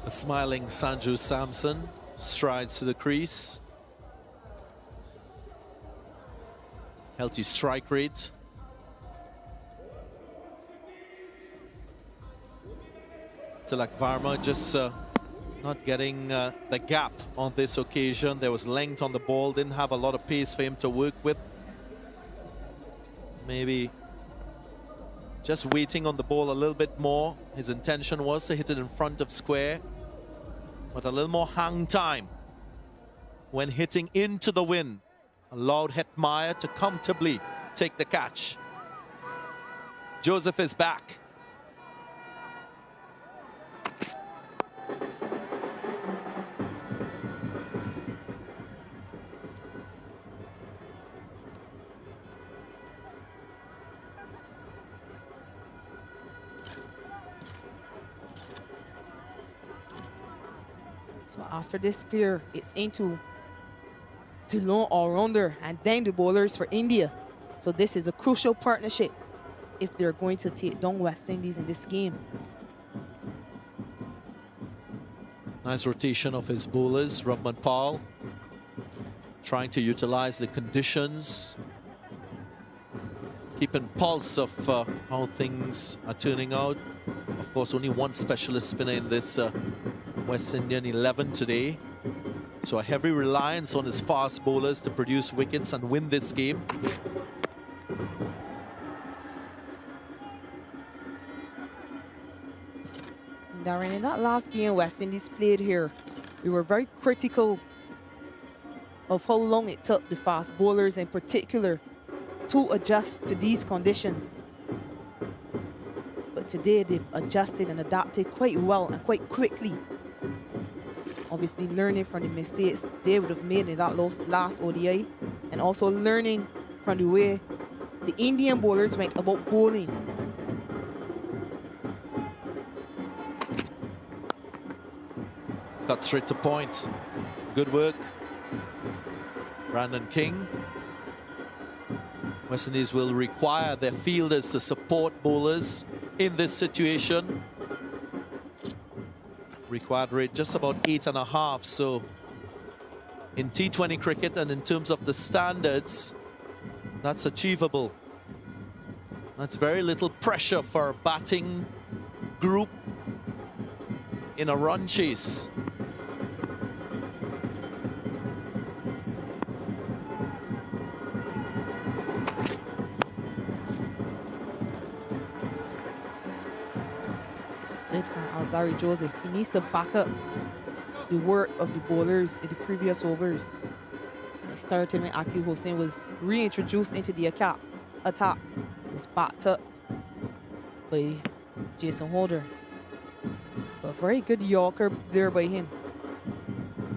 A smiling Sanju Samson strides to the crease. Healthy strike rate. Tilak Varma just not getting the gap on this occasion. There was length on the ball, didn't have a lot of pace for him to work with. Maybe just waiting on the ball a little bit more. His intention was to hit it in front of square, but a little more hang time when hitting into the wind allowed Hetmeyer to comfortably take the catch. Joseph is back. So after this spear, it's into Dillon all-rounder and then the bowlers for India. So this is a crucial partnership if they're going to take down West Indies in this game. Nice rotation of his bowlers. Rahman Paul trying to utilize the conditions, keeping pulse of how things are turning out. Of course, only one specialist spinner in this West Indian 11 today. So a heavy reliance on his fast bowlers to produce wickets and win this game. Darren, in that last game West Indies played here, we were very critical of how long it took the fast bowlers in particular to adjust to these conditions. But today they've adjusted and adapted quite well and quite quickly. Obviously learning from the mistakes they would have made in that last ODI, and also learning from the way the Indian bowlers went about bowling. Cut straight to point. Good work. Brandon King. West Indies will require their fielders to support bowlers in this situation. Required rate just about 8.5. So in T20 cricket and in terms of the standards, that's achievable. That's very little pressure for a batting group in a run chase. This is good from Alzarri Joseph. He needs to back up the work of the bowlers in the previous overs. It started when Akil Hossain was reintroduced into the attack. It was backed up by Jason Holder. But a very good Yorker there by him.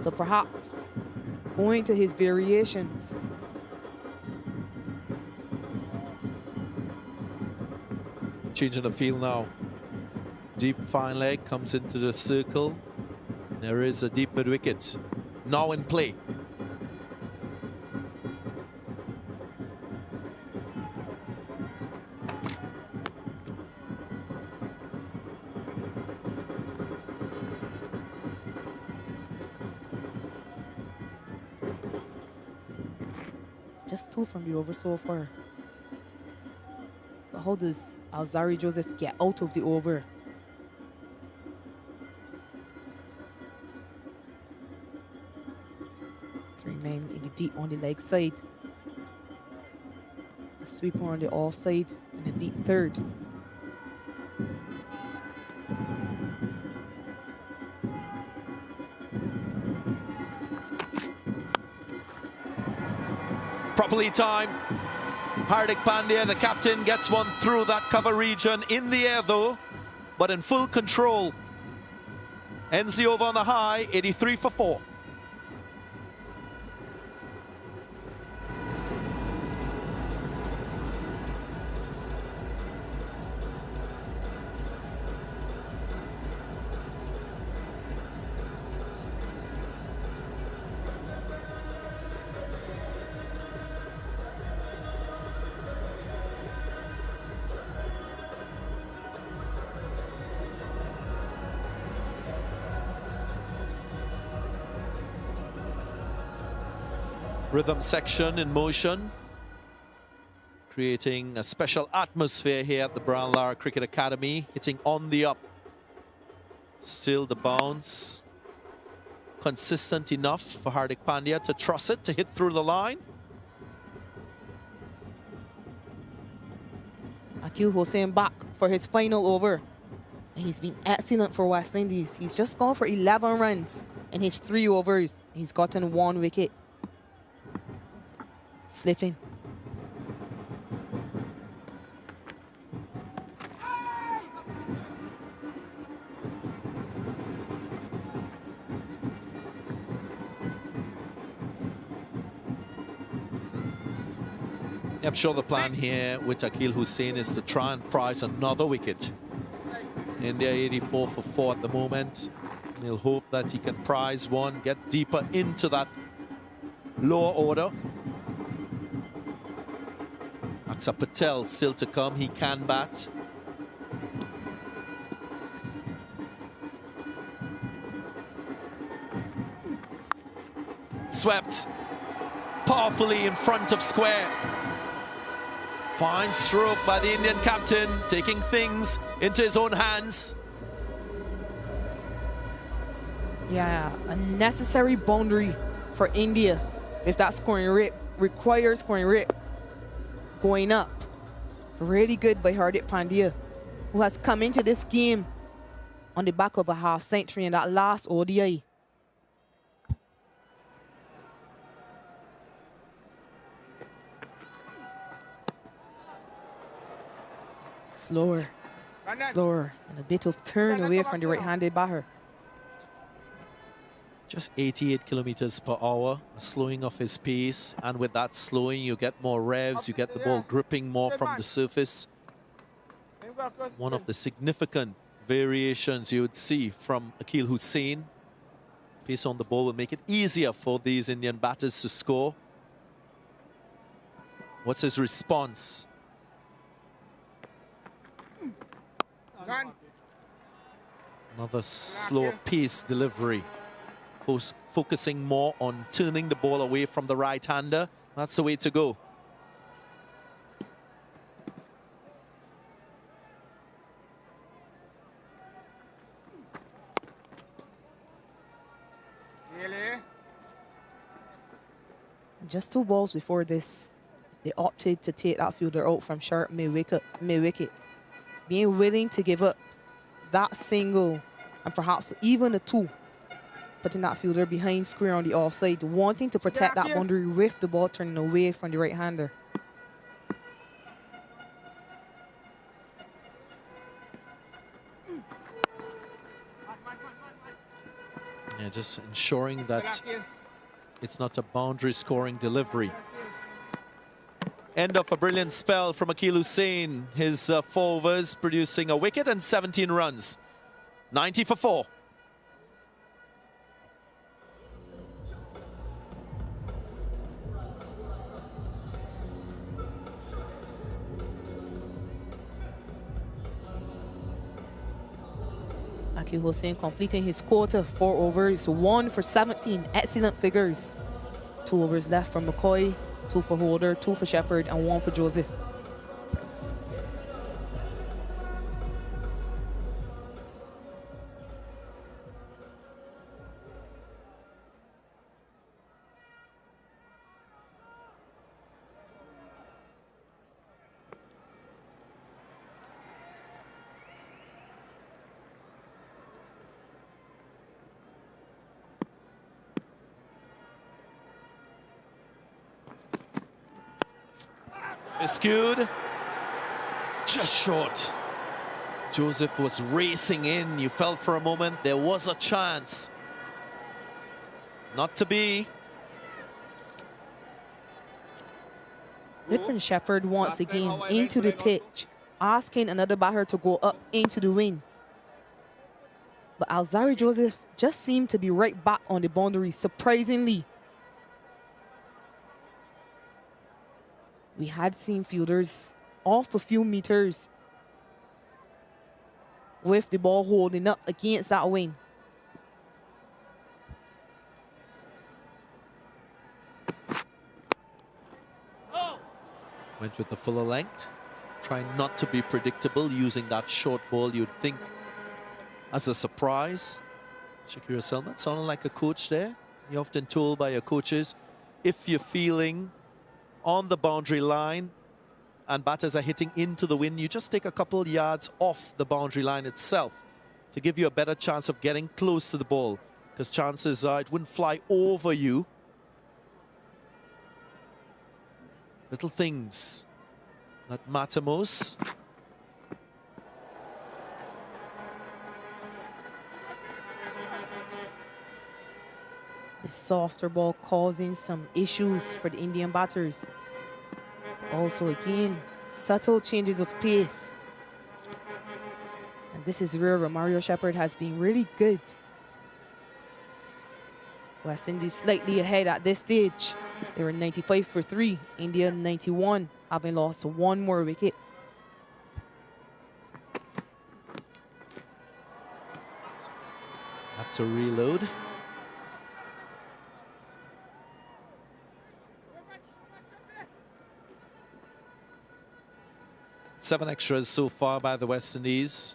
So perhaps going to his variations. Changing the field now. Deep fine leg comes into the circle. There is a deep mid wicket now in play. It's just 2 from the over so far. But how does Alzarri Joseph get out of the over? Men in the deep on the leg side, a sweeper on the off side, and a deep third. Properly timed. Hardik Pandya, the captain, gets one through that cover region. In the air though, but in full control. Ends the over on the high, 83 for 4. Rhythm section in motion, creating a special atmosphere here at the Brown Lara Cricket Academy, hitting on the up. Still the bounce, consistent enough for Hardik Pandya to truss it, to hit through the line. Akil Hossain back for his final over. And he's been excellent for West Indies. He's just gone for 11 runs in his 3 overs. He's gotten 1 wicket. Slitting. I'm sure the plan here with Akil Hossain is to try and prize another wicket. India 84 for 4 at the moment. He'll hope that he can prize one, get deeper into that lower order. Akshar Patel still to come, he can bat. Swept powerfully in front of square. Fine stroke by the Indian captain, taking things into his own hands. Yeah, a necessary boundary for India. If that scoring rate requires scoring rate going up. Really good by Hardik Pandya, who has come into this game on the back of a half century in that last ODI. Slower, slower, and a bit of turn away from the right-handed batter. Just 88 kilometers per hour, a slowing of his pace, and with that slowing you get more revs, you get the ball gripping more from the surface. One of the significant variations you would see from Akil Hossain. Pace on the ball will make it easier for these Indian batters to score. What's his response? Run. Another slower pace delivery. Focusing more on turning the ball away from the right-hander. That's the way to go. Really? Just 2 balls before this, they opted to take that fielder out from sharp mid-wicket. Being willing to give up that single and perhaps even a 2, putting that fielder behind square on the offside, wanting to protect that boundary with the ball turning away from the right-hander. Yeah, just ensuring that it's not a boundary scoring delivery. End of a brilliant spell from Akeal Hussain. His 4 overs producing a wicket and 17 runs. 90 for 4. Akeal Hussain completing his quota, 4 overs, 1 for 17. Excellent figures. 2 overs left for McCoy, 2 for Holder, 2 for Shepherd, and 1 for Joseph. Skewed, just short. Joseph was racing in. You felt for a moment there was a chance. Not to be. Different Shepherd once again into the pitch, asking another batter to go up into the wind. But Alzarri Joseph just seemed to be right back on the boundary, surprisingly. We had seen fielders off a few meters with the ball holding up against that wing. Went with the fuller length, trying not to be predictable, using that short ball you'd think as a surprise. Shakira Selman sounding like a coach there. You're often told by your coaches, if you're feeling on the boundary line and batters are hitting into the wind, you just take a couple yards off the boundary line itself to give you a better chance of getting close to the ball, because chances are it wouldn't fly over you. Little things that matter most. The softer ball causing some issues for the Indian batters. Also, again, subtle changes of pace. And this is where Romario Shepherd has been really good. West Indies slightly ahead at this stage. They were 95 for 3. India 91, having lost 1 more wicket. Have to reload. Seven extras so far by the West Indies.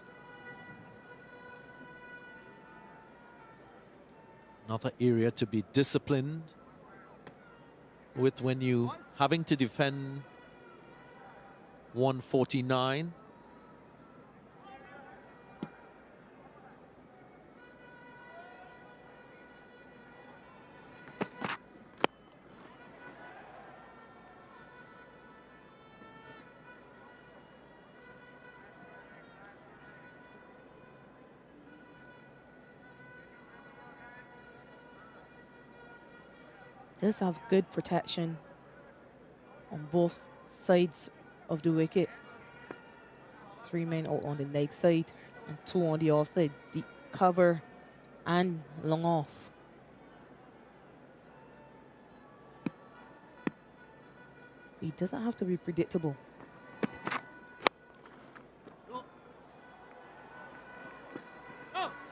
Another area to be disciplined with when you having to defend 149. Does have good protection on both sides of the wicket. 3 men out on the leg side and 2 on the offside. Deep cover and long off. He doesn't have to be predictable.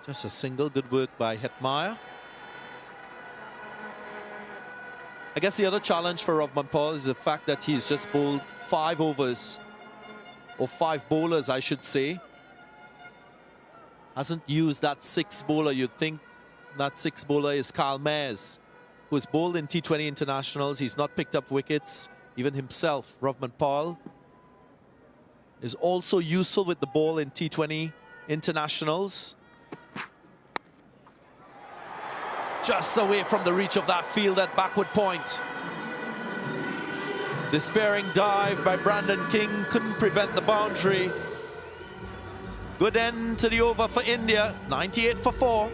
Just a single. Good work by Hetmeyer. I guess the other challenge for Rovman Paul is the fact that he's just bowled 5 overs, or 5 bowlers, I should say. Hasn't used that 6th bowler. You'd think that 6th bowler is Kyle Mayers, who has bowled in T20 internationals. He's not picked up wickets, even himself. Rovman Paul is also useful with the ball in T20 internationals. Just away from the reach of that field at backward point. Despairing dive by Brandon King couldn't prevent the boundary. Good end to the over for India, 98 for 4.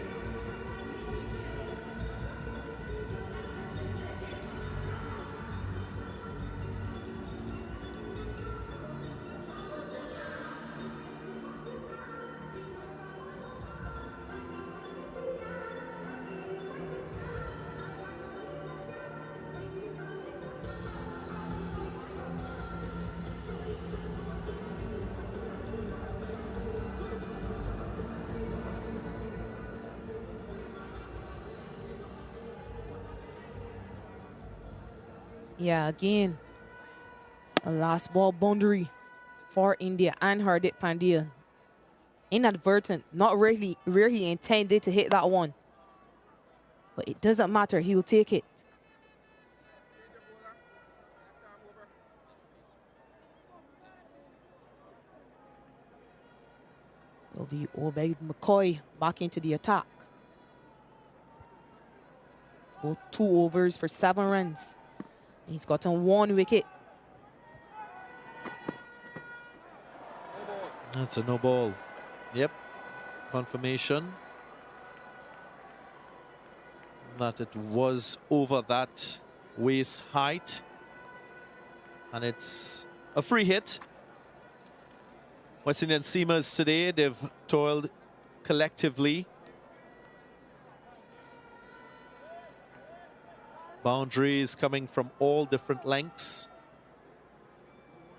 Yeah, again, a last ball boundary for India and Hardik Pandya. Inadvertent, not really where he intended to hit that one. But it doesn't matter, he'll take it. It'll be Obed McCoy back into the attack. So 2 overs for 7 runs. He's gotten 1 wicket. That's a no ball. Yep, confirmation that it was over that waist height. And it's a free hit. West Indian seamers today, they've toiled collectively. Boundaries coming from all different lengths.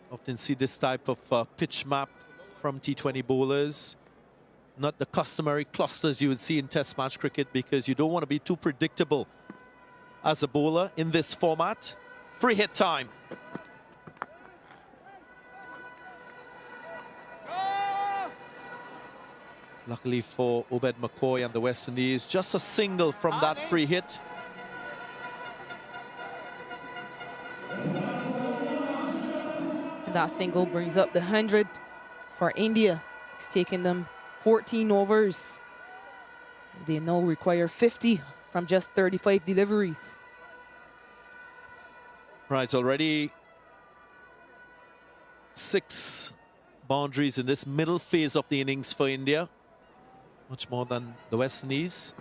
Often see this type of pitch map from T20 bowlers. Not the customary clusters you would see in Test match cricket, because you don't want to be too predictable as a bowler in this format. Free hit time. Luckily for Obed McCoy and the West Indies, just a single from that free hit. That single brings up the 100 for India. It's taken them 14 overs. They now require 50 from just 35 deliveries. Right, already 6 boundaries in this middle phase of the innings for India. Much more than the West Indies.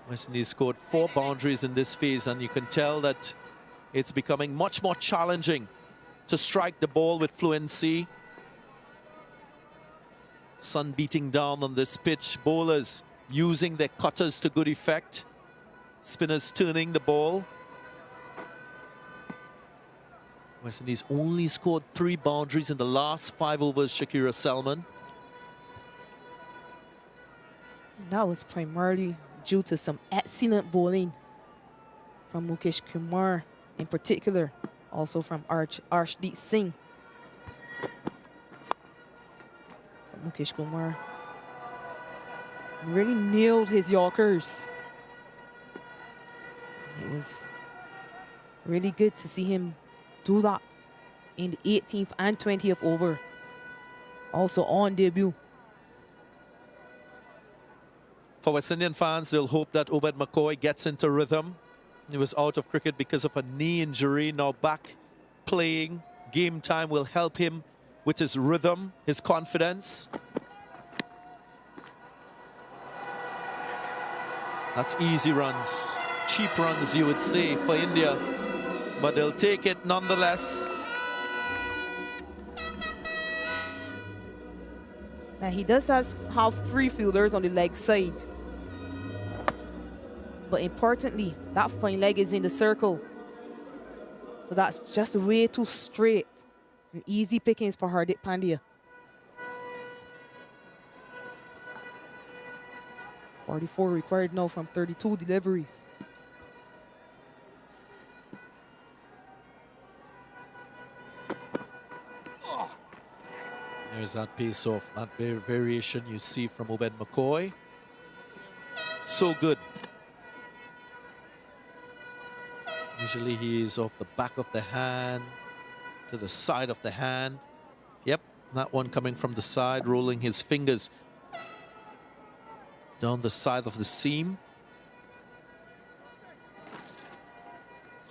West Indies scored 4 boundaries in this phase, and you can tell that it's becoming much more challenging to strike the ball with fluency. Sun beating down on this pitch. Bowlers using their cutters to good effect. Spinners turning the ball. West Indies only scored 3 boundaries in the last 5 overs, Shakira Selman. That was primarily due to some excellent bowling from Mukesh Kumar in particular. Also from Arshdeep Singh. Mukesh Kumar really nailed his Yorkers. It was really good to see him do that in the 18th and 20th over. Also on debut. For West Indian fans, they'll hope that Obed McCoy gets into rhythm. He was out of cricket because of a knee injury, now back playing. Game time will help him with his rhythm, his confidence. That's easy runs, cheap runs you would say for India, but they'll take it nonetheless. Now he does have 3 fielders on the leg side. But importantly, that fine leg is in the circle. So that's just way too straight. And easy pickings for Hardik Pandya. 44 required now from 32 deliveries. There's that piece of that variation you see from Obed McCoy. So good. Usually he is off the back of the hand to the side of the hand. Yep, that one coming from the side, rolling his fingers down the side of the seam.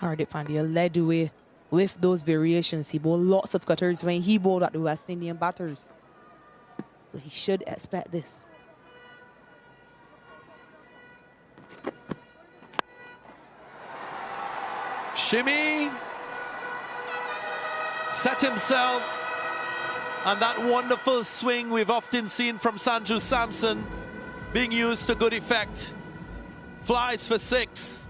Hardik Pandya led the way with those variations. He bowled lots of cutters when he bowled at the West Indian batters. So he should expect this. Shimmy. Set himself. And that wonderful swing we've often seen from Sanju Samson being used to good effect. Flies for 6.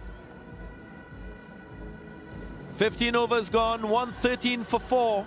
15 overs gone, 113 for 4.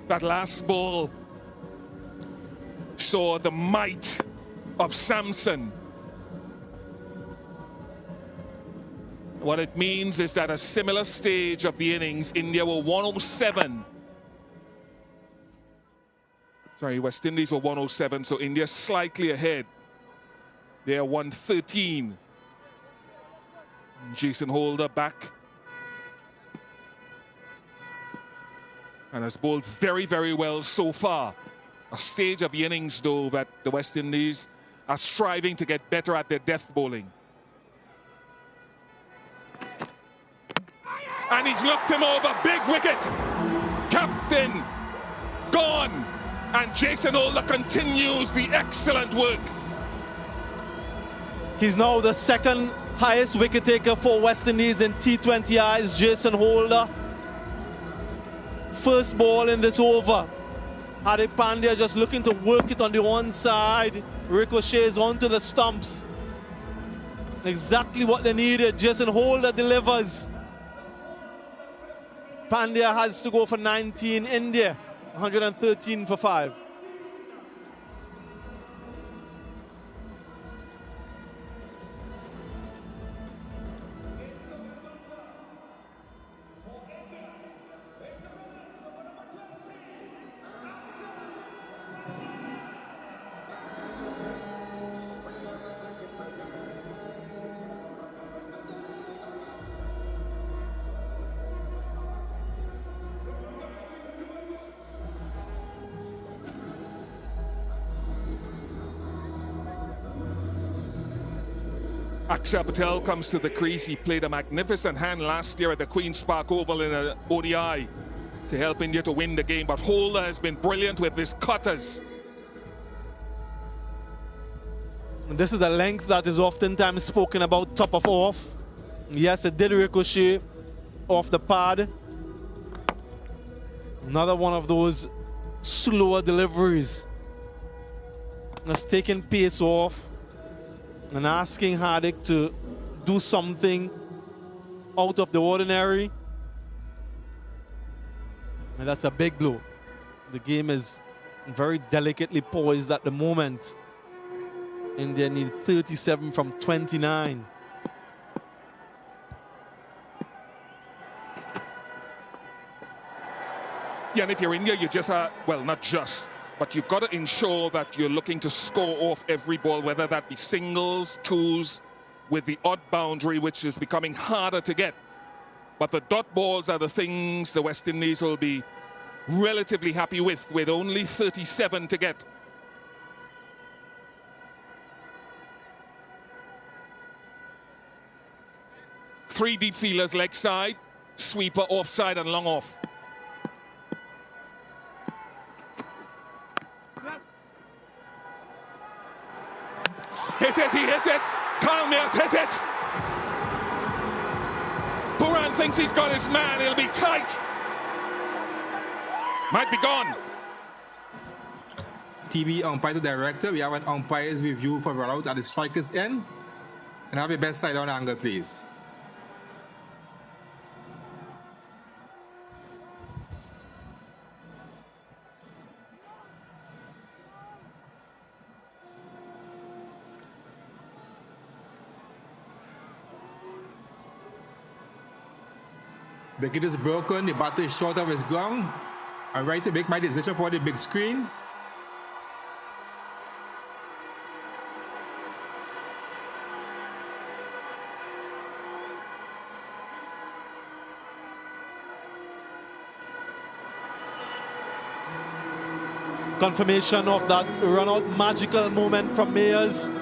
That last ball saw the might of Samson. What it means is that at a similar stage of the innings, India were 107. Sorry, West Indies were 107, so India slightly ahead. They are 113. Jason Holder back. And has bowled very, very well so far. A stage of the innings, though, that the West Indies are striving to get better at their death bowling. And he's knocked him over. Big wicket. Captain gone. And Jason Holder continues the excellent work. He's now the second highest wicket taker for West Indies in T20 eyes, Jason Holder. First ball in this over. Hardik Pandya just looking to work it on the one side. Ricochets onto the stumps. Exactly what they needed. Jason Holder delivers. Pandya has to go for 19. India 113 for 5. Akshar Patel comes to the crease. He played a magnificent hand last year at the Queen's Park Oval in an ODI to help India to win the game. But Holder has been brilliant with his cutters. And this is the length that is oftentimes spoken about, top of off. Yes, it did ricochet off the pad. Another one of those slower deliveries. Just taking pace off and asking Hardik to do something out of the ordinary. And that's a big blow. The game is very delicately poised at the moment. India need 37 from 29. Yeah, and if you're India, you just are, well, not just, but you've got to ensure that you're looking to score off every ball, whether that be singles, twos, with the odd boundary, which is becoming harder to get. But the dot balls are the things the West Indies will be relatively happy with only 37 to get. Three deep fielders leg side, sweeper offside and long off. Hit it, he hit it. Kalmir's hit it. Buran thinks he's got his man, he'll be tight. Might be gone. TV umpire to director, we have an umpire's review for rollout at the striker's end. And have your best side on angle, please. The wicket is broken, the batter is short of his ground. I'm ready to make my decision for the big screen. Confirmation of that run-out magical moment from Mayers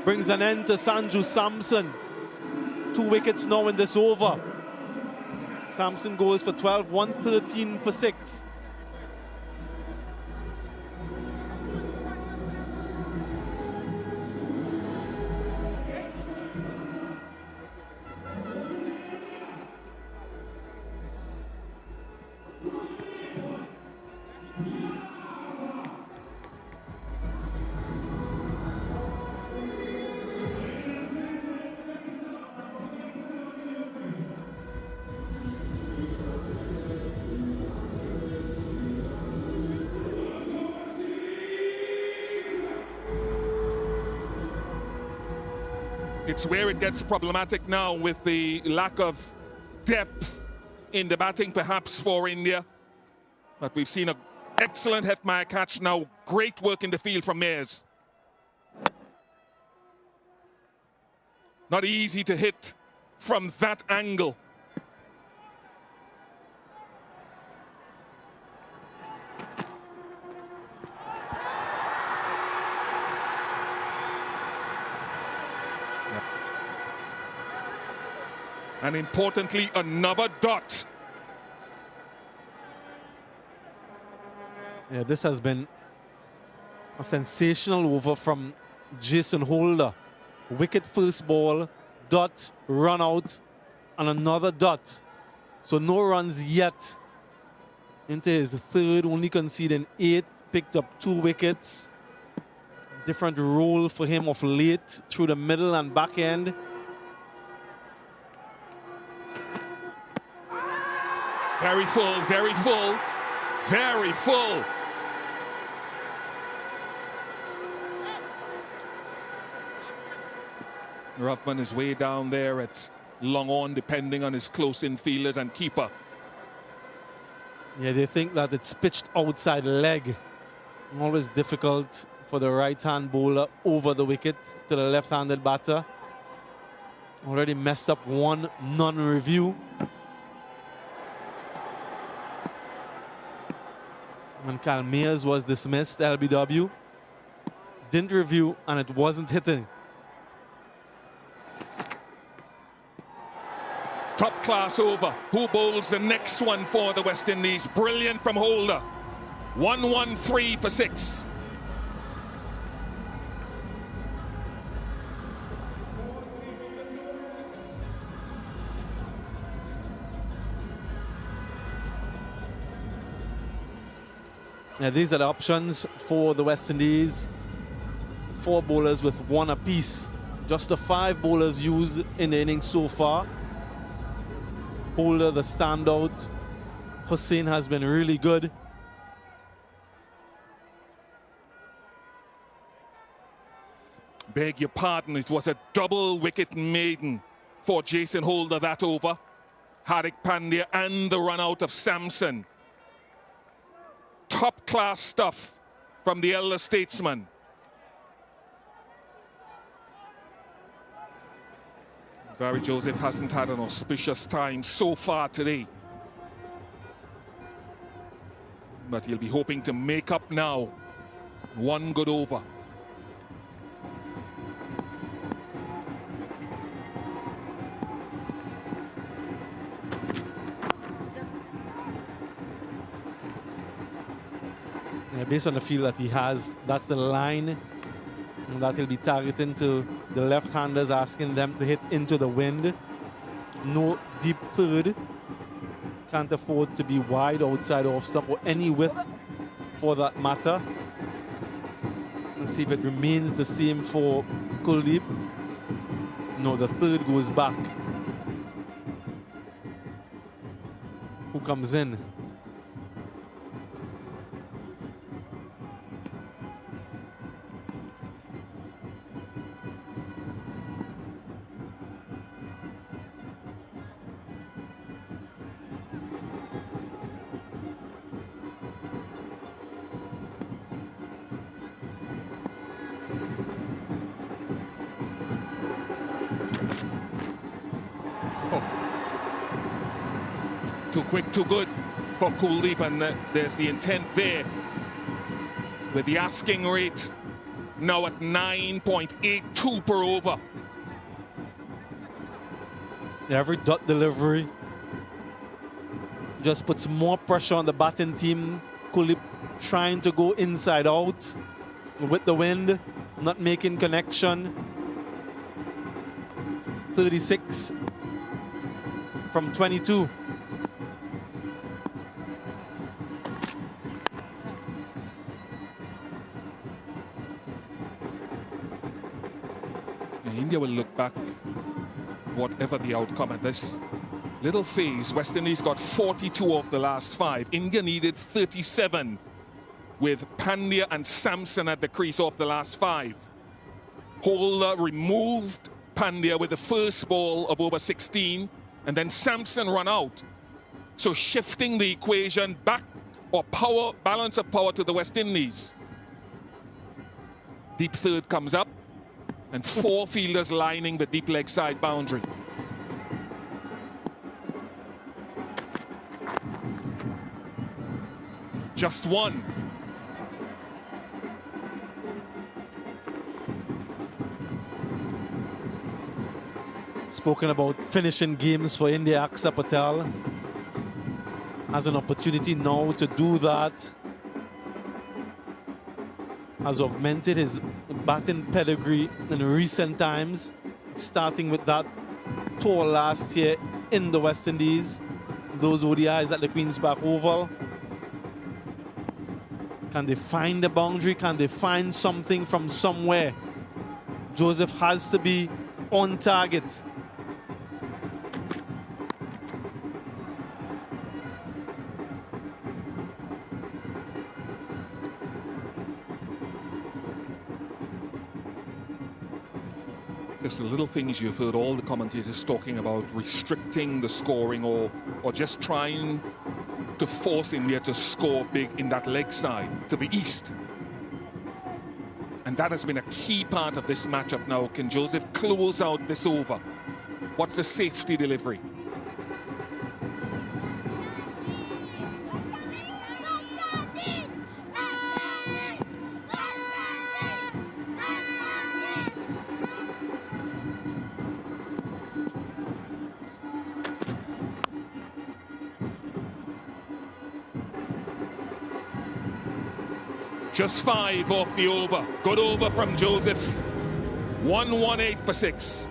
brings an end to Sanju Samson. 2 wickets now in this over. Samson goes for 12, 113 for 6. It's where it gets problematic now with the lack of depth in the batting, perhaps, for India. But we've seen an excellent Hetmeyer catch now. Great work in the field from Mayers. Not easy to hit from that angle. And importantly, another dot. Yeah, this has been a sensational over from Jason Holder. Wicket first ball, dot, run out, and another dot. So no runs yet into his third, only conceding 8, picked up 2 wickets. Different role for him of late through the middle and back end. Very full, very full, very full. Ruffman is way down there at long on, depending on his close infielders and keeper. Yeah, they think that it's pitched outside leg. Always difficult for the right-hand bowler over the wicket to the left-handed batter. Already messed up one non-review. When Kalmir's was dismissed, LBW. Didn't review, and it wasn't hitting. Top class over. Who bowls the next one for the West Indies? Brilliant from Holder. 113 for 6. Yeah, these are the options for the West Indies. 4 bowlers with 1 apiece. Just the 5 bowlers used in the innings so far. Holder, the standout. Hussain has been really good. Beg your pardon, it was a double wicket maiden for Jason Holder that over. Hardik Pandya and the run out of Samson. Top class stuff from the elder statesman. Zari Joseph hasn't had an auspicious time so far today. but he'll be hoping to make up now. One good over. Yeah, based on the feel that he has, that's the line that he'll be targeting to the left-handers, asking them to hit into the wind. No deep third. Can't afford to be wide outside off stump or any width for that matter. Let's see if it remains the same for Kuldeep. No, the third goes back. Who comes in? Too quick, too good for Kuldeep, and there's the intent there. With the asking rate now at 9.82 per over. Every dot delivery just puts more pressure on the batting team. Kuldeep trying to go inside out with the wind, not making connection. 36 from 22. India will look back, whatever the outcome at this little phase. West Indies got 42 of the last 5. India needed 37 with Pandya and Samson at the crease off the last 5. Holder removed Pandya with the first ball of over 16, and then Samson run out. So shifting the equation back, or power, balance of power to the West Indies. Deep third comes up, and 4 fielders lining the deep leg side boundary. Just one. Spoken about finishing games for India, Aksa Patel has an opportunity now to do that. Has augmented his batting pedigree in recent times, starting with that tour last year in the West Indies, those ODIs at the Queen's Park Oval. Can they find the boundary? Can they find something from somewhere? Joseph has to be on target. Just the little things you've heard all the commentators talking about, restricting the scoring or just trying to force India to score big in that leg side to the east. And that has been a key part of this matchup now. Can Joseph close out this over? What's the safety delivery? Just 5 off the over. Good over from Joseph. 118 for 6.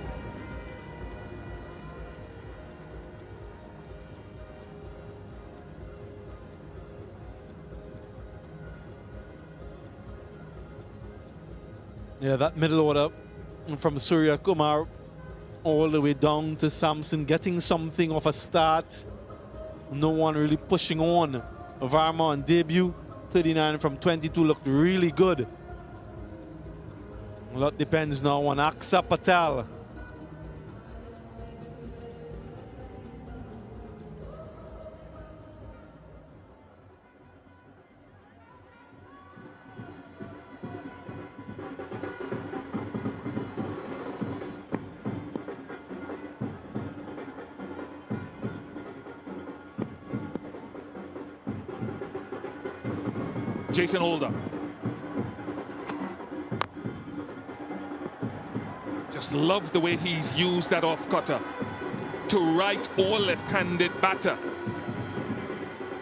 Yeah, that middle order from Surya Kumar all the way down to Samson, getting something of a start. No one really pushing on. Varma on debut. 39 from 22 looked really good. A lot depends now on Aksa Patel. Jason Holder. Just love the way he's used that off cutter to right or left-handed batter.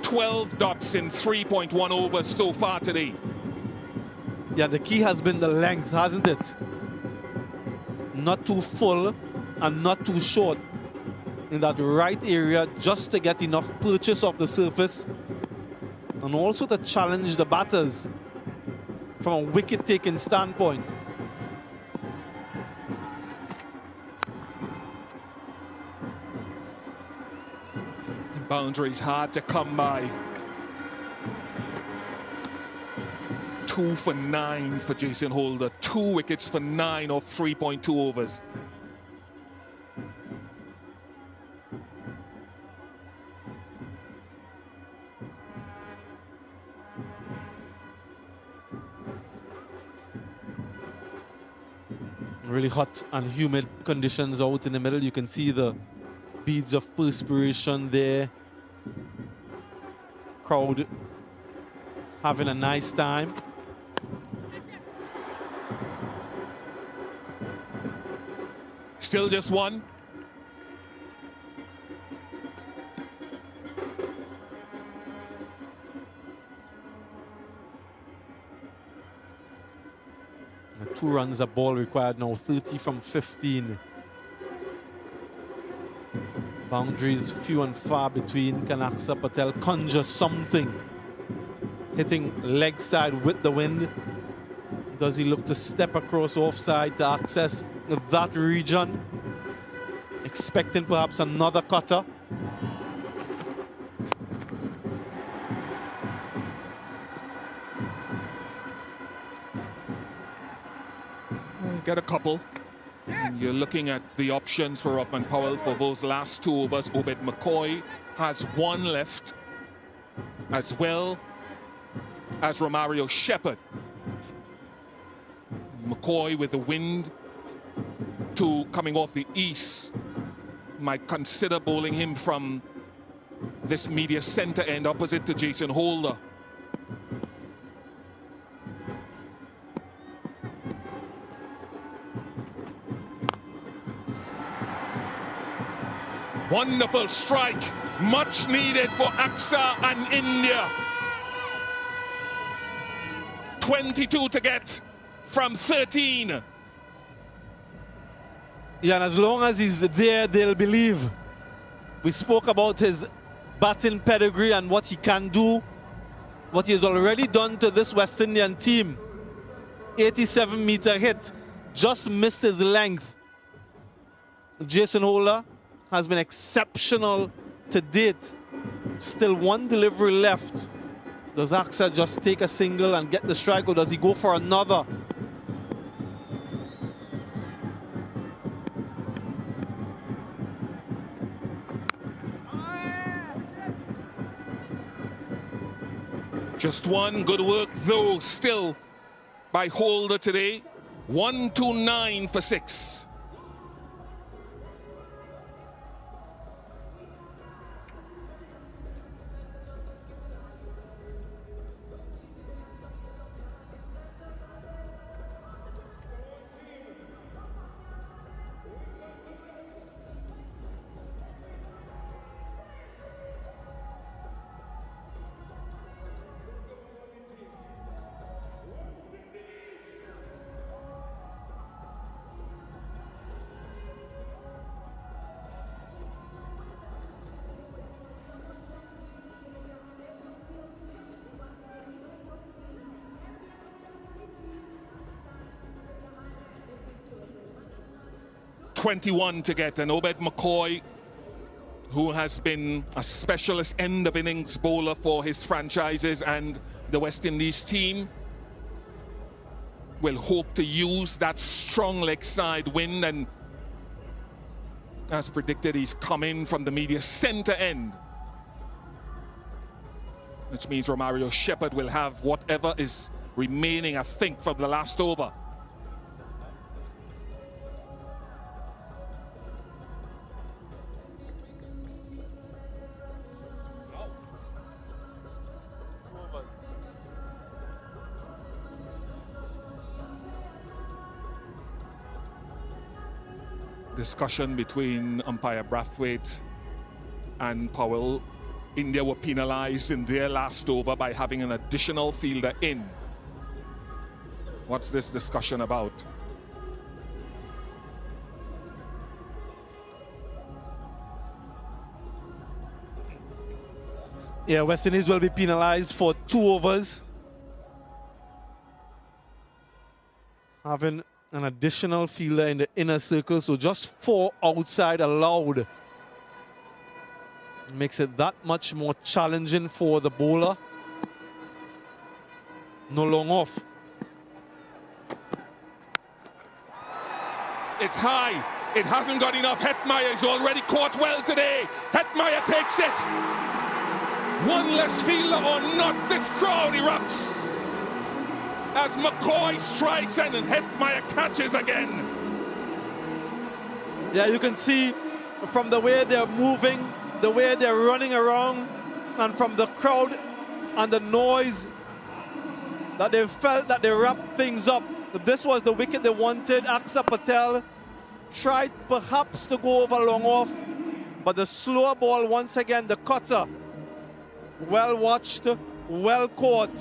12 dots in 3.1 overs so far today. Yeah, the key has been the length, hasn't it? Not too full and not too short in that right area, just to get enough purchase of the surface and also to challenge the batters from a wicket-taking standpoint. Boundaries hard to come by. 2 for 9 for Jason Holder. 2 wickets for 9 of 3.2 overs. Really hot and humid conditions out in the middle. You can see the beads of perspiration there. Crowd having a nice time. Still just one. The 2 runs a ball required now, 30 from 15. Boundaries few and far between. Can Aksa Patel conjure something? Hitting leg side with the wind. Does he look to step across offside to access that region? Expecting perhaps another cutter. Get a couple. You're looking at the options for Ruffman Powell for those last 2 overs. Obed McCoy has 1 left, as well as Romario Shepherd. McCoy with the wind coming off the east might consider bowling him from this media center end opposite to Jason Holder. Wonderful strike, much needed for Aksa and India. 22 to get from 13. Yeah, and as long as he's there, they'll believe. We spoke about his batting pedigree and what he can do, what he has already done to this West Indian team. 87-meter hit, just missed his length. Jason Holder has been exceptional to date. Still 1 delivery left. Does Aksa just take a single and get the strike, or does he go for another? Just 1 good work, though, still by Holder today. 129 for 6. .21 to get, and Obed McCoy, who has been a specialist end of innings bowler for his franchises and the West Indies team, will hope to use that strong leg side wind, and as predicted, he's come in from the media center end, which means Romario Shepherd will have whatever is remaining, I think, from the last over. discussion between umpire Brathwaite and Powell. India were penalized in their last over by having an additional fielder in. What's this discussion about? Yeah, West Indies will be penalized for 2 overs. Having an additional fielder in the inner circle, so just 4 outside allowed. Makes it that much more challenging for the bowler. No long off. It's high. It hasn't got enough. Hetmeyer is already caught well today. Hetmeyer takes it. One less fielder or not, this crowd erupts as McCoy strikes and Hetmeyer catches again. Yeah, you can see from the way they're moving, the way they're running around, and from the crowd and the noise that they felt that they wrapped things up. This was the wicket they wanted. Aksa Patel tried perhaps to go over long off, but the slower ball once again, the cutter. Well watched, well caught.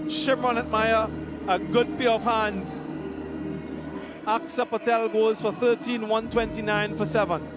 Shimron Hetmeyer, a good pair of hands. Aksa Patel goes for 13, 129 for 7.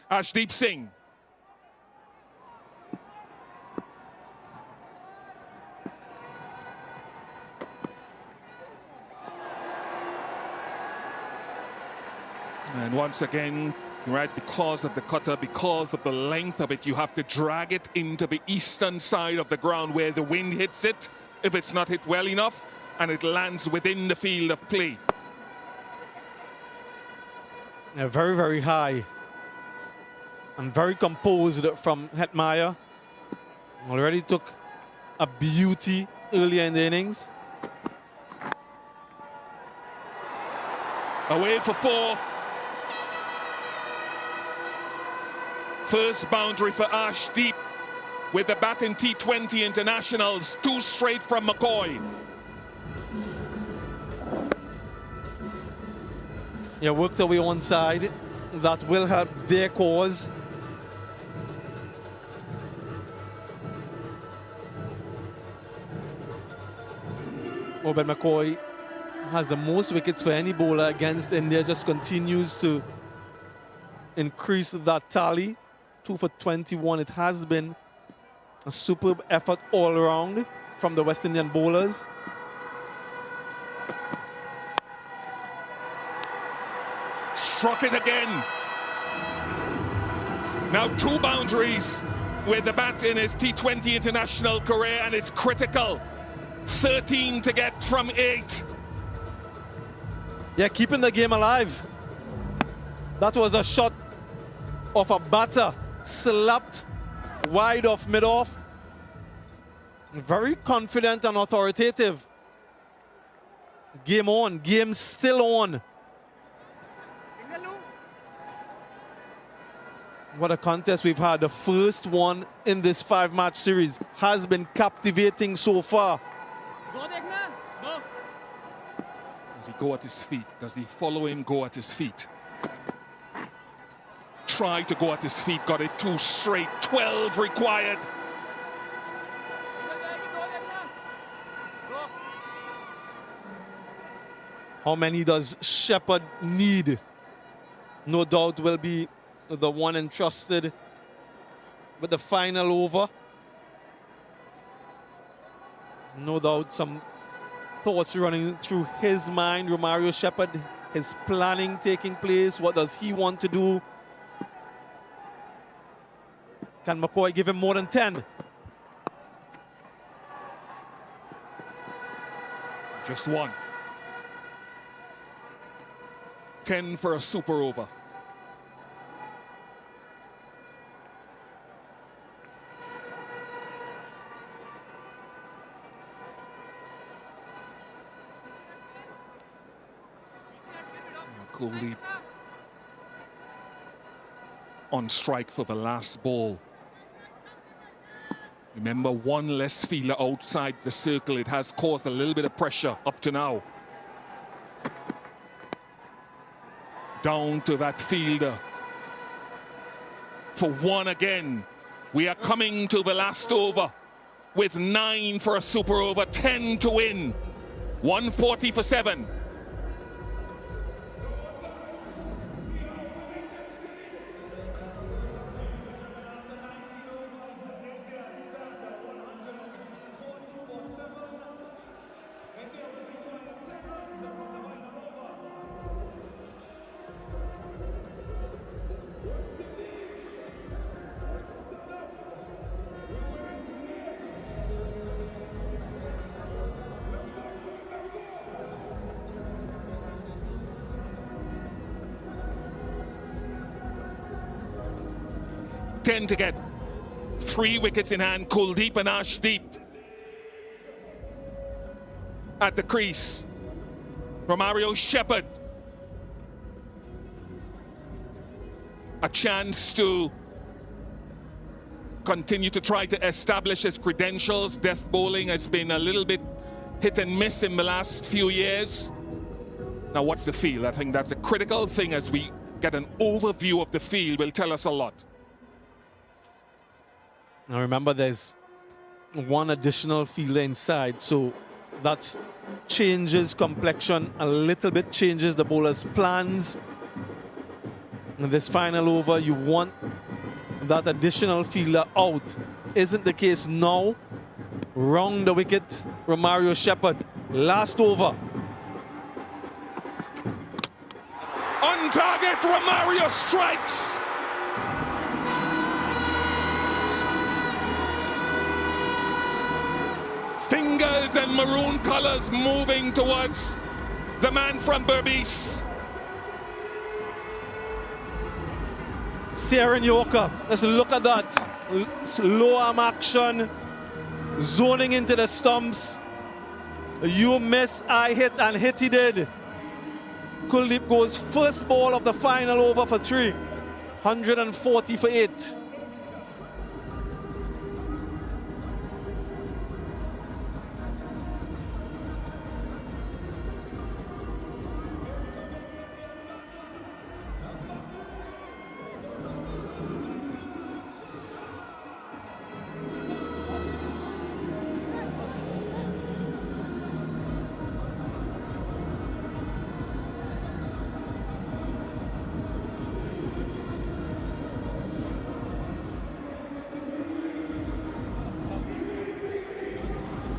Arshdeep Singh. And once again, right, because of the cutter, because of the length of it, you have to drag it into the eastern side of the ground where the wind hits it, if it's not hit well enough, and it lands within the field of play. Yeah, very, very high. And very composed from Hetmeyer. Already took a beauty earlier in the innings. Away for 4. First boundary for Arshdeep with the bat in T20 internationals. 2 straight from McCoy. Yeah, worked away one side. That will help their cause. Obed McCoy has the most wickets for any bowler against India, just continues to increase that tally. 2 for 21. It has been a superb effort all around from the West Indian bowlers. Struck it again. Now 2 boundaries with the bat in his T20 international career, and it's critical. 13 to get from 8. Yeah, keeping the game alive. That was a shot of a batter, slapped wide off mid-off. Very confident and authoritative. Game on, game still on. What a contest we've had. The first one in this 5-match series has been captivating so far. Does he go at his feet? Does he follow him, go at his feet? Try to go at his feet, got it 2 straight, 12 required. How many does Shepherd need? No doubt will be the one entrusted with the final over. No doubt some thoughts running through his mind. Romario Shepherd, his planning taking place. What does he want to do? Can McCoy give him more than 10? Just one. 10 for a super over. Kuldeep on strike for the last ball. Remember, one less fielder outside the circle. It has caused a little bit of pressure up to now. Down to that fielder. For one again. We are coming to the last over with 9 for a super over, 10 to win. 140 for 7. To get 3 wickets in hand. Kuldeep and Arshdeep at the crease. Romario Shepherd, a chance to continue to try to establish his credentials. Death bowling has been a little bit hit and miss in the last few years. Now, what's the field? I think that's a critical thing. As we get an overview of the field, will tell us a lot. Now remember, there's one additional fielder inside, so that changes complexion a little bit, changes the bowler's plans. In this final over, you want that additional fielder out. Isn't the case now. Round the wicket, Romario Shepherd, last over. On target, Romario strikes. Fingers and maroon colors moving towards the man from Berbice. Sierra Yorker, let's look at that. Slow arm action, zoning into the stumps. You miss, I hit, and hit he did. Kuldeep goes first ball of the final over for 3. 140 for 8.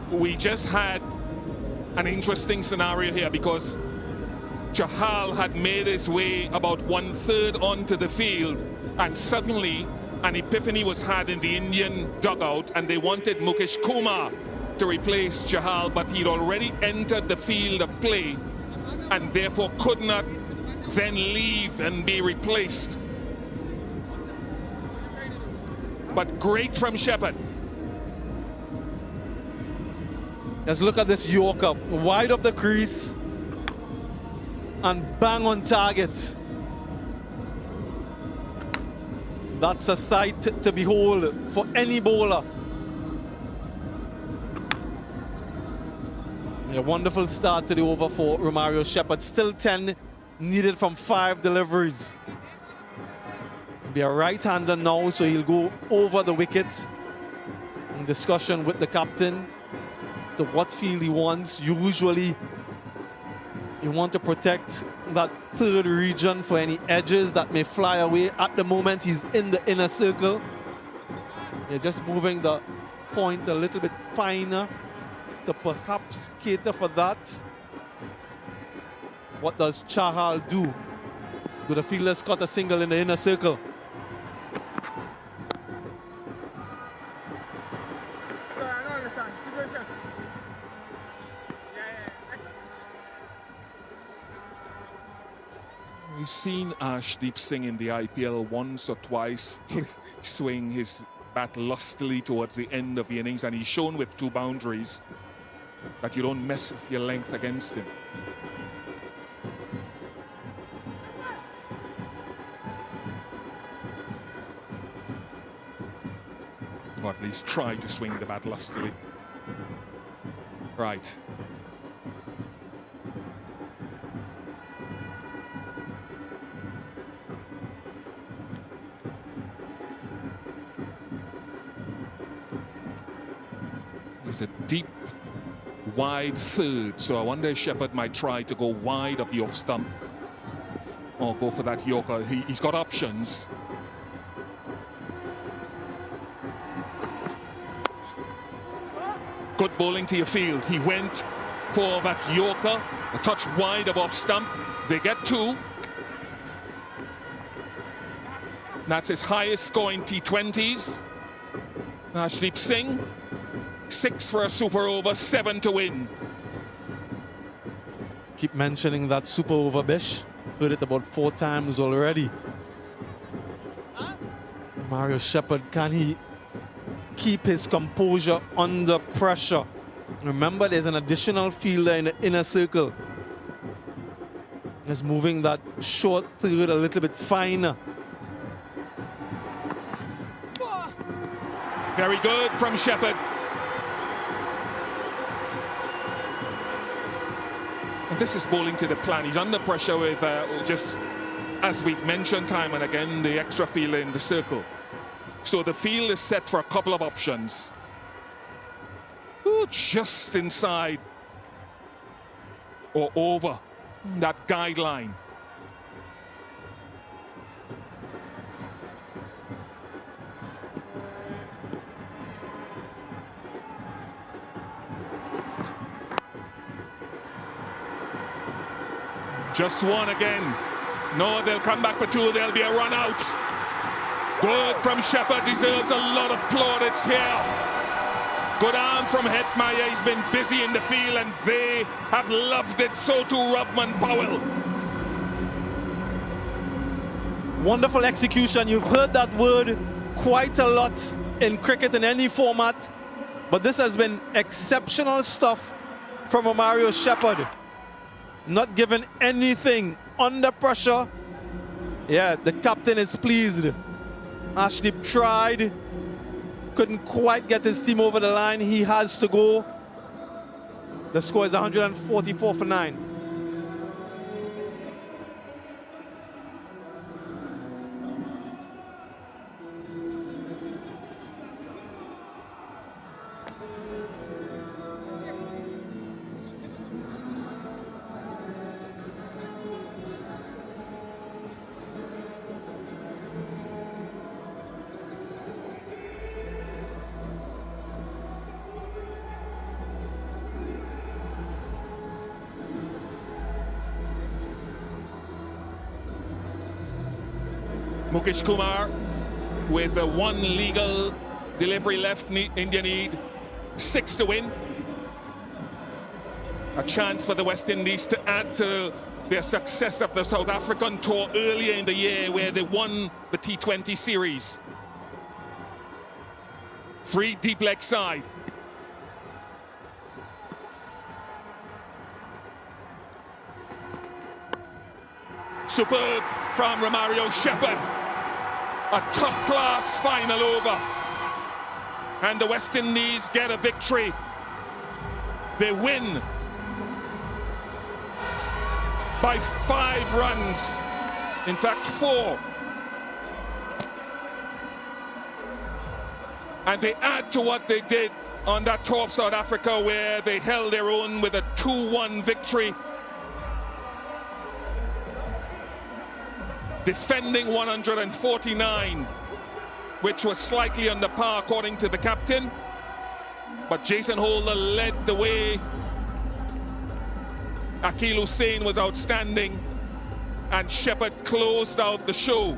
We just had an interesting scenario here because Chahal had made his way about 1/3 onto the field, and suddenly an epiphany was had in the Indian dugout, and they wanted Mukesh Kumar to replace Chahal, but he'd already entered the field of play and therefore could not then leave and be replaced. But great from Shepherd. Let's look at this Yorker, wide of the crease and bang on target. That's a sight to behold for any bowler. A wonderful start to the over for Romario Shepherd. Still 10 needed from 5 deliveries. He'll be a right-hander now, so he'll go over the wicket in discussion with the captain as to what field he wants. Usually, you want to protect that third region for any edges that may fly away. At the moment, he's in the inner circle. You're just moving the point a little bit finer to perhaps cater for that. What does Chahal do? Do the fielders cut a single in the inner circle? We've seen Arshdeep Singh in the IPL once or twice swing his bat lustily towards the end of the innings, and he's shown with 2 boundaries that you don't mess with your length against him. Or at least try to swing the bat lustily. Right. There's a deep, wide third, so I wonder if Shepherd might try to go wide of the off stump or go for that Yorker. He's got options. Good bowling to your field. He went for that Yorker, a touch wide of off stump. They get 2. That's his highest score in T20s. Arshdeep Singh, 6 for a super over, 7 to win. Keep mentioning that super over, Bish. Heard it about 4 times already. Mario Shepherd, can he keep his composure under pressure? Remember, there's an additional fielder in the inner circle. Just moving that short third a little bit finer. Very good from Shepherd. And this is bowling to the plan. He's under pressure with just, as we've mentioned time and again, the extra fielder in the circle. So the field is set for a couple of options. Ooh, just inside or over that guideline. Just 1 again. No, they'll come back for 2. There'll be a run out. Good from Shepherd, deserves a lot of plaudits here. Good arm from Hetmeyer. He's been busy in the field and they have loved it. So too Robman Powell. Wonderful execution. You've heard that word quite a lot in cricket in any format, but this has been exceptional stuff from Mario Shepherd. Not given anything under pressure. Yeah, the captain is pleased. Arshdeep tried, couldn't quite get his team over the line. He has to go. The score is 144 for 9. Mukesh Kumar with 1 legal delivery left. India need 6 to win. A chance for the West Indies to add to their success of the South African tour earlier in the year where they won the T20 series. 3 deep leg side. Superb from Mario Shepherd. A top-class final over. And the West Indies get a victory. They win by 5 runs. In fact, 4. And they add to what they did on that tour of South Africa where they held their own with a 2-1 victory. Defending 149, which was slightly under par according to the captain. But Jason Holder led the way. Akil Hussain was outstanding. And Shepherd closed out the show.